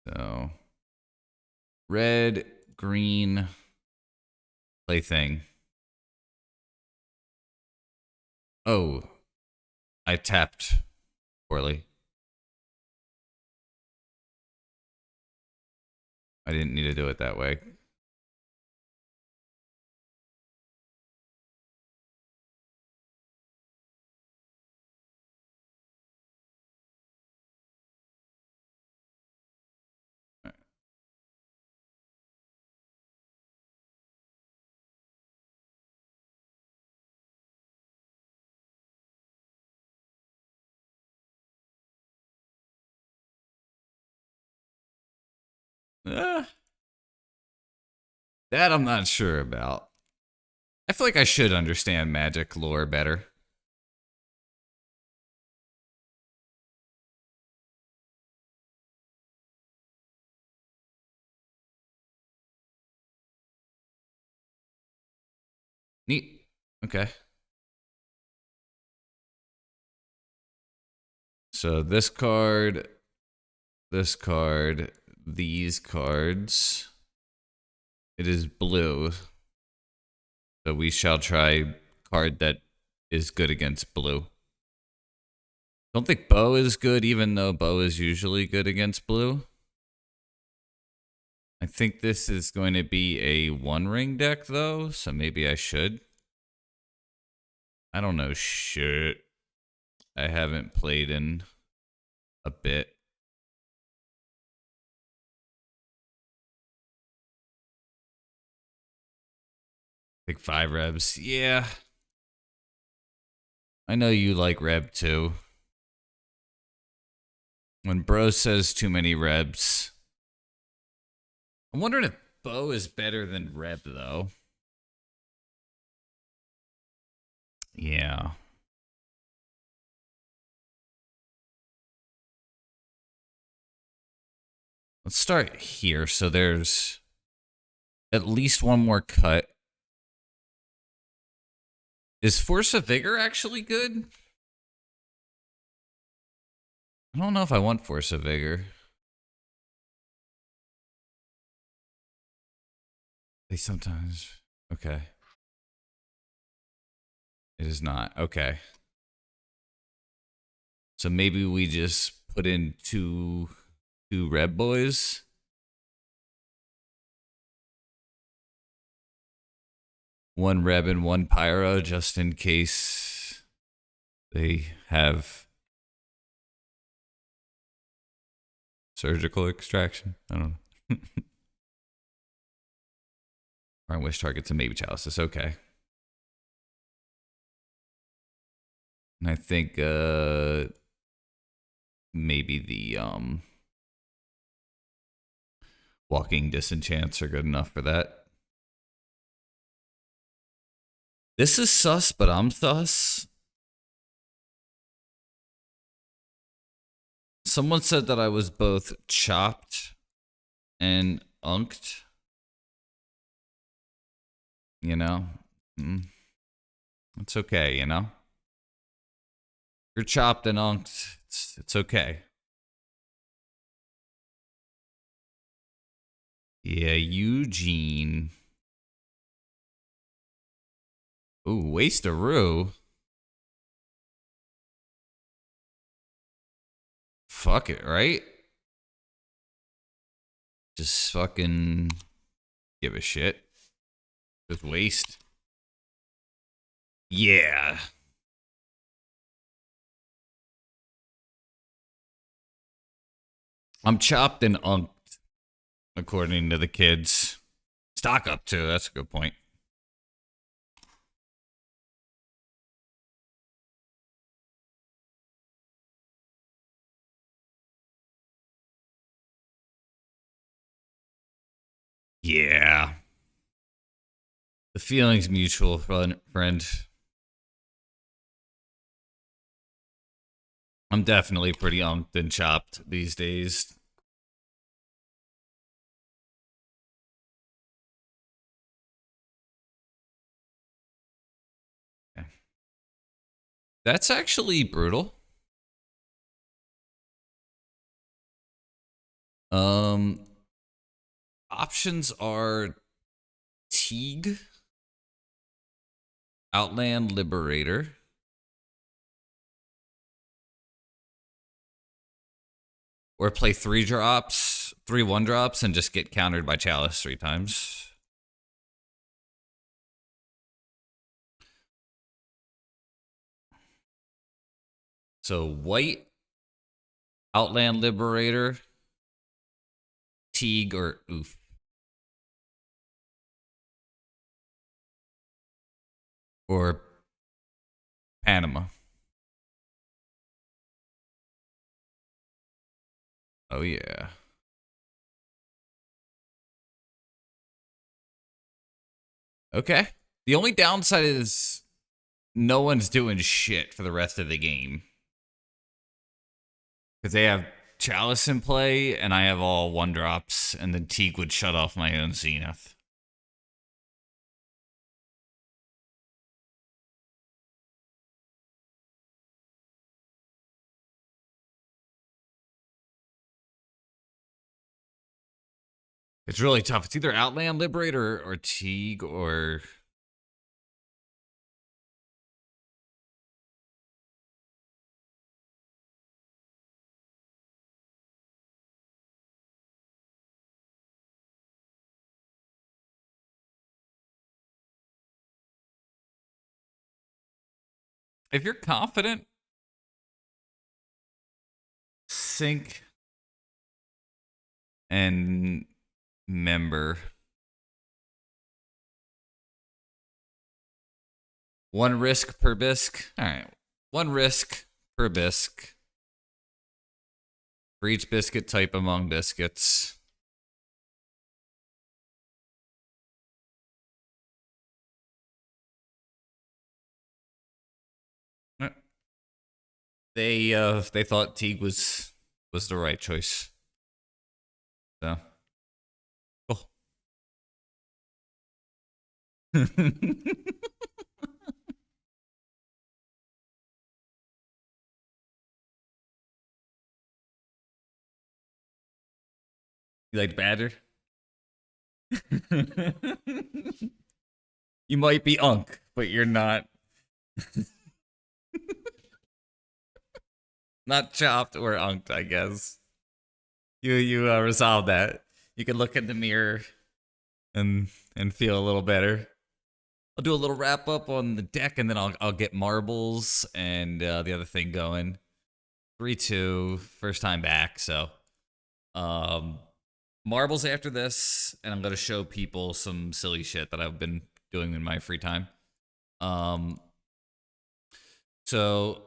So, red, green, plaything. Oh, I tapped poorly. I didn't need to do it that way. Ah. That I'm not sure about. I feel like I should understand magic lore better. Neat. Okay. So this card, these cards. It is blue. So we shall try card that is good against blue. Don't think bow is good, even though bow is usually good against blue. I think this is going to be a one ring deck though, so maybe I should. I don't know shit. I haven't played in a bit. Like 5 rebs. Yeah. I know you like reb too. When bro says too many rebs. I'm wondering if bow is better than reb though. Yeah. Let's start here. So there's at least one more cut. Is Force of Vigor actually good? I don't know if I want Force of Vigor. They sometimes. Okay. It is not. Okay. So maybe we just put in two red boys. One Reb and one Pyro, just in case they have surgical extraction. I don't know. Or wish targets and maybe chalices. Okay. And I think maybe the walking disenchants are good enough for that. This is sus, but I'm sus. Someone said that I was both chopped and unked. You know? It's okay, you know? You're chopped and unked. It's okay. Yeah, Eugene. Ooh, waste-a-roo. Fuck it, right? Just fucking give a shit. Just waste. Yeah. I'm chopped and unked, according to the kids. Stock up too. That's a good point. Yeah. The feeling's mutual, friend. I'm definitely pretty unked and chopped these days. That's actually brutal. Um, options are Teague, Outland Liberator, or play 3 drops, 3 1 drops, and just get countered by Chalice 3 times. So white, Outland Liberator, Teague, or Oof. Or Panama. Oh, yeah. Okay. The only downside is no one's doing shit for the rest of the game. Because they have Chalice in play, and I have all 1-drops, and then Teague would shut off my own Zenith. It's really tough. It's either Outland Liberator or Teague or... If you're confident, sync and member. 1 risk per bisque. All right. 1 risk per bisque. For each biscuit type among biscuits. They thought Teague was the right choice. So, cool. You like Badger? You might be Unk, but you're not chopped or unked, I guess. You resolve that. You can look in the mirror and feel a little better. I'll do a little wrap up on the deck, and then I'll get marbles and the other thing going. 3-2, first time back, so marbles after this, and I'm gonna show people some silly shit that I've been doing in my free time. So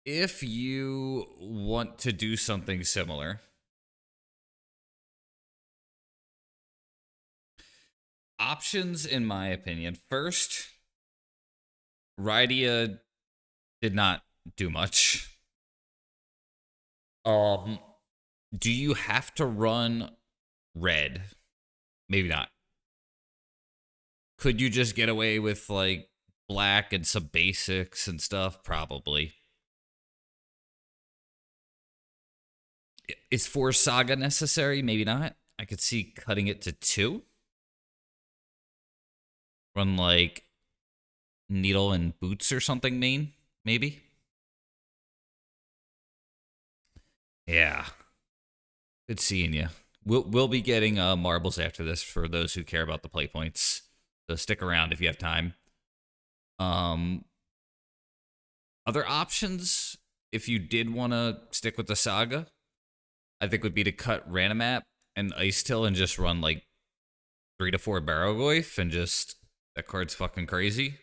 if you want to do something similar, options, in my opinion. First, Rydia did not do much. Do you have to run red? Maybe not. Could you just get away with like black and some basics and stuff? Probably. Is 4 Saga necessary? Maybe not. I could see cutting it to 2. Run like Needle and Boots or something main, maybe? Yeah. Good seeing you. We'll be getting marbles after this for those who care about the play points. So stick around if you have time. Other options, if you did want to stick with the Saga, I think would be to cut Ranimap and Ice Till and just run like 3 to 4 Barrogoyf and just that card's fucking crazy.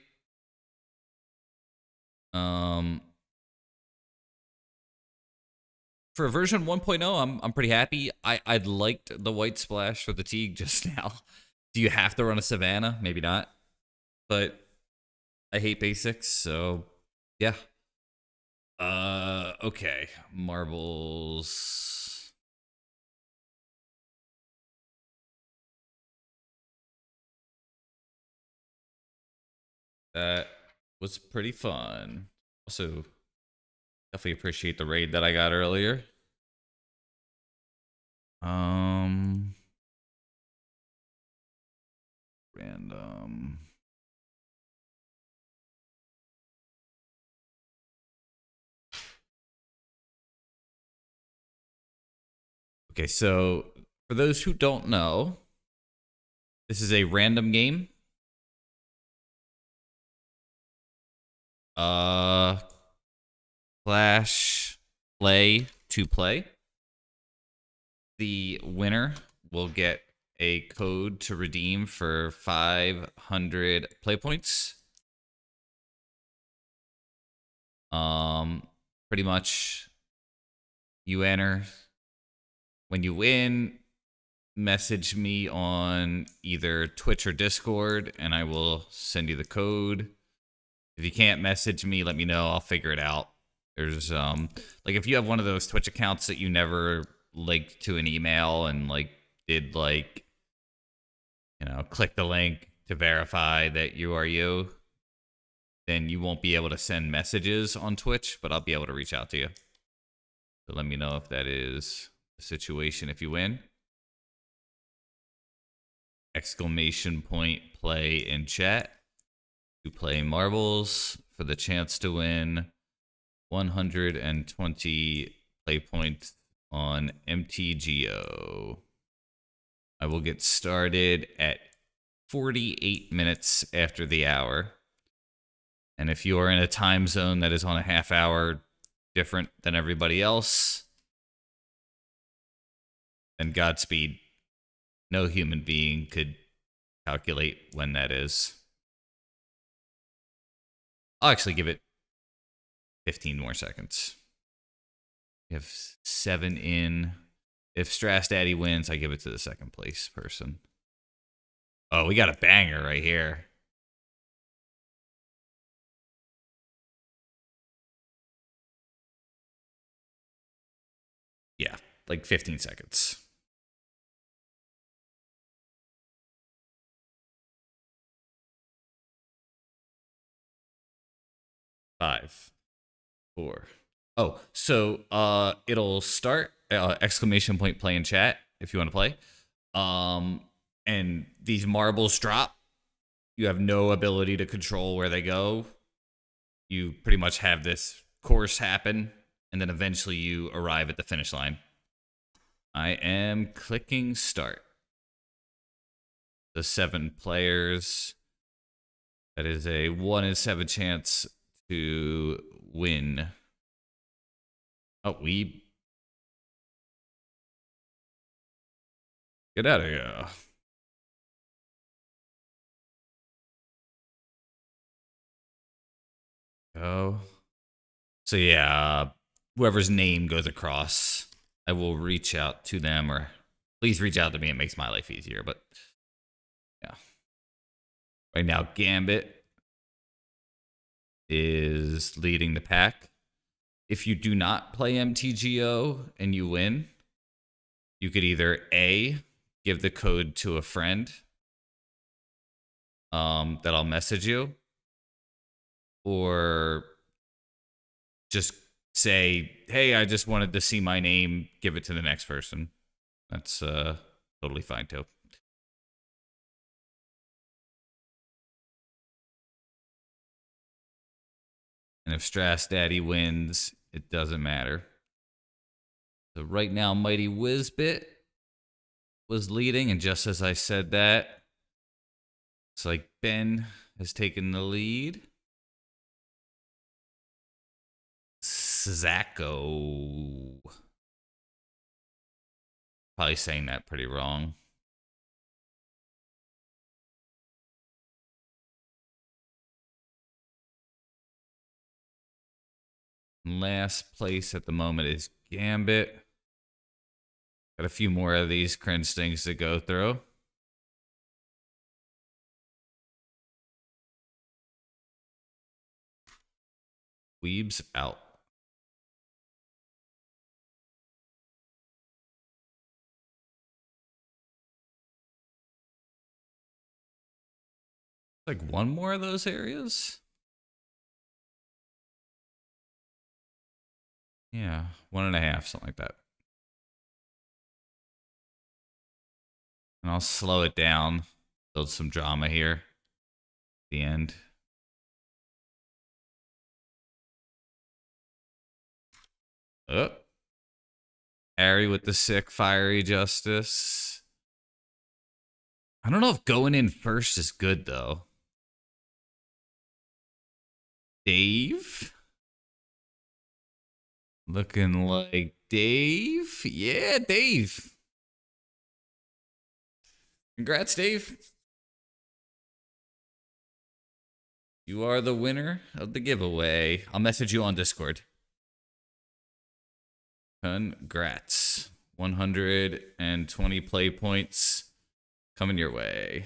For version 1.0, I'm pretty happy. I liked the white splash for the Teague just now. Do you have to run a Savannah? Maybe not. But I hate basics, so yeah. Okay. Marbles. That was pretty fun. Also, definitely appreciate the raid that I got earlier. Random. Okay, so for those who don't know, this is a random game. Clash play to play. The winner will get a code to redeem for 500 play points. Pretty much you enter. When you win, message me on either Twitch or Discord, and I will send you the code. If you can't message me, let me know. I'll figure it out. There's like if you have one of those Twitch accounts that you never linked to an email and like did like click the link to verify that you are you, then you won't be able to send messages on Twitch, but I'll be able to reach out to you. So let me know if that is the situation if you win. Exclamation point play in chat to play marbles for the chance to win 120 play points on MTGO. I will get started at 48 minutes after the hour. And if you are in a time zone that is on a half hour different than everybody else, then Godspeed. No human being could calculate when that is. I'll actually give it 15 more seconds. We have 7 in. If Strass Daddy wins, I give it to the second place person. Oh, we got a banger right here. Yeah, like 15 seconds. 5, 4. Oh, so it'll start exclamation point play in chat if you want to play. And these marbles drop. You have no ability to control where they go. You pretty much have this course happen, and then eventually you arrive at the finish line. I am clicking start. The 7 players. That is a 1 in 7 chance to win. Oh, we get out of here. Go. So yeah, whoever's name goes across, I will reach out to them, or please reach out to me. It makes my life easier, but yeah. Right now, Gambit is leading the pack. If you do not play MTGO and you win, you could either A, give the code to a friend that I'll message you, or just say, hey, I just wanted to see my name, give it to the next person. That's totally fine too. And if Strass Daddy wins, it doesn't matter. So right now, Mighty Whizbit was leading, and just as I said that, it's like Ben has taken the lead. Zacko. Probably saying that pretty wrong. Last place at the moment is Gambit. Got a few more of these cringe things to go through. Weeb's out. Like one more of those areas? Yeah, 1.5, something like that. And I'll slow it down, build some drama here at the end. Oh. Harry with the sick, fiery justice. I don't know if going in first is good, though. Dave? Looking like Dave? Yeah, Dave. Congrats, Dave. You are the winner of the giveaway. I'll message you on Discord. Congrats. 120 play points coming your way.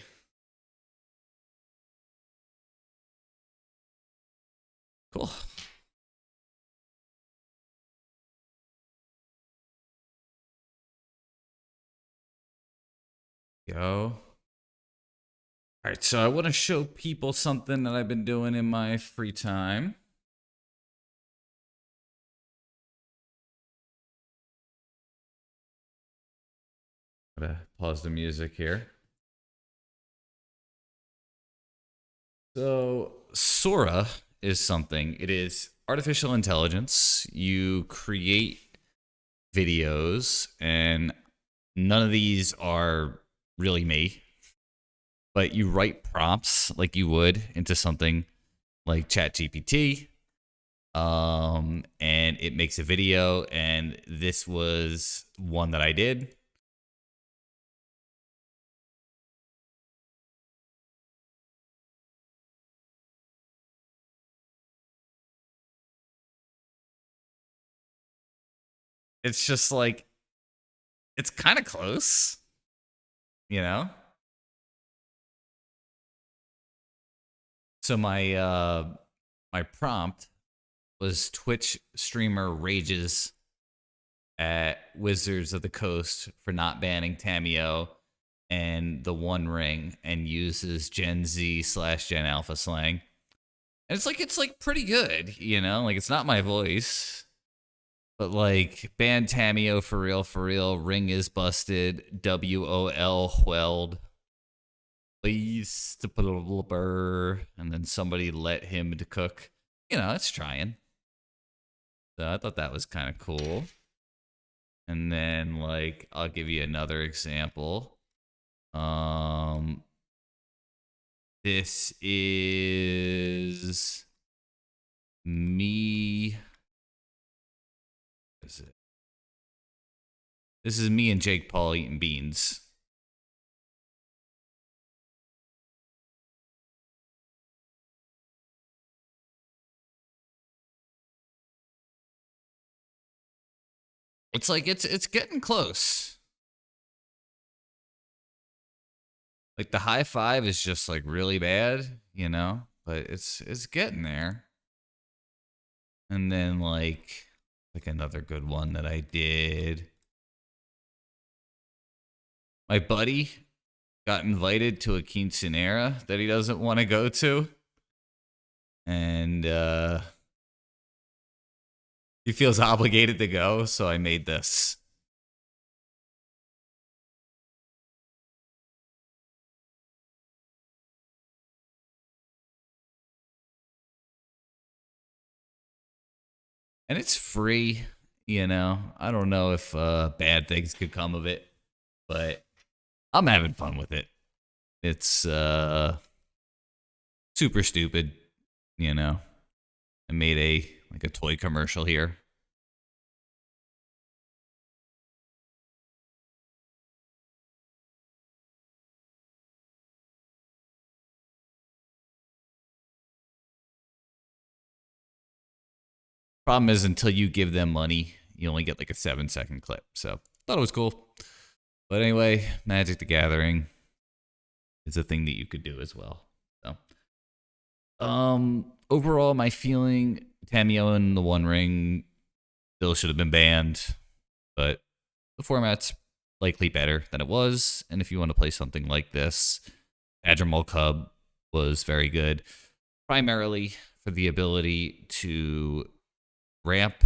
Cool. Go. All right, so I want to show people something that I've been doing in my free time. Gotta pause the music here. So, Sora is something. It is artificial intelligence. You create videos, and none of these are really me, but you write prompts like you would into something like ChatGPT, and it makes a video. And this was one that I did. It's just like it's kind of close, you know. So my prompt was Twitch streamer rages at Wizards of the Coast for not banning Tamio and the One Ring, and uses Gen Z / Gen Alpha slang. And it's like pretty good, you know? Like it's not my voice. But like ban Tamio for real, ring is busted, WOL wheld. Please to put a little burr, and then somebody let him to cook. You know, it's trying. So I thought that was kind of cool. And then like I'll give you another example. This is me. What is it? This is me and Jake Paul eating beans. It's like it's getting close. Like the high five is just like really bad, you know, but it's getting there. And then like another good one that I did. My buddy got invited to a quinceanera that he doesn't want to go to. And he feels obligated to go, so I made this. And it's free, you know. I don't know if bad things could come of it, but I'm having fun with it. It's super stupid, you know. I made a toy commercial here. Problem is, until you give them money, you only get like a 7-second clip. So thought it was cool. But anyway, Magic the Gathering is a thing that you could do as well. So, overall, my feeling: Tamio and the One Ring still should have been banned, but the format's likely better than it was. And if you want to play something like this, Badgermole Cub was very good, primarily for the ability to ramp,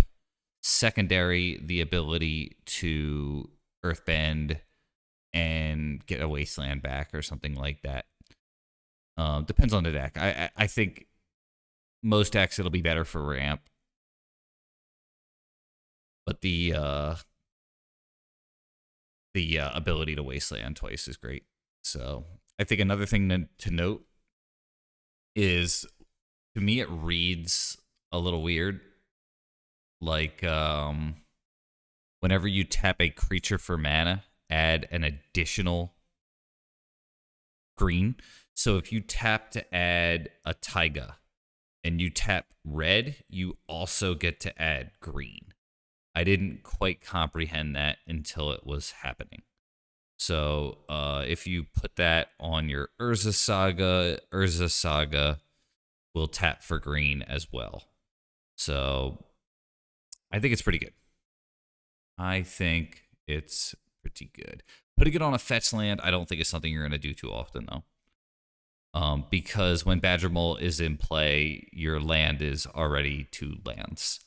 secondary the ability to earthbend and get a wasteland back or something like that. Depends on the deck. I think most decks it'll be better for ramp, but the ability to wasteland twice is great. So I think another thing to note is, to me, it reads a little weird. Like, whenever you tap a creature for mana, add an additional green. So if you tap to add a Taiga and you tap red, you also get to add green. I didn't quite comprehend that until it was happening. So if you put that on your Urza Saga will tap for green as well. So I think it's pretty good. I think it's pretty good. Putting it on a fetch land, I don't think it's something you're going to do too often, though. Because when Badgermole is in play, your land is already 2 lands.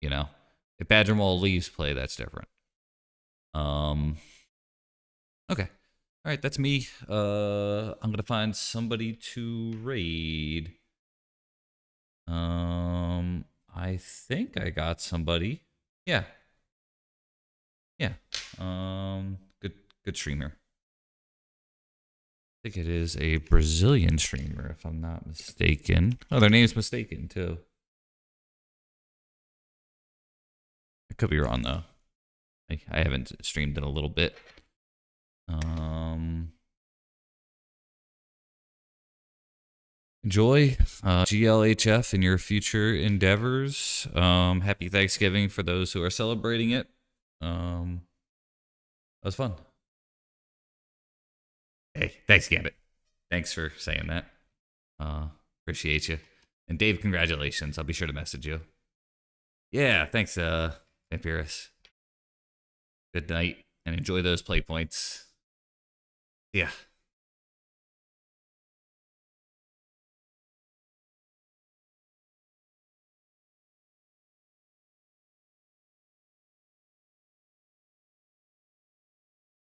You know, if Badgermole leaves play, that's different. Okay, all right, that's me. I'm gonna find somebody to raid. I think I got somebody. Yeah, yeah. Good streamer. I think it is a Brazilian streamer, if I'm not mistaken. Oh, their name's mistaken too. I could be wrong though. I haven't streamed in a little bit. Enjoy GLHF in your future endeavors. Happy Thanksgiving for those who are celebrating it. That was fun. Hey, thanks, Gambit. Thanks for saying that. Appreciate you. And Dave, congratulations. I'll be sure to message you. Yeah, thanks, Vampiris. Good night, and enjoy those play points. Yeah.